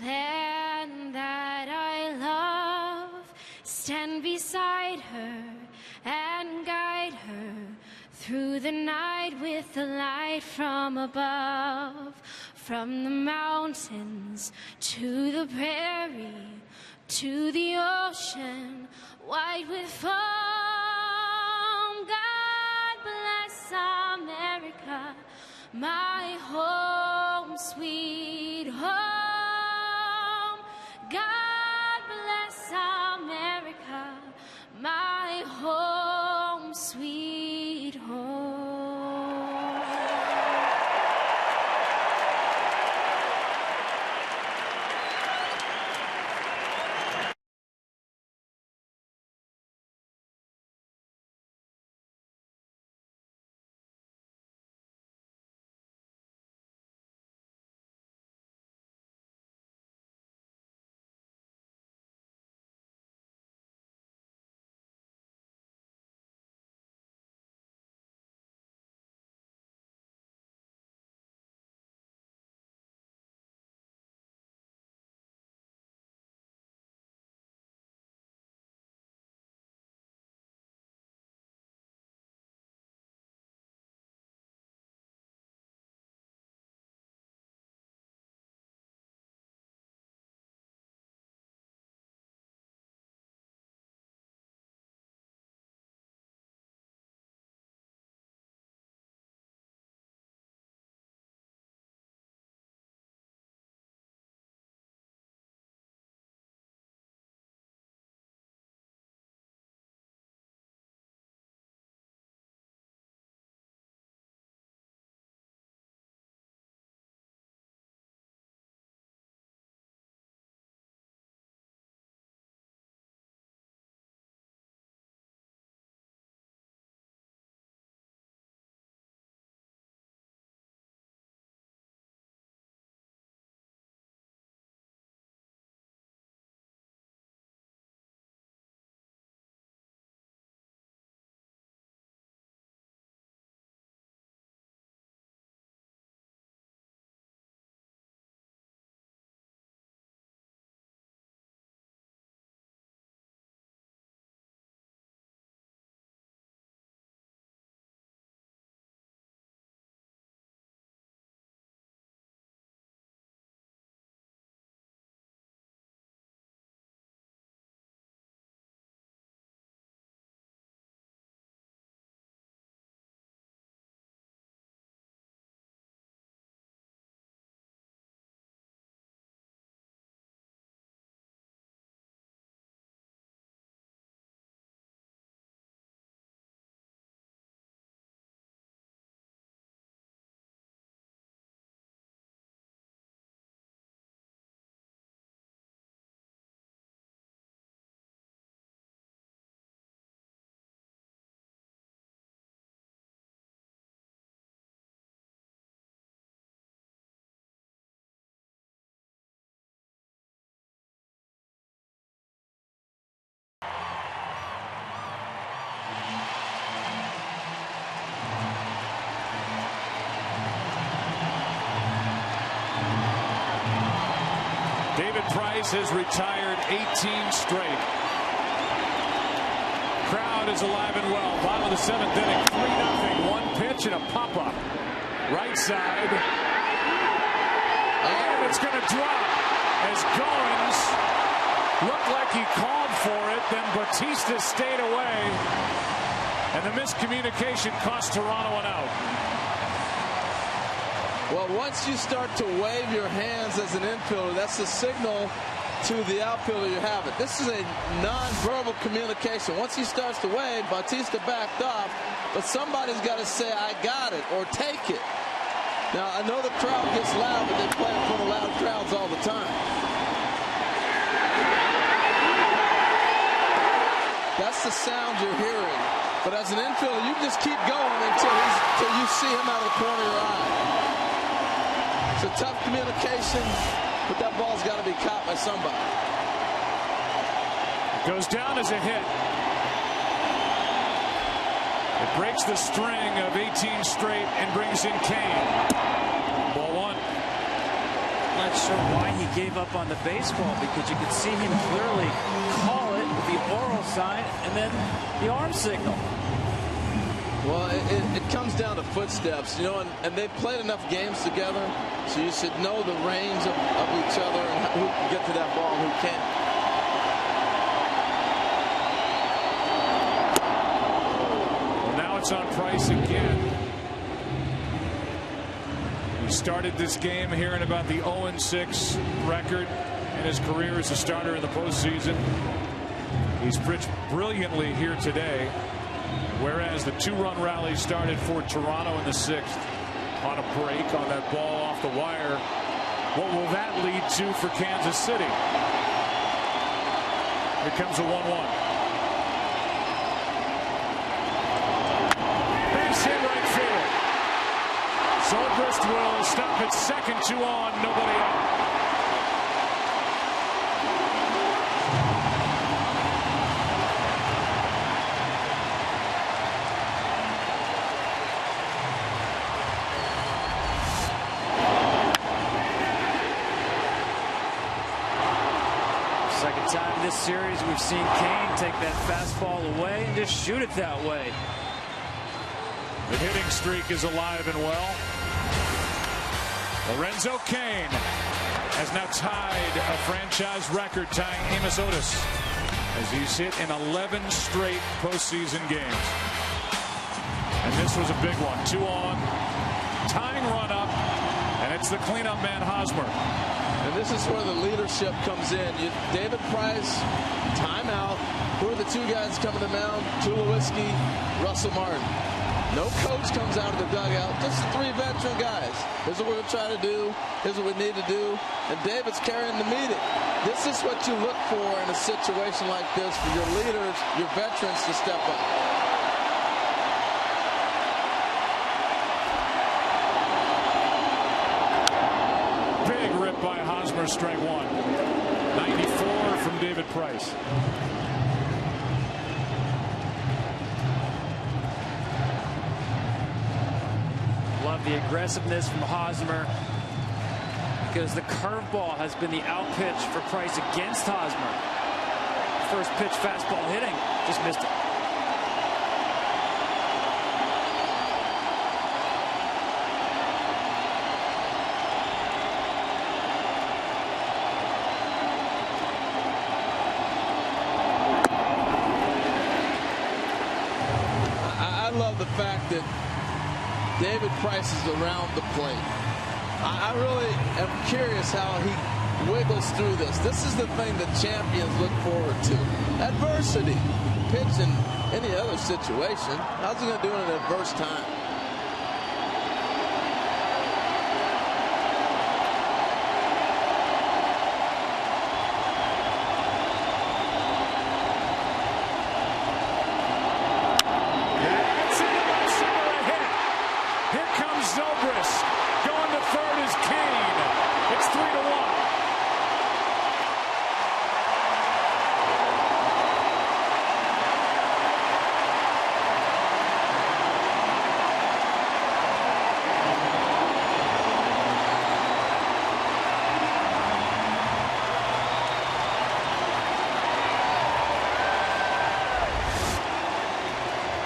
Speaker 11: land that I love. Stand beside her and guide her through the night with the light from above. From the mountains to the prairie, to the ocean, white with foam. God bless America, my home, sweet home. God bless America, my home, sweet home.
Speaker 1: Price has retired 18 straight. Crowd is alive and well. Bottom of the 7th inning, 3-0. One pitch and a pop-up. Right side. And it's going to drop as Goins looked like he called for it. Then Bautista stayed away. And the miscommunication cost Toronto an out.
Speaker 3: Well, once you start to wave your hands as an infielder, that's a signal to the outfielder you have it. This is a non-verbal communication. Once he starts to wave, Bautista backed off, but somebody's got to say, I got it, or take it. Now, I know the crowd gets loud, but they play in front of loud crowds all the time. That's the sound you're hearing. But as an infielder, you just keep going until you see him out of the corner of your eye. It's a tough communication, but that ball's got to be caught by somebody.
Speaker 1: It goes down as a hit. It breaks the string of 18 straight and brings in Kane. Ball one.
Speaker 7: Not sure why he gave up on the baseball, because you could see him clearly call it with the oral sign and then the arm signal.
Speaker 3: Well, it comes down to footsteps, you know, and they've played enough games together, so you should know the range of each other and who can get to that ball and who can't.
Speaker 1: Well, now it's on Price again. He started this game hearing about the 0-6 record in his career as a starter in the postseason. He's pitched brilliantly here today. Whereas the 2-run rally started for Toronto in the 6th on a break on that ball off the wire. What will that lead to for Kansas City? Here comes a 1-1. Base hit right field. Zobrist will stop at second, 2 on, nobody out.
Speaker 7: Time this series we've seen Kane take that fastball away and just shoot it that way.
Speaker 1: The hitting streak is alive and well. Lorenzo Kane has now tied a franchise record, tying Amos Otis as he's hit in 11 straight postseason games. And this was a big one. 2 on, tying run up, and it's the cleanup man Hosmer.
Speaker 3: And this is where the leadership comes in. David Price, timeout. Who are the 2 guys coming to the mound? Tulowitzki, Russell Martin. No coach comes out of the dugout. Just 3 veteran guys. Here's what we're going to try to do. Here's what we need to do. And David's carrying the meeting. This is what you look for in a situation like this for your leaders, your veterans to step up.
Speaker 1: By Hosmer, strike 1. 94 from David Price.
Speaker 7: Love the aggressiveness from Hosmer, because the curveball has been the out pitch for Price against Hosmer. First pitch fastball hitting, just missed it.
Speaker 3: The fact that David Price is around the plate. I really am curious how he wiggles through this. This is the thing that champions look forward to. Adversity. Pitch in any other situation. How's he going to do in an adverse time?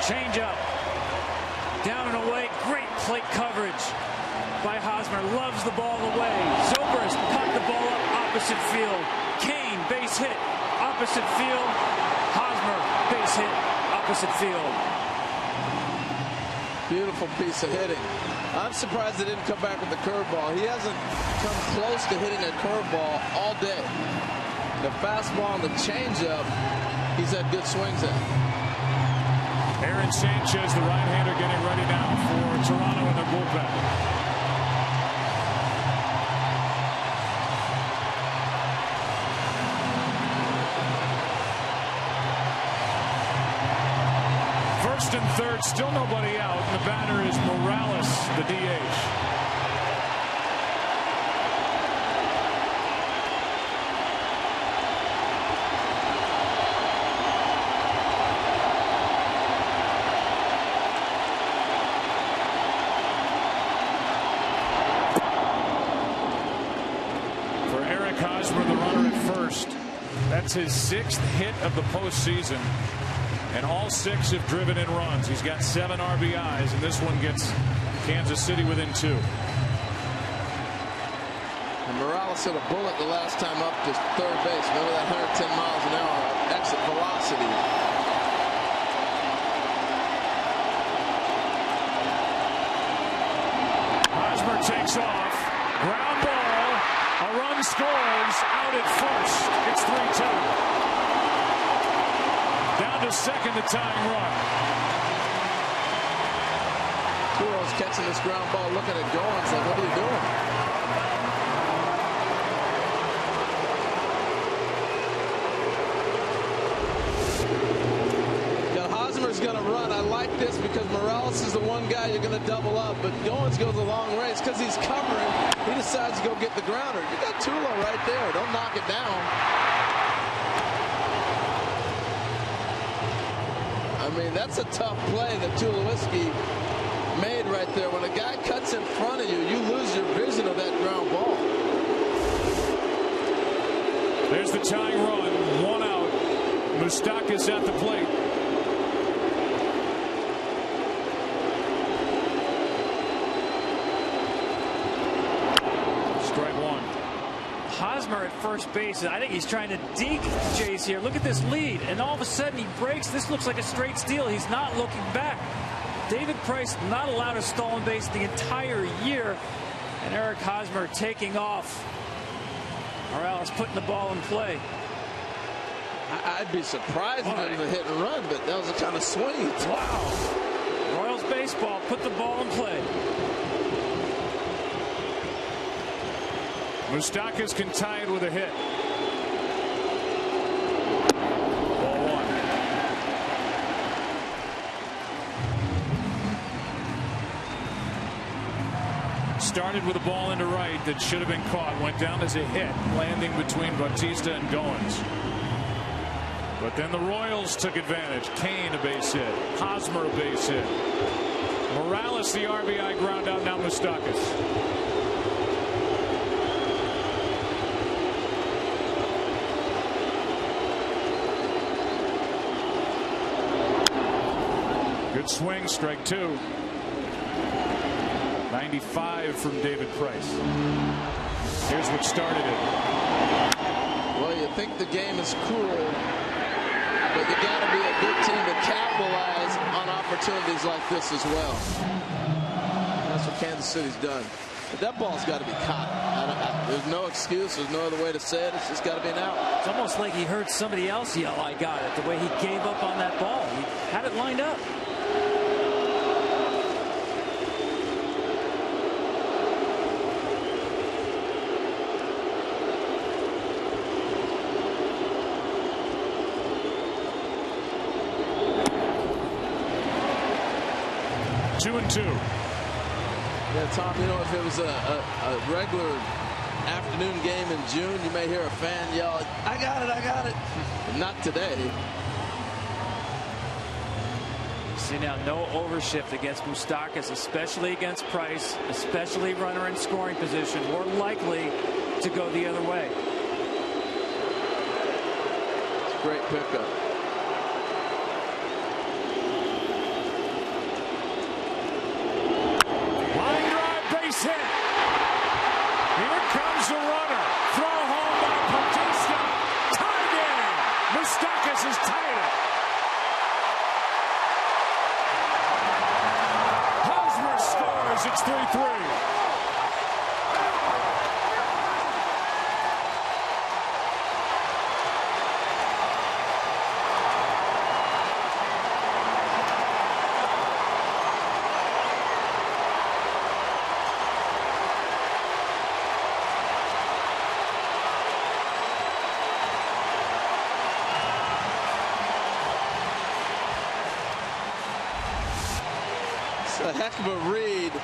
Speaker 7: Change up. Down and away. Great plate coverage by Hosmer. Loves the ball away. Zobrist popped the ball up opposite field. Kane, base hit. Opposite field. Hosmer, base hit. Opposite field.
Speaker 3: Beautiful piece of hitting. I'm surprised they didn't come back with the curveball. He hasn't come close to hitting a curveball all day. The fastball and the changeup, he's had good swings at.
Speaker 1: Aaron Sanchez, the right-hander, getting ready now for Toronto in their bullpen. First and third, still nobody out. And the batter is Morales, the DH. For Eric Hosmer, the runner at first. That's his 6th hit of the postseason. And all 6 have driven in runs. He's got 7 RBIs, and this one gets Kansas City within 2.
Speaker 3: And Morales hit a bullet the last time up to third base. Remember that 110 miles an hour exit velocity.
Speaker 1: Hosmer takes off. Ground ball. A run scores out at first. It's 3-2. Down to second, the tying run.
Speaker 3: Orioles catching this ground ball, looking at Goins like, what are you doing? Now Hosmer's going to run. I like this because Morales is the one guy you're going to double up, but Goins goes a long ways because he's covering. He decides to go get the grounder. You got Tulo right there. Don't knock it down. I mean, that's a tough play that Tulowitzki made right there. When a guy cuts in front of you, you lose your vision of that ground ball.
Speaker 1: There's the tying run. 1 out. Moustakas at the plate. Strike 1.
Speaker 7: Hosmer at first base. I think he's trying to deke Chase here. Look at this lead, and all of a sudden he breaks. This looks like a straight steal. He's not looking back. David Price not allowed a stolen base the entire year, and Eric Hosmer taking off. Morales putting the ball in play.
Speaker 3: I'd be surprised if it was a hit and run, but that was a kind of swing.
Speaker 7: Wow. Royals baseball put the ball in play.
Speaker 1: Moustakas can tie it with a hit. Ball 1. Started with a ball into right that should have been caught. Went down as a hit, landing between Bautista and Goins. But then the Royals took advantage. Kane a base hit. Hosmer a base hit. Morales the RBI ground out. Now Moustakas. Good swing, strike 2. 95 from David Price. Here's what started it.
Speaker 3: Well, you think the game is cruel, but you got to be a good team to capitalize on opportunities like this as well. That's what Kansas City's done. But that ball's got to be caught. There's no excuse. There's no other way to say it. It's just got to be an out.
Speaker 7: It's almost like he heard somebody else yell, "I got it," the way he gave up on that ball. He had it lined up.
Speaker 1: Two and 2.
Speaker 3: Yeah, Tom, you know, if it was a regular afternoon game in June, you may hear a fan yell, "I got it, I got it." But not today.
Speaker 7: See now, no overshift against Moustakas, especially against Price, especially runner in scoring position, more likely to go the other way.
Speaker 3: It's a great pickup.
Speaker 1: Moustakas has tied it. Hosmer scores. It's 3-3.
Speaker 3: A heck of a read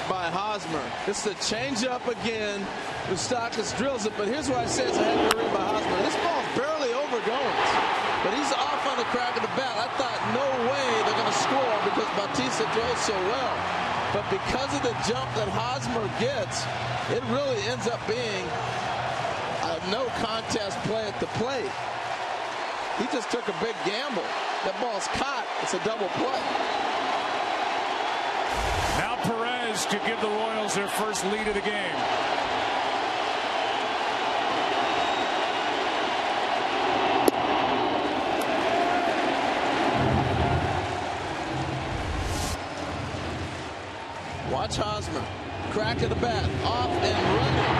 Speaker 3: by Hosmer. It's the changeup again. Moustakas drills it, but here's why I say it's a heck of a read by Hosmer. This ball's barely over Goins, but he's off on the crack of the bat. I thought, no way they're going to score because Bautista throws so well. But because of the jump that Hosmer gets, it really ends up being a no contest play at the plate. He just took a big gamble. That ball's caught. It's a double play.
Speaker 1: Now Perez to give the Royals their first lead of the game.
Speaker 3: Watch Hosmer. Crack of the bat. Off and running.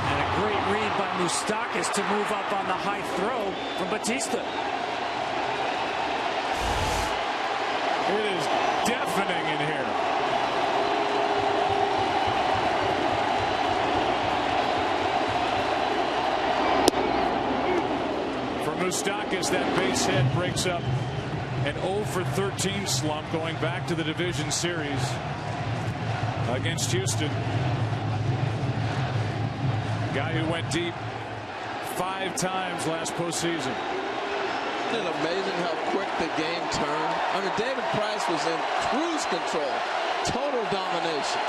Speaker 7: And a great read by Moustakas to move up on the high throw from Bautista.
Speaker 1: It is deafening in here. For Moustakas, that base hit breaks up an 0-for-13 slump going back to the division series against Houston. Guy who went deep 5 times last postseason.
Speaker 3: Isn't it amazing how quick the game turned? I mean, David Price was in cruise control, total domination.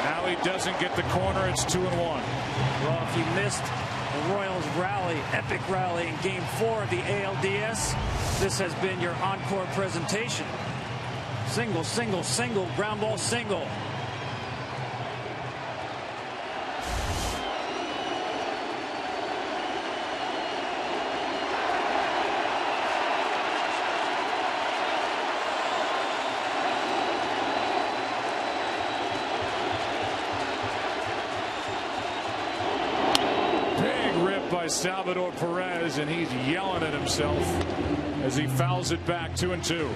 Speaker 1: Now he doesn't get the corner. It's 2-1.
Speaker 7: Well, if you missed the Royals rally, epic rally in Game 4 of the ALDS, this has been your encore presentation. Single, single, single, ground ball single.
Speaker 1: By Salvador Perez, and he's yelling at himself as he fouls it back. 2-2.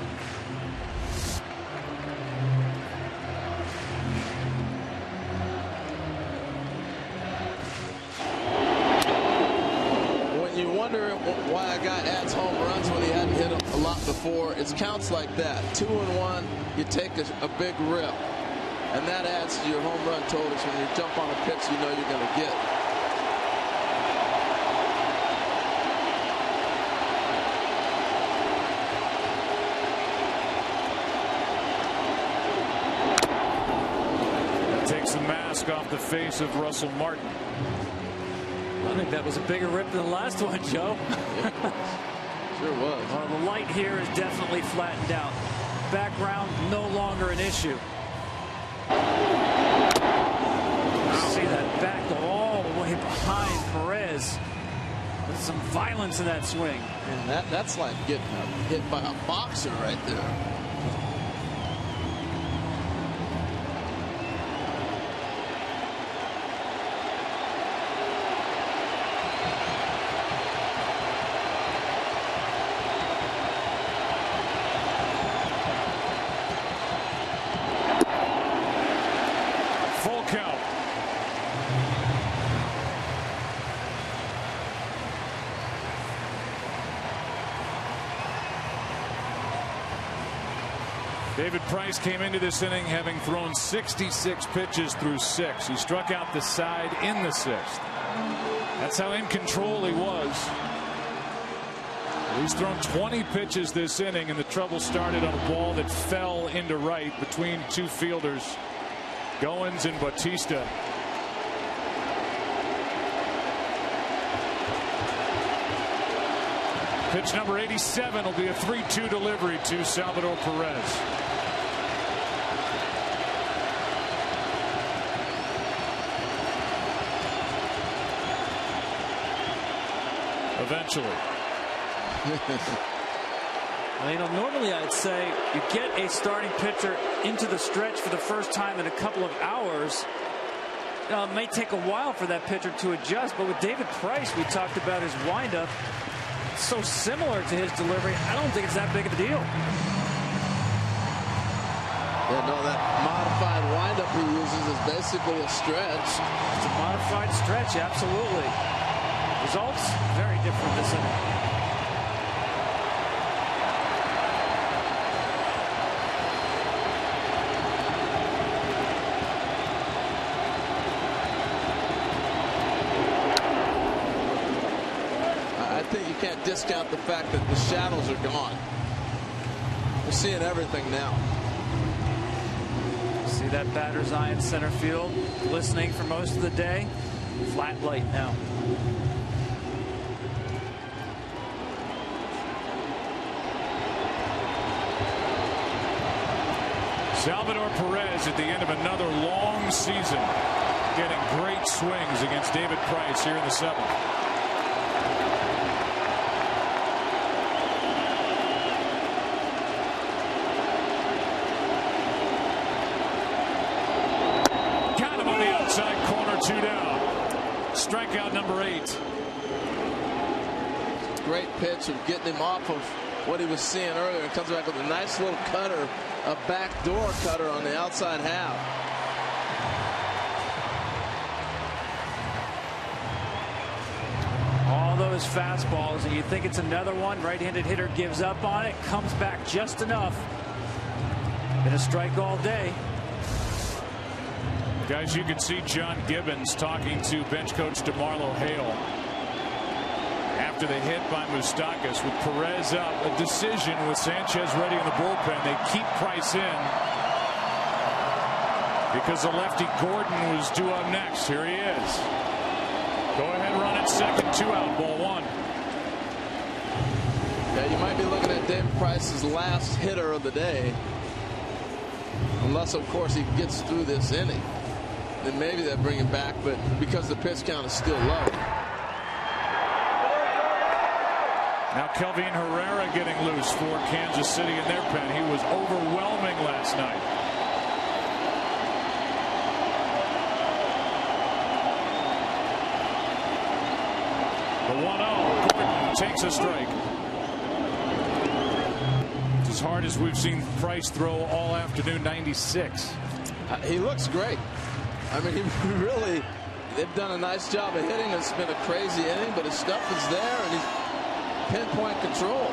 Speaker 3: When you wonder why a guy adds home runs when he hadn't hit a lot before, it's counts like that. 2-1, you take a big rip, and that adds to your home run totals. When you jump on a pitch you know you're going to get.
Speaker 1: Off the face of Russell Martin.
Speaker 7: I think that was a bigger rip than the last one, Joe.
Speaker 3: Sure was.
Speaker 7: Well, the light here is definitely flattened out. Background no longer an issue. See that back all the way behind Perez with some violence in that swing.
Speaker 3: And that's like getting hit by a boxer right there.
Speaker 1: David Price came into this inning having thrown 66 pitches through 6. He struck out the side in the 6th. That's how in control he was. He's thrown 20 pitches this inning, and the trouble started on a ball that fell into right between 2 fielders, Goins and Bautista. Pitch number 87 will be a 3-2 delivery to Salvador Perez. eventually.
Speaker 7: Well, you know, normally I'd say you get a starting pitcher into the stretch for the first time in a couple of hours. It may take a while for that pitcher to adjust, but with David Price, we talked about his windup. It's so similar to his delivery. I don't think it's that big of a deal.
Speaker 3: Yeah, no, that modified windup he uses is basically a stretch.
Speaker 7: It's a modified stretch, absolutely. Results very different this inning.
Speaker 3: Can't discount the fact that the shadows are gone. We're seeing everything now.
Speaker 7: See that batter's eye in center field, glistening for most of the day. Flat light now.
Speaker 1: Salvador Perez at the end of another long season, getting great swings against David Price here in the 7th. Two down. Strikeout number 8.
Speaker 3: Great pitch of getting him off of what he was seeing earlier. It comes back with a nice little cutter, a backdoor cutter on the outside half.
Speaker 7: All those fastballs, and you think it's another one. Right-handed hitter gives up on it, comes back just enough. Been a strike all day.
Speaker 1: Guys, you can see John Gibbons talking to bench coach DeMarlo Hale after the hit by Moustakas with Perez up. A decision with Sanchez ready in the bullpen. They keep Price in because the lefty Gordon was due up next. Here he is. Go ahead, run at second, 2 out, ball 1.
Speaker 3: Yeah, you might be looking at David Price's last hitter of the day, unless of course he gets through this inning. Then maybe they'll bring him back, but because the pitch count is still low.
Speaker 1: Now Kelvin Herrera getting loose for Kansas City in their pen. He was overwhelming last night. The 1-0. Gordon takes a strike. It's as hard as we've seen Price throw all afternoon, 96.
Speaker 3: He looks great. I mean, they've done a nice job of hitting. It's been a crazy inning, but his stuff is there, and he's pinpoint control.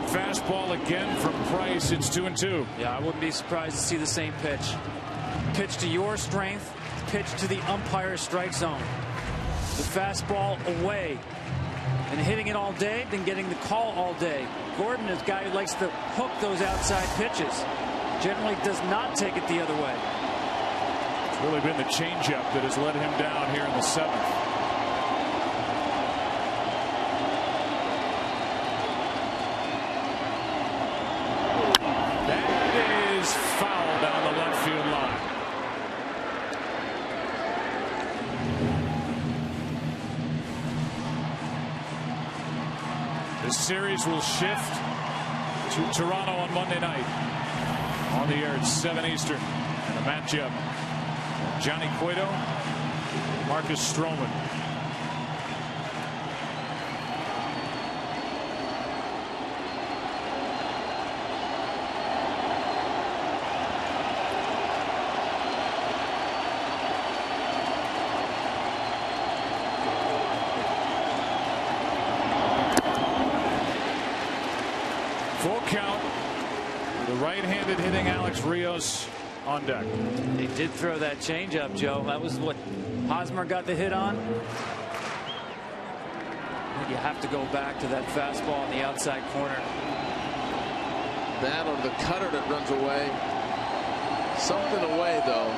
Speaker 1: Fastball again from Price. It's 2-2.
Speaker 7: Yeah, I wouldn't be surprised to see the same pitch. Pitch to your strength, pitch to the umpire's strike zone. The fastball away and hitting it all day, then getting the call all day. Gordon is a guy who likes to hook those outside pitches. Generally does not take it the other way.
Speaker 1: It's really been the changeup that has let him down here in the 7th. Foul down the left field line. This series will shift to Toronto on Monday night. On the air at 7 Eastern. And a matchup. Johnny Cueto, Marcus Stroman. left-handed hitting Alex Rios on deck.
Speaker 7: They did throw that changeup, Joe. That was what Hosmer got the hit on. You have to go back to that fastball on the outside corner.
Speaker 3: That or the cutter that runs away. Something away, though.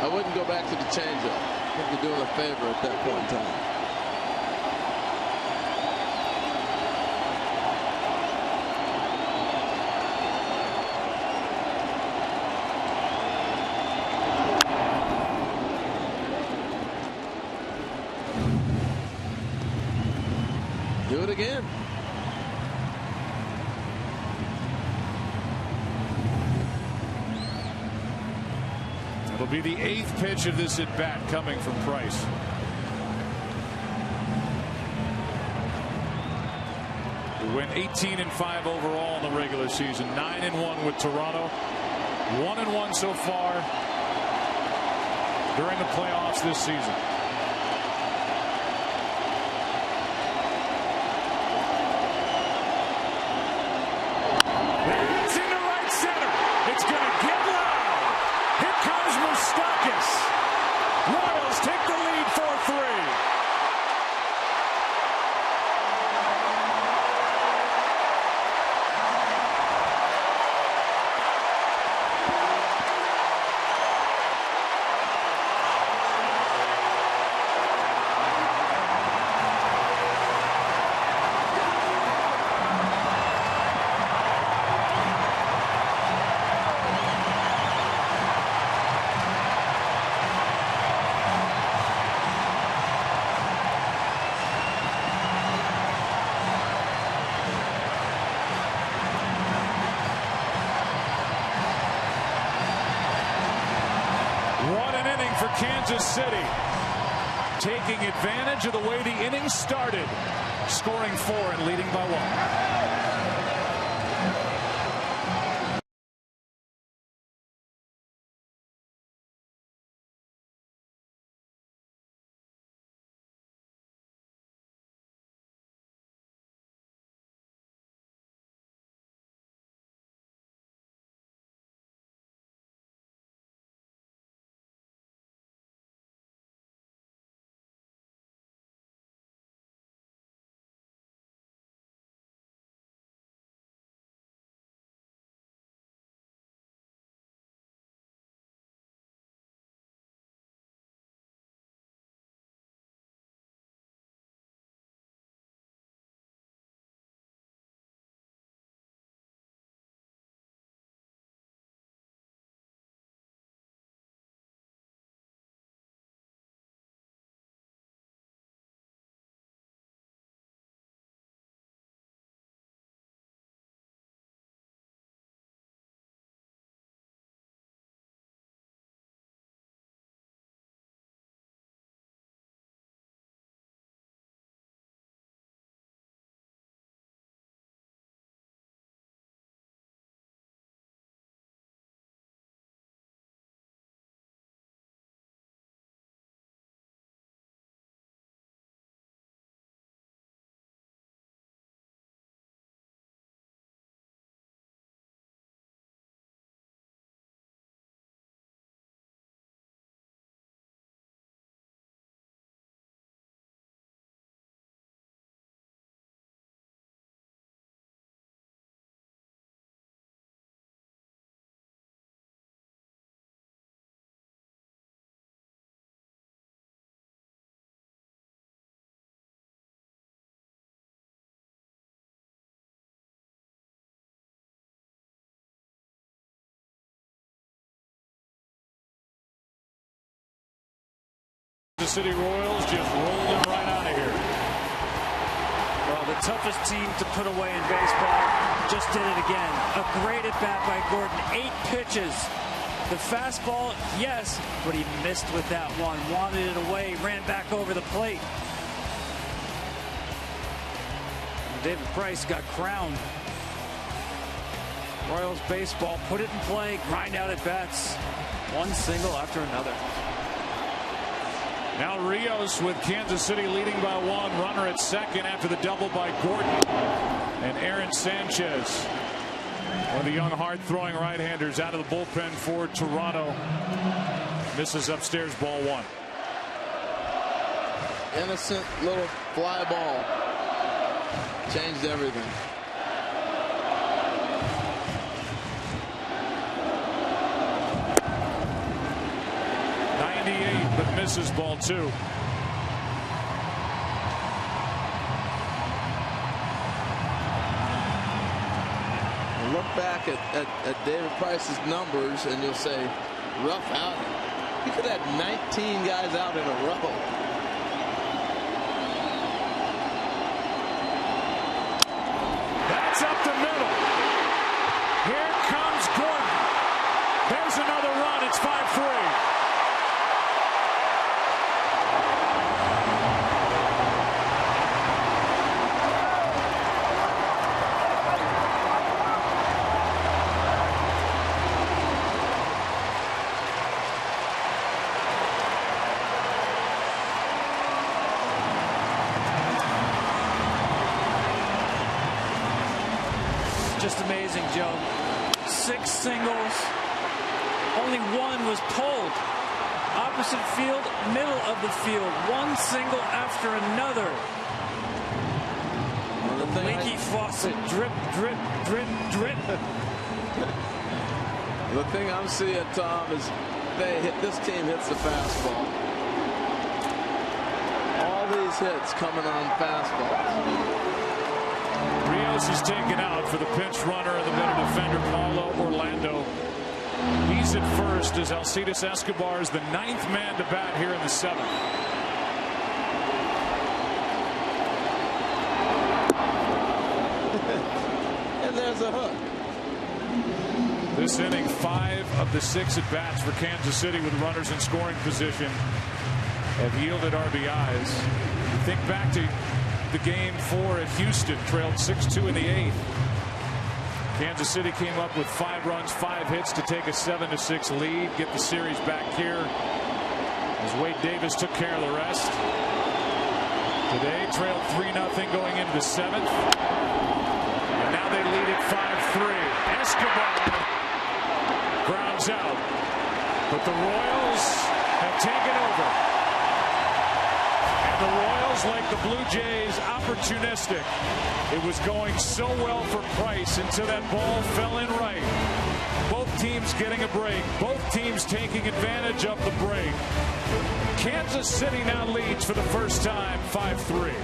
Speaker 3: I wouldn't go back to the changeup. I think you're doing a favor at that point in time. Do it again.
Speaker 1: It'll be the 8th pitch of this at bat coming from Price. We went 18-5 overall in the regular season, 9-1 with Toronto, 1-1 so far during the playoffs this season. Royals take the lead 4-3. For Kansas City, taking advantage of the way the inning started, scoring 4 and leading by 1. The City Royals just rolling right out of here.
Speaker 7: Well, the toughest team to put away in baseball just did it again. A great at bat by Gordon. 8 pitches. The fastball, yes, but he missed with that one. Wanted it away, ran back over the plate. David Price got crowned. Royals baseball, put it in play, grind out at bats. One single after another.
Speaker 1: Now Rios with Kansas City leading by 1, runner at second after the double by Gordon. And Aaron Sanchez One of the young, hard-throwing right-handers out of the bullpen for Toronto. Misses upstairs, ball one.
Speaker 3: Innocent little fly ball. Changed everything.
Speaker 1: But misses, ball two.
Speaker 3: Look back at David Price's numbers and you'll say, rough outing. He could have 19 guys out in a row.
Speaker 1: That's up the middle. Here comes Gordon. There's another run. It's 5-3.
Speaker 7: Just amazing, Joe. 6 singles. Only one was pulled. Opposite field, middle of the field. One single after another. Leaky faucet. Drip, drip, drip, drip.
Speaker 3: The thing I'm seeing, Tom, is this team hits the fastball. All these hits coming on fastballs.
Speaker 1: Rios is taken out for the pinch runner and the middle defender, Paulo Orlando. He's at first as Alcides Escobar is the 9th man to bat here in the 7th.
Speaker 3: And there's a hook.
Speaker 1: This inning, 5 of the 6 at bats for Kansas City with runners in scoring position have yielded RBIs. Think back to the game 4 at Houston, trailed 6-2 in the 8th. Kansas City came up with 5 runs, 5 hits to take a 7-6 lead, get the series back here as Wade Davis took care of the rest. Today trailed 3-0 going into the 7th, and now they lead it 5-3. Escobar grounds out, but the Royals have taken over. The Royals, like the Blue Jays, opportunistic. It was going so well for Price until that ball fell in right. Both teams getting a break. Both teams taking advantage of the break. Kansas City now leads for the first time 5-3.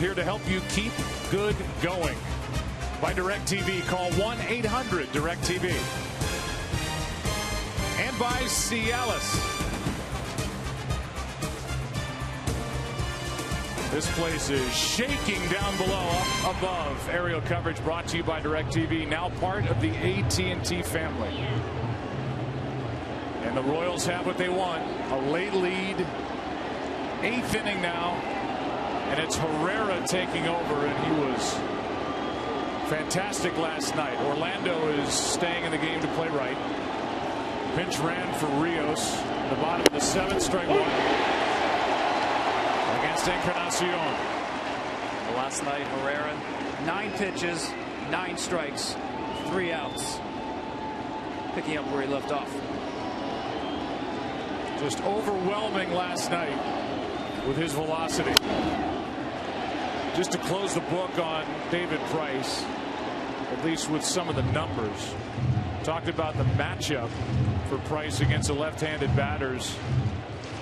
Speaker 1: Here to help you keep good going. By DirecTV, call 1-800-DirecTV. And by Cialis. This place is shaking down below, up above. Aerial coverage brought to you by DirecTV, now part of the AT&T family. And the Royals have what they want, a late lead. 8th inning now, and it's Herrera taking over, and he was fantastic last night. Orlando is staying in the game to play right. Pinch ran for Rios. The bottom of the 7th, strike 1. Against Encarnacion.
Speaker 7: Last night, Herrera, 9 pitches, 9 strikes, 3 outs. Picking up where he left off.
Speaker 1: Just overwhelming last night with his velocity. Just to close the book on David Price, at least with some of the numbers. Talked about the matchup for Price against the left-handed batters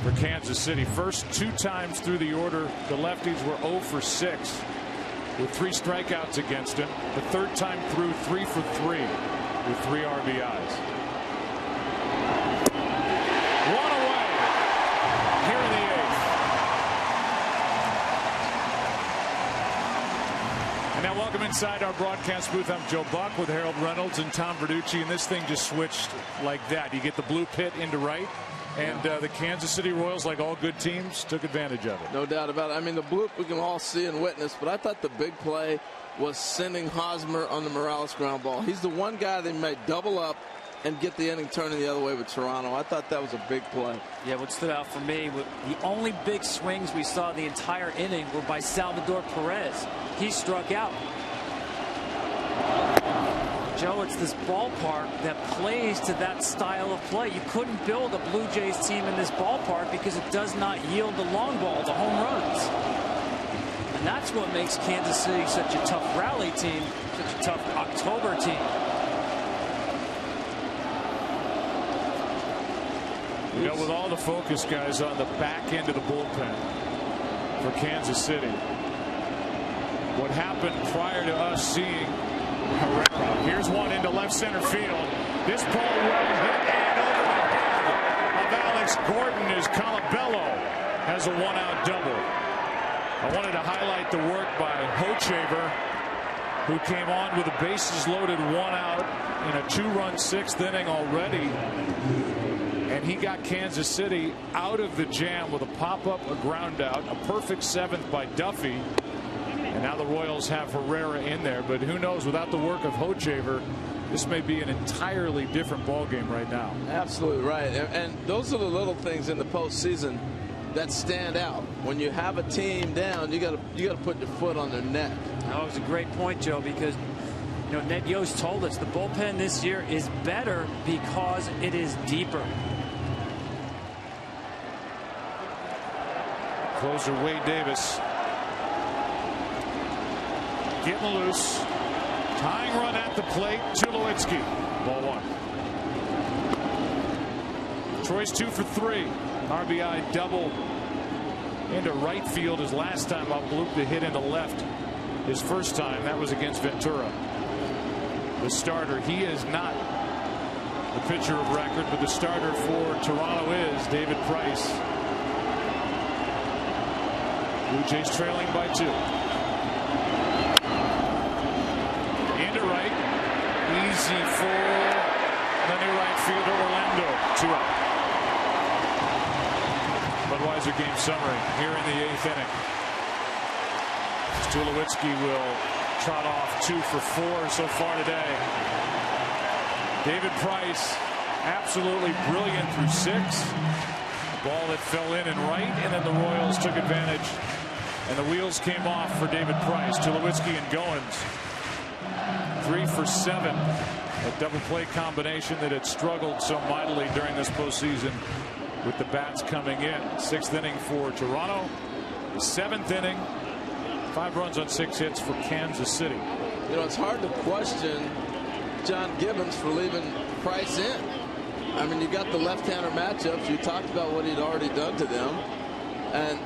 Speaker 1: for Kansas City. First 2 times through the order, the lefties were 0 for 6 with 3 strikeouts against him. The 3rd time through, 3 for 3 with 3 RBIs. 1 away here in the 8th. And now welcome inside our broadcast booth. I'm Joe Buck with Harold Reynolds and Tom Verducci, and this thing just switched like that. You get the blue pit into right. And the Kansas City Royals, like all good teams, took advantage of it.
Speaker 3: No doubt about it. I mean, the bloop we can all see and witness, but I thought the big play was sending Hosmer on the Morales ground ball. He's the one guy that might double up and get the inning turning the other way with Toronto. I thought that was a big play.
Speaker 7: Yeah, what stood out for me, the only big swings we saw the entire inning were by Salvador Perez. He struck out. Joe, it's this ballpark that plays to that style of play. You couldn't build a Blue Jays team in this ballpark because it does not yield the long ball, the home runs. And that's what makes Kansas City such a tough rally team, such a tough October team.
Speaker 1: You know, with all the focus, guys, on the back end of the bullpen for Kansas City, what happened prior to us seeing Herrera. Here's one into left center field. This ball well hit and over the head of Alex Gordon as Colabello has a 1-out double. I wanted to highlight the work by Hochevar, who came on with the bases loaded 1 out in a 2-run 6th inning already. And he got Kansas City out of the jam with a pop-up, a ground out, a perfect 7th by Duffy. And now the Royals have Herrera in there, but who knows, without the work of Hochevar, this may be an entirely different ballgame right now.
Speaker 3: Absolutely right. And those are the little things in the postseason that stand out. When you have a team down, you got to put your foot on their neck.
Speaker 7: That was a great point, Joe, because Ned Yost told us the bullpen this year is better because it is deeper.
Speaker 1: Closer Wade Davis getting loose. Tying run at the plate. Tulowitzki. Ball 1. Troy's 2 for 3. RBI double into right field his last time up. Bloop the hit into left his first time. That was against Ventura. The starter. He is not the pitcher of record, but the starter for Toronto is David Price. Blue Jays trailing by 2. Into right. Easy for the new right fielder Orlando. 2 out. Budweiser game summary here in the 8th inning. Tulowitzki will trot off 2 for 4 so far today. David Price absolutely brilliant through 6. Ball that fell in and right, and then the Royals took advantage, and the wheels came off for David Price. Tulowitzki and Goins 3 for 7. A double play combination that had struggled so mightily during this postseason with the bats coming in. 6th inning for Toronto. The 7th inning. 5 runs on 6 hits for Kansas City.
Speaker 3: You know, it's hard to question John Gibbons for leaving Price in. I mean, you got the left-hander matchups. You talked about what he'd already done to them. And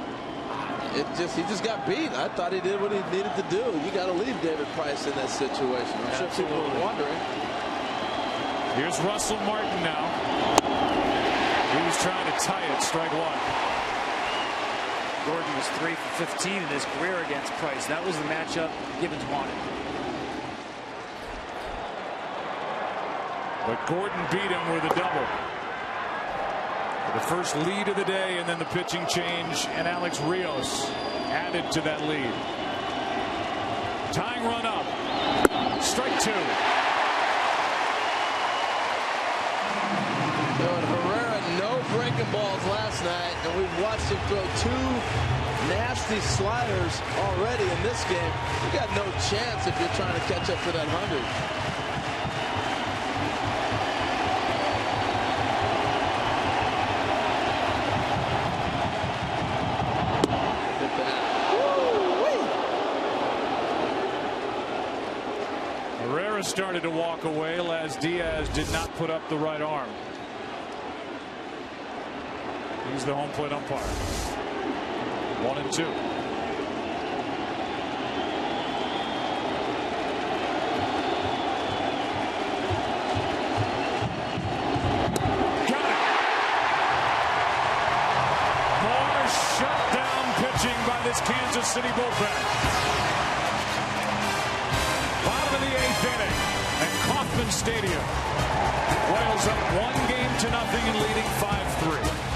Speaker 3: he just got beat. I thought he did what he needed to do. You got to leave David Price in that situation. I'm sure people were wondering.
Speaker 1: Here's Russell Martin now. He was trying to tie it. Strike one.
Speaker 7: Gordon was 3 for 15 in his career against Price. That was the matchup Gibbons wanted.
Speaker 1: But Gordon beat him with a double. The first lead of the day, and then the pitching change, and Alex Rios added to that lead. Tying run up. Strike two.
Speaker 3: Herrera, no breaking balls last night, and we've watched him throw 2 nasty sliders already in this game. You got no chance if you're trying to catch up to that 100.
Speaker 1: Started to walk away. Las Diaz did not put up the right arm. He's the home plate umpire. 1-2. Got it. More shutdown pitching by this Kansas City bullpen. Bottom of the 8th inning at Kauffman Stadium. Royals up 1-0 and leading 5-3.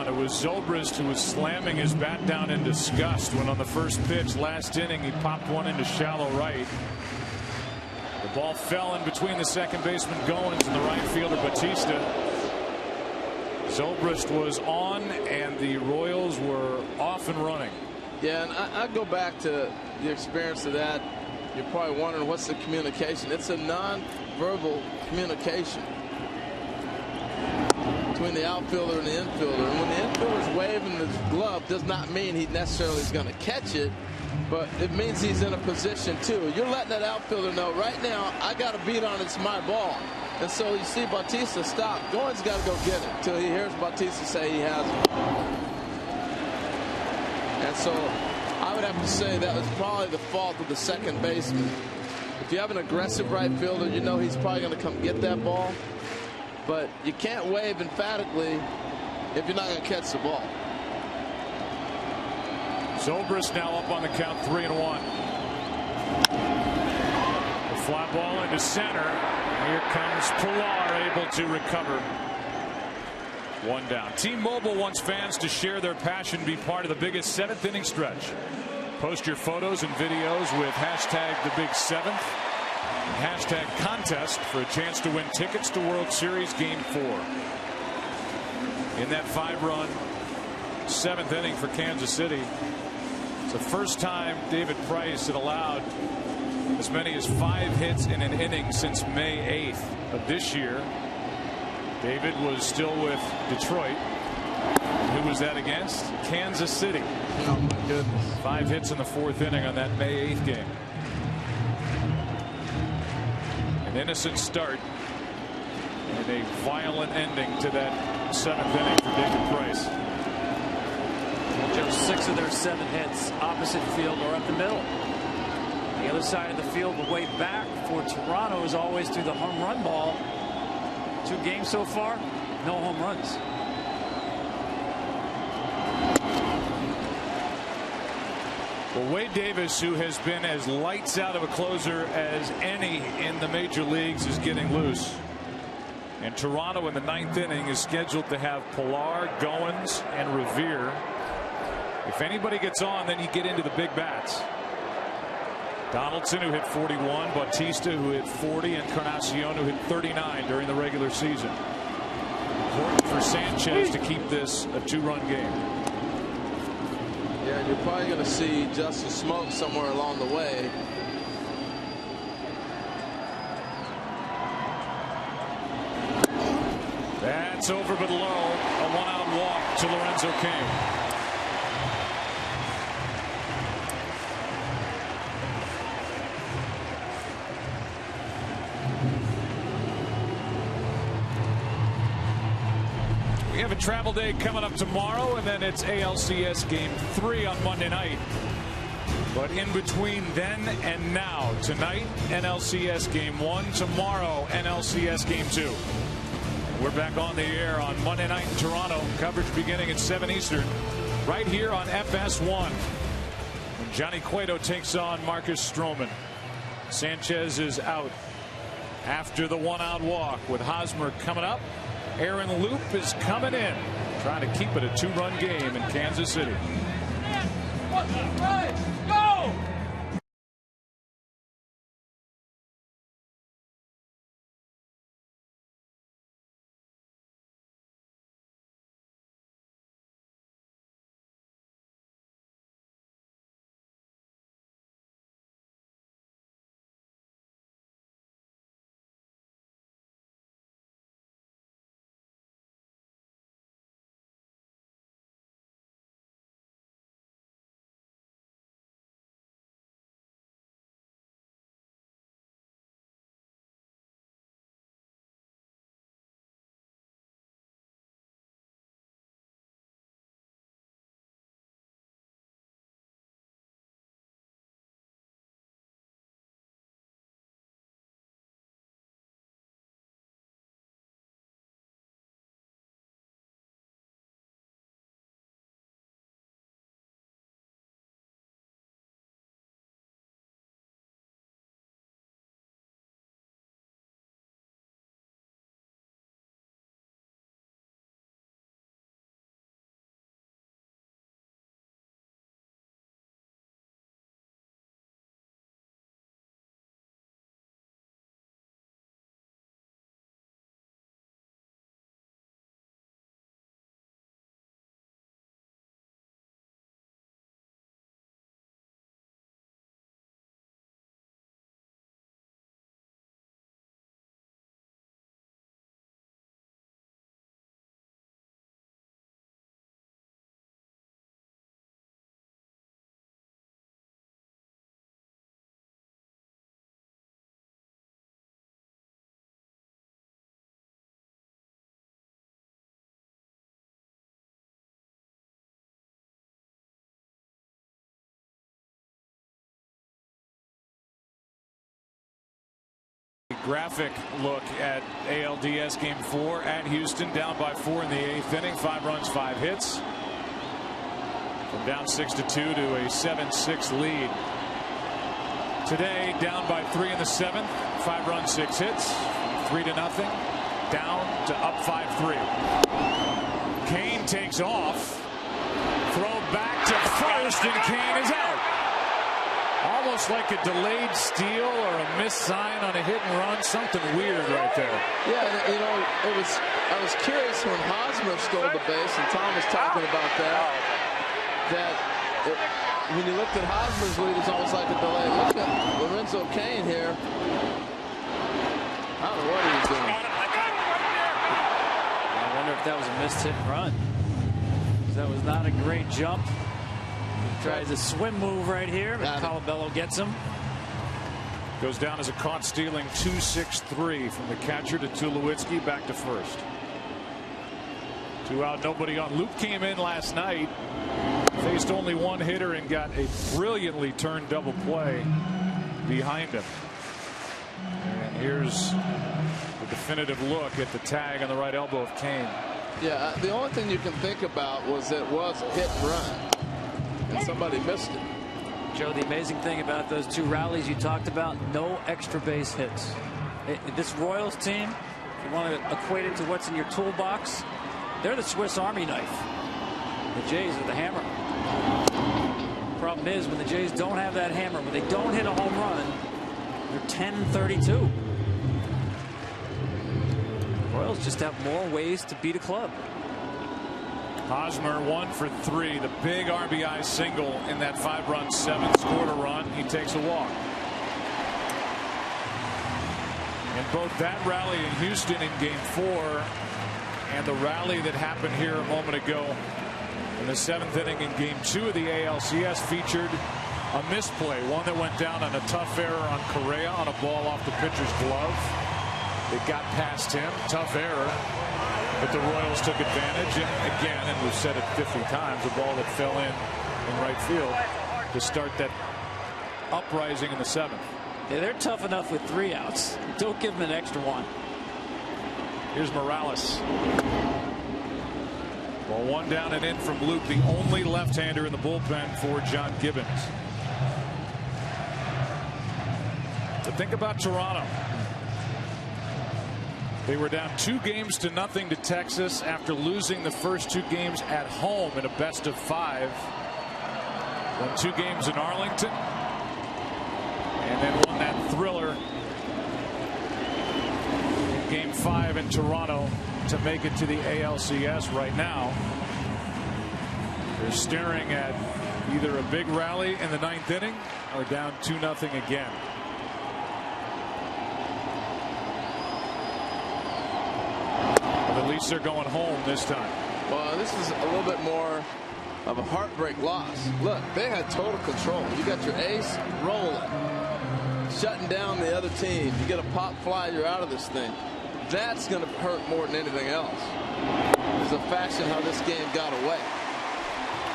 Speaker 1: It was Zobrist who was slamming his bat down in disgust when on the first pitch last inning he popped one into shallow right. The ball fell in between the second baseman Goins and the right fielder Batista. Zobrist was on and the Royals were off and running.
Speaker 3: Yeah, and I go back to the experience of that. You're probably wondering what's the communication. It's a nonverbal communication between the outfielder and the infielder. And when the infielder's waving his glove, does not mean he necessarily is going to catch it, but it means he's in a position too. You're letting that outfielder know right now, I got a beat on it, it's my ball. And so you see Bautista stop. Goins got to go get it until he hears Bautista say he has it. And so I would have to say that was probably the fault of the second baseman. If you have an aggressive right fielder, you know he's probably going to come get that ball. But you can't wave emphatically if you're not going to catch the ball.
Speaker 1: Zobrist now up on the count, 3-1. The fly ball into center. Here comes Pilar, able to recover. One down. T-Mobile wants fans to share their passion, be part of the biggest seventh inning stretch. Post your photos and videos with hashtag the big seventh. Hashtag contest for a chance to win tickets to World Series Game 4. In that 5-run seventh inning for Kansas City, it's the first time David Price had allowed as many as 5 hits in an inning since May 8th of this year. David was still with Detroit. Who was that against? Kansas City.
Speaker 3: Oh my goodness.
Speaker 1: 5 hits in the 4th inning on that May 8th game. An innocent start and a violent ending to that 7th inning for David Price.
Speaker 7: Just 6 of their 7 hits opposite field or up the middle. The other side of the field, the way back for Toronto is always through the home run ball. 2 games so far, no home runs.
Speaker 1: Well, Wade Davis, who has been as lights out of a closer as any in the major leagues, is getting loose. And Toronto in the 9th inning is scheduled to have Pilar, Goins, and Revere. If anybody gets on, then you get into the big bats. Donaldson, who hit 41, Bautista, who hit 40, and Encarnacion, who hit 39 during the regular season. Important for Sanchez to keep this a 2-run game.
Speaker 3: Yeah, you're probably going to see Justin Smoke somewhere along the way.
Speaker 1: That's over but low. A 1-out walk to Lorenzo King. We have a travel day coming up tomorrow, and then it's ALCS Game 3 on Monday night. But in between then and now, tonight NLCS Game 1, tomorrow NLCS Game 2. We're back on the air on Monday night in Toronto. Coverage beginning at 7 Eastern, right here on FS1. When Johnny Cueto takes on Marcus Stroman. Sanchez is out after the 1-out walk with Hosmer coming up. Aaron Loop is coming in, trying to keep it a 2-run game in Kansas City. Go! Graphic look at ALDS Game 4 at Houston, down by 4 in the 8th inning, 5 runs, 5 hits. From down 6-2 to a 7-6 lead. Today, down by 3 in the 7th, 5 runs, 6 hits, 3-0, down to up 5-3. Kane takes off, throw back to first, and Kane is out. Almost like a delayed steal or a missed sign on a hit and run. Something weird right there.
Speaker 3: Yeah, you know, I was curious when Hosmer stole the base, and Tom was talking about that. When you looked at Hosmer's lead, it's almost like a delay. Look at Lorenzo Kane here. I don't know what he was doing.
Speaker 7: I wonder if that was a missed hit and run. That was not a great jump. Tries a swim move right here, but Colabello gets him.
Speaker 1: Goes down as a caught stealing 2-6-3 from the catcher to Tulowitzki, back to first. 2 out, nobody on. Luke came in last night, faced only one hitter, and got a brilliantly turned double play behind him. And here's a definitive look at the tag on the right elbow of Kane.
Speaker 3: Yeah, the only thing you can think about was it was a hit and run, and somebody missed it.
Speaker 7: Joe, the amazing thing about those 2 rallies you talked about, no extra base hits. This Royals team, if you want to equate it to what's in your toolbox, they're the Swiss Army knife. The Jays are the hammer. Problem is, when the Jays don't have that hammer, when they don't hit a home run, they're 10-32. Royals just have more ways to beat a club.
Speaker 1: Hosmer 1 for 3. The big RBI single in that 5-run 7th, scored a run. He takes a walk. And both that rally in Houston in Game 4 and the rally that happened here a moment ago in the 7th inning in Game 2 of the ALCS featured a misplay, one that went down on a tough error on Correa on a ball off the pitcher's glove. It got past him, tough error, but the Royals took advantage, and again, and we've said it 50 times, a ball that fell in right field to start that uprising in the 7th.
Speaker 7: Yeah, they're tough enough with 3 outs. Don't give them an extra one.
Speaker 1: Here's Morales. Well, 1 down and in from Luke, the only left-hander in the bullpen for John Gibbons. But think about Toronto. They were down 2-0 to Texas after losing the first 2 games at home in a best-of-5. Won 2 games in Arlington, and then won that thriller in Game 5 in Toronto to make it to the ALCS. Right now, they're staring at either a big rally in the 9th inning or down 2-0 again. But at least they're going home this time.
Speaker 3: Well, this is a little bit more of a heartbreak loss. Look, they had total control. You got your ace rolling, shutting down the other team. You get a pop fly, you're out of this thing. That's going to hurt more than anything else. It's a fashion how this game got away.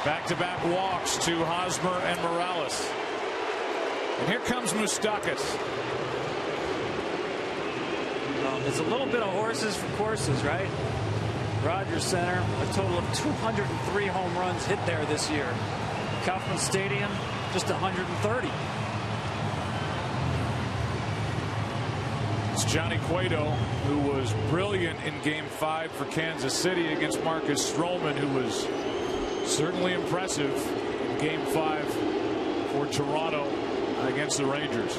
Speaker 1: Back-to-back walks to Hosmer and Morales. And here comes Moustakas.
Speaker 7: It's a little bit of horses for courses, right? Rogers Center, a total of 203 home runs hit there this year. Kauffman Stadium, just 130.
Speaker 1: It's Johnny Cueto, who was brilliant in Game 5 for Kansas City against Marcus Stroman, who was certainly impressive in Game 5 for Toronto against the Rangers.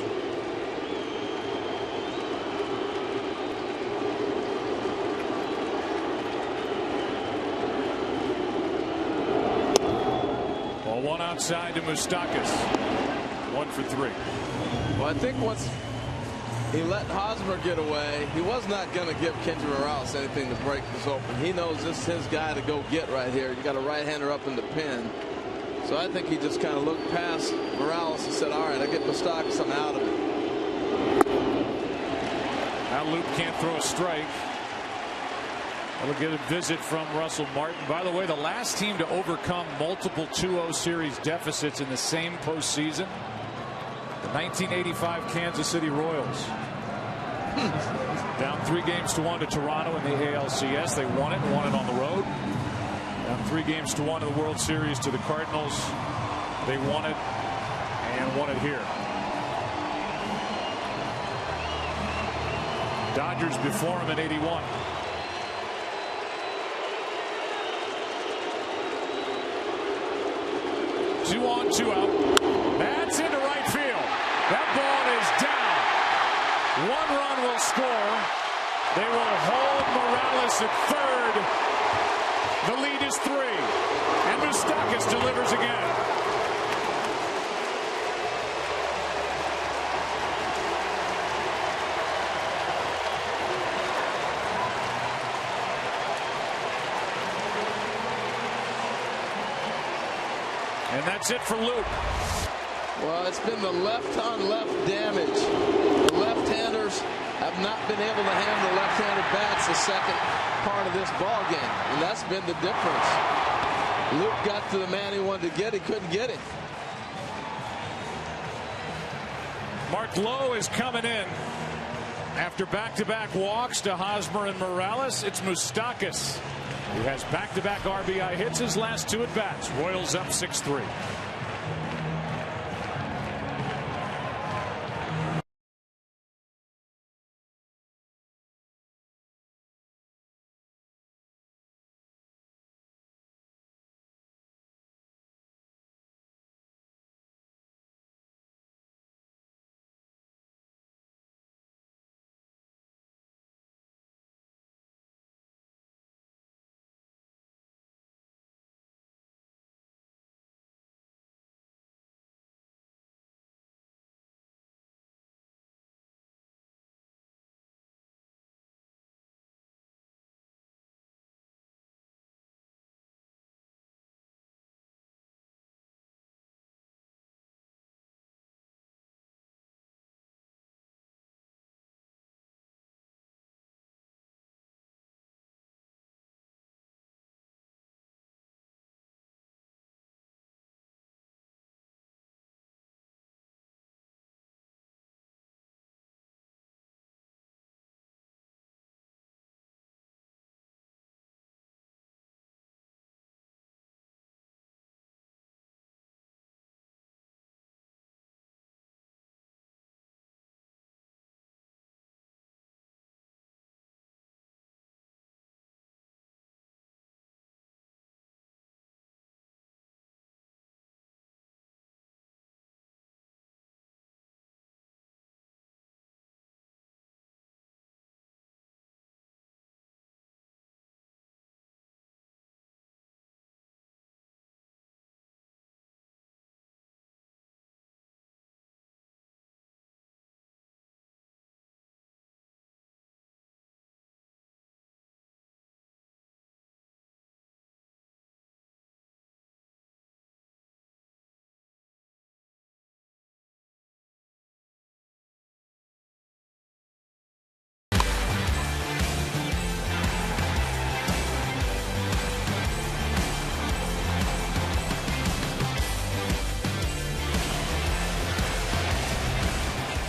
Speaker 1: Well, 1 outside to Moustakas. 1 for 3.
Speaker 3: Well, I think once he let Hosmer get away, he was not going to give Kendry Morales anything to break this open. He knows this is his guy to go get right here. You got a right-hander up in the pen. So I think he just kind of looked past Morales and said, all right, I get Moustakas, I'm out of it.
Speaker 1: Now Luke can't throw a strike. We'll get a visit from Russell Martin. By the way, the last team to overcome multiple 2-0 series deficits in the same postseason, the 1985 Kansas City Royals. Down 3-1 to Toronto in the ALCS. They won it on the road. Down 3-1 in the World Series to the Cardinals. They won it and won it here. Dodgers before him in '81. Two on, two out. That's into right field. That ball is down. 1 run will score. They will hold Morales at third. The lead is 3. And Moustakas delivers again. And that's it for Luke.
Speaker 3: Well, it's been the left-on-left damage. The left-handers have not been able to handle left-handed bats the second part of this ball game, and that's been the difference. Luke got to the man he wanted to get. He couldn't get it.
Speaker 1: Mark Lowe is coming in. After back-to-back walks to Hosmer and Morales, it's Moustakas, who has back-to-back RBI hits his last 2 at-bats. Royals up 6-3.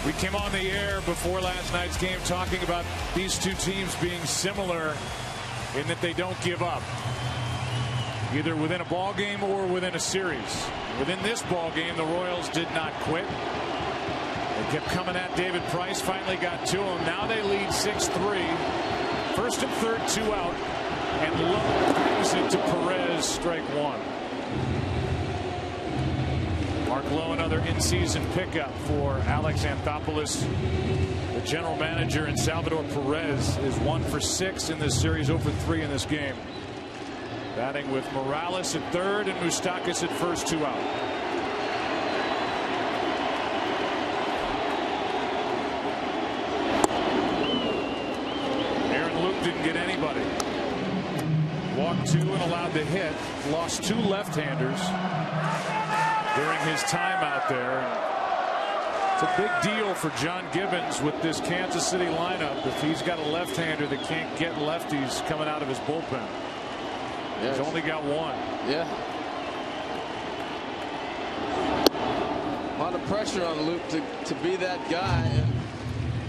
Speaker 1: We came on the air before last night's game talking about these two teams being similar in that they don't give up, either within a ball game or within a series. Within this ball game, the Royals did not quit. They kept coming at David Price, finally got to him. Now they lead 6-3. First and third, 2 out, and Lowe brings it to Perez, strike 1. Mark Lowe, another in-season pickup for Alex Anthopoulos, the general manager, and Salvador Perez is 1 for 6 in this series, 0 for 3 in this game. Batting with Morales at third and Moustakas at first, 2 out. Aaron Luke didn't get anybody. Walked 2 and allowed the hit. Lost 2 left-handers during his time out there. It's a big deal for John Gibbons with this Kansas City lineup if he's got a left-hander that can't get lefties coming out of his bullpen. Yes. He's only got 1.
Speaker 3: Yeah. A lot of pressure on Luke to be that guy. And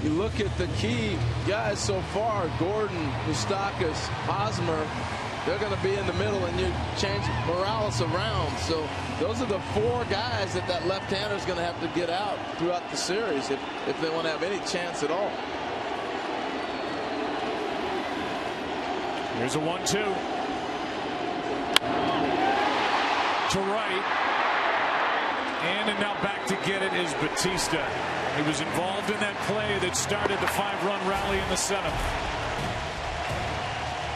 Speaker 3: you look at the key guys so far, Gordon, Moustakas, Hosmer, they're going to be in the middle, and you change Morales around. So those are the 4 guys that left-hander is going to have to get out throughout the series if they want to have any chance at all.
Speaker 1: Here's a 1-2. To right. And now back to get it is Batista. He was involved in that play that started the 5-run rally in the 7th.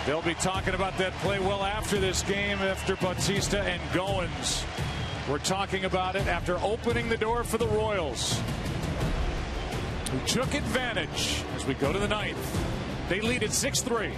Speaker 1: They'll be talking about that play well after this game, after Batista and Goins. We're talking about it after opening the door for the Royals, who took advantage as we go to the 9th. They lead at 6-3.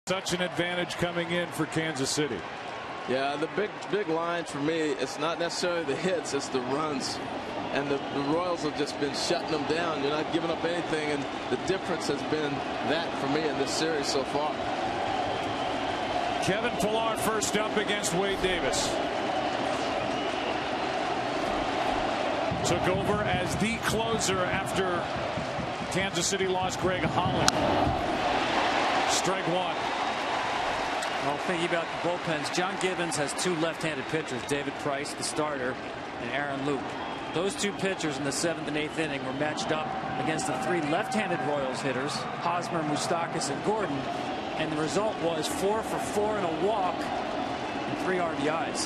Speaker 1: Such an advantage coming in for Kansas City.
Speaker 3: Yeah, the big line for me, it's not necessarily the hits, it's the runs. And the Royals have just been shutting them down. You're not giving up anything, and the difference has been that for me in this series so far.
Speaker 1: Kevin Pillar first up against Wade Davis. Took over as the closer after Kansas City lost Greg Holland. Strike 1.
Speaker 7: Well, thinking about the bullpens, John Gibbons has 2 left-handed pitchers, David Price, the starter, and Aaron Loup. Those 2 pitchers in the 7th and 8th inning were matched up against the 3 left-handed Royals hitters, Hosmer, Moustakas, and Gordon, and the result was 4 for 4 and a walk and 3 RBIs.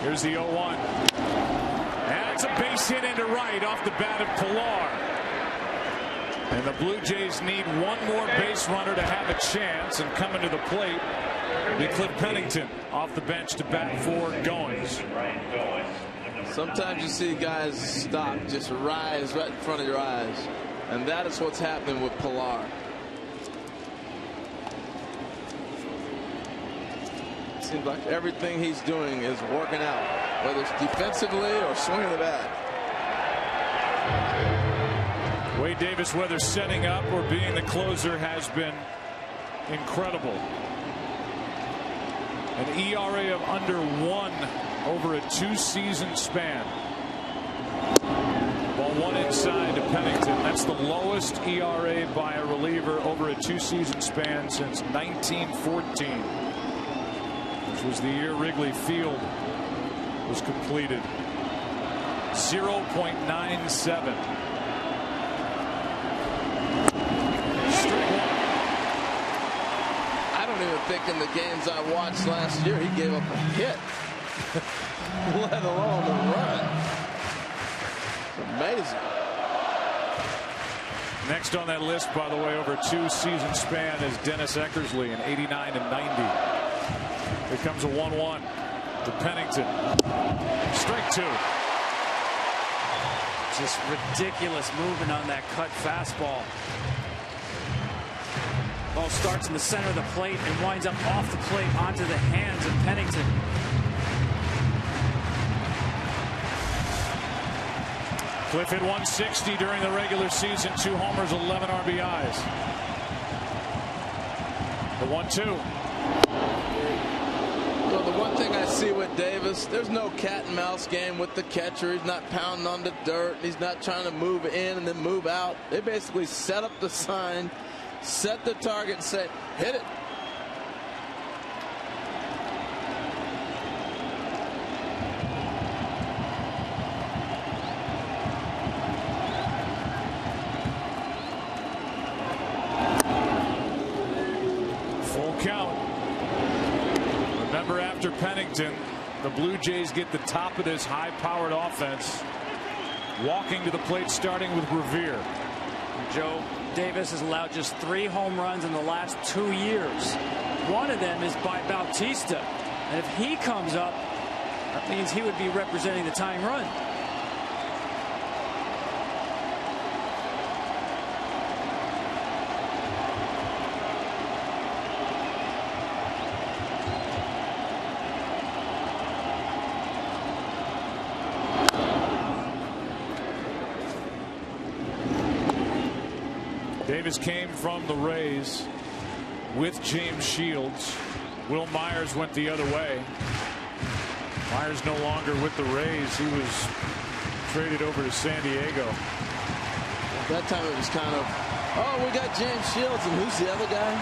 Speaker 1: Here's the 0-1. And it's a base hit into right off the bat of Pillar. And the Blue Jays need one more base runner to have a chance, and coming to the plate be Cliff Pennington off the bench to bat for Goins.
Speaker 3: Sometimes you see guys stop, just rise right in front of your eyes, and that is what's happening with Pillar. seems like everything he's doing is working out, whether it's defensively or swinging the bat.
Speaker 1: Wade Davis, whether setting up or being the closer, has been incredible. An ERA of under 1 over a 2-season span. Ball 1 inside to Pennington. That's the lowest ERA by a reliever over a 2-season span since 1914, which was the year Wrigley Field was completed. 0.97.
Speaker 3: I don't even think in the games I watched last year he gave up a hit, let alone a run. Amazing.
Speaker 1: Next on that list, by the way, over a 2-season span is Dennis Eckersley in 89 and 90. Here comes a 1-1 to Pennington. Strike 2.
Speaker 7: Just ridiculous movement on that cut fastball. Ball starts in the center of the plate and winds up off the plate onto the hands of Pennington.
Speaker 1: Cliff hit 160 during the regular season, 2 homers, 11 RBIs. The 1-2.
Speaker 3: Well, the one thing I see with Davis, there's no cat and mouse game with the catcher. He's not pounding on the dirt. He's not trying to move in and then move out. They basically set up the sign, set the target, and say, hit it.
Speaker 1: After Pennington, the Blue Jays get the top of this high-powered offense, walking to the plate, starting with Revere.
Speaker 7: Joe, Davis has allowed just 3 home runs in the last 2 years. One of them is by Bautista, and if he comes up, that means he would be representing the tying run.
Speaker 1: Davis came from the Rays with James Shields. Will Myers went the other way. Myers no longer with the Rays. He was traded over to San Diego.
Speaker 3: At that time it was kind of, oh, we got James Shields, and who's the other guy?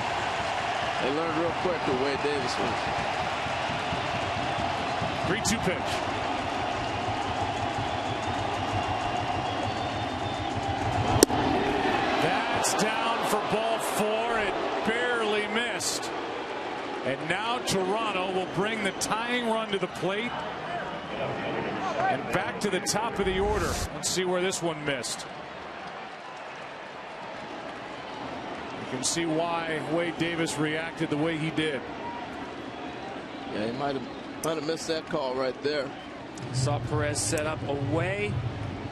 Speaker 3: They learned real quick who Wade Davis was.
Speaker 1: 3-2 pitch. That's down for ball 4. It barely missed. And now Toronto will bring the tying run to the plate and back to the top of the order. Let's see where this one missed. You can see why Wade Davis reacted the way he did.
Speaker 3: Yeah, he might have missed that call right there.
Speaker 7: Saw Perez set up away.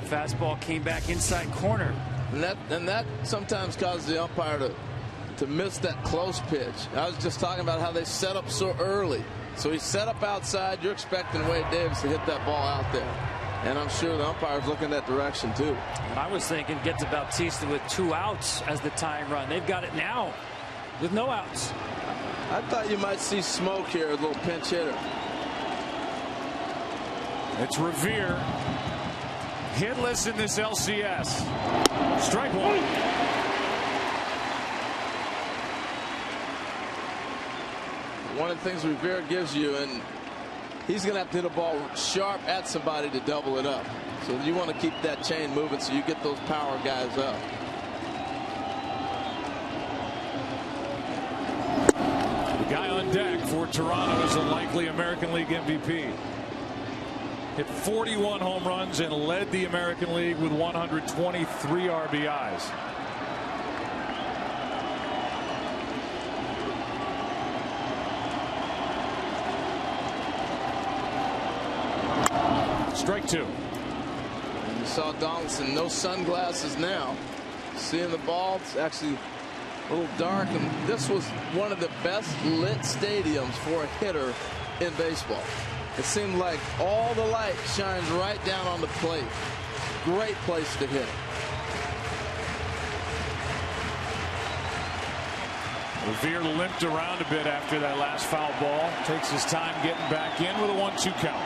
Speaker 7: Fastball came back inside corner.
Speaker 3: And that sometimes causes the umpire to miss that close pitch. I was just talking about how they set up so early. So he set up outside. You're expecting Wade Davis to hit that ball out there. And I'm sure the umpire's looking that direction too.
Speaker 7: I was thinking get to Bautista with 2 outs as the tying run. They've got it now with no outs.
Speaker 3: I thought you might see smoke here, a little pinch hitter.
Speaker 1: It's Revere. Hitless in this LCS. Strike 1.
Speaker 3: One of the things Revere gives you, and he's going to have to hit a ball sharp at somebody to double it up. So you want to keep that chain moving so you get those power guys up.
Speaker 1: The guy on deck for Toronto is a likely American League MVP. Hit 41 home runs and led the American League with 123 RBIs. Strike 2.
Speaker 3: And you saw Donaldson, no sunglasses now. Seeing the ball, it's actually a little dark, and this was one of the best lit stadiums for a hitter in baseball. It seemed like all the light shines right down on the plate. Great place to hit.
Speaker 1: Revere limped around a bit after that last foul ball. Takes his time getting back in with a 1-2 count.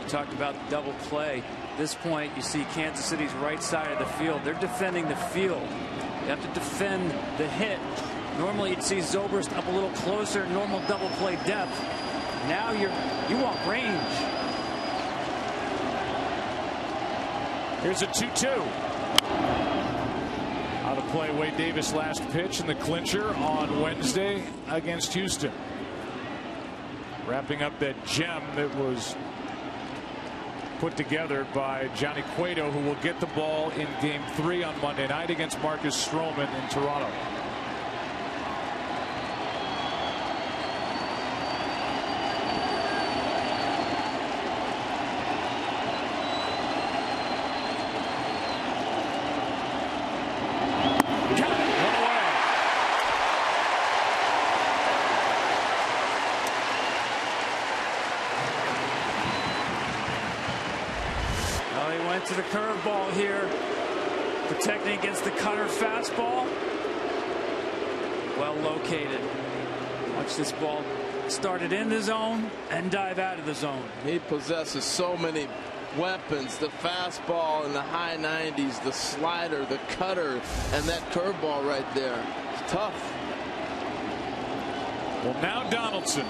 Speaker 7: Talked about double play. At this point, you see Kansas City's right side of the field. They're defending the field. You have to defend the hit. Normally, you'd see Zobrist up a little closer, normal double play depth. Now you want range.
Speaker 1: Here's a 2-2. Out of play, Wade Davis last pitch in the clincher on Wednesday against Houston. Wrapping up that gem that was put together by Johnny Cueto, who will get the ball in Game 3 on Monday night against Marcus Stroman in Toronto.
Speaker 7: To the curveball here, protecting against the cutter fastball. Well located. Watch this ball started in the zone and dive out of the zone.
Speaker 3: He possesses so many weapons: the fastball in the high 90s, the slider, the cutter, and that curveball right there. It's tough.
Speaker 1: Well, now Donaldson.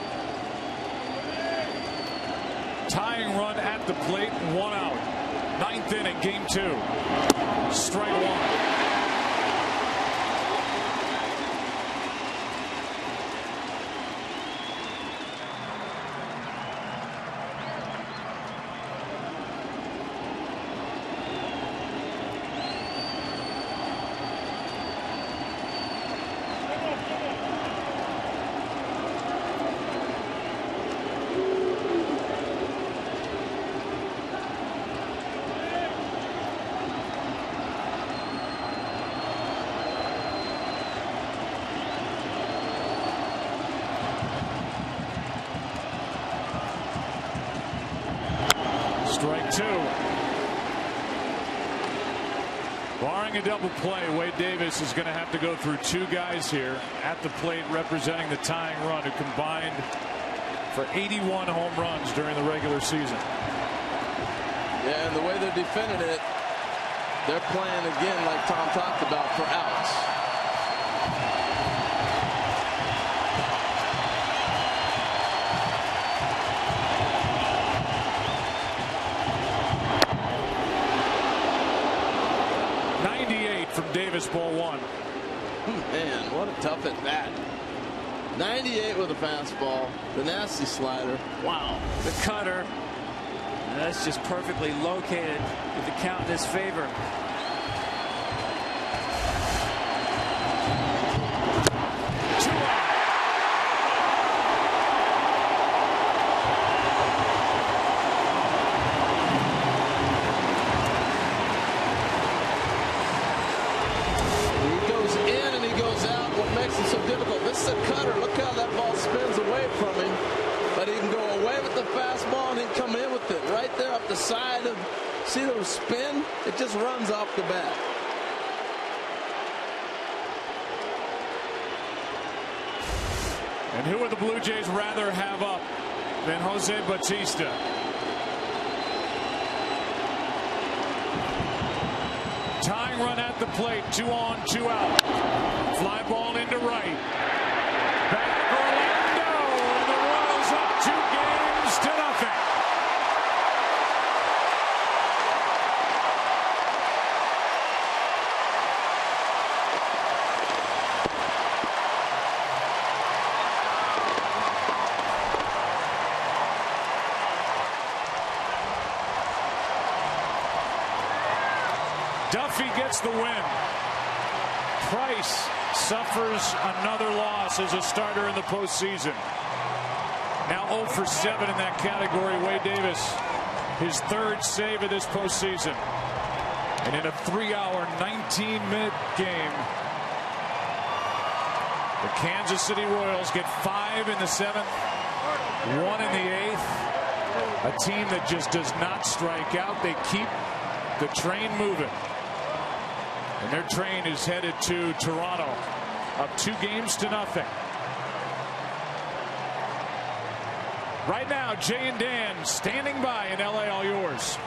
Speaker 1: Tying run at the plate, 1 out. 9th inning, Game 2. Strike 1. Strike 2. Barring a double play, Wade Davis is going to have to go through 2 guys here at the plate representing the tying run, who combined for 81 home runs during the regular season.
Speaker 3: Yeah, and the way they're defending it, they're playing again, like Tom talked about, for outs.
Speaker 1: From Davis, ball 1.
Speaker 3: Man, what a tough at bat. 98 with a fastball, the nasty slider. Wow.
Speaker 7: The cutter. That's just perfectly located with the count in his favor.
Speaker 3: See the spin? It just runs off the bat.
Speaker 1: And who would the Blue Jays rather have up than Jose Bautista? Tying run at the plate, 2 on, 2 out. Fly ball into right. Back Orlando, and the Royals up 2 games to 0. Duffy gets the win. Price suffers another loss as a starter in the postseason. Now 0 for 7 in that category. Wade Davis his third save of this postseason. And in a 3-hour, 19-minute game, the Kansas City Royals get 5 in the 7th, 1 in the 8th. A team that just does not strike out. They keep the train moving. And their train is headed to Toronto, up 2-0. Right now, Jay and Dan standing by in LA. All yours.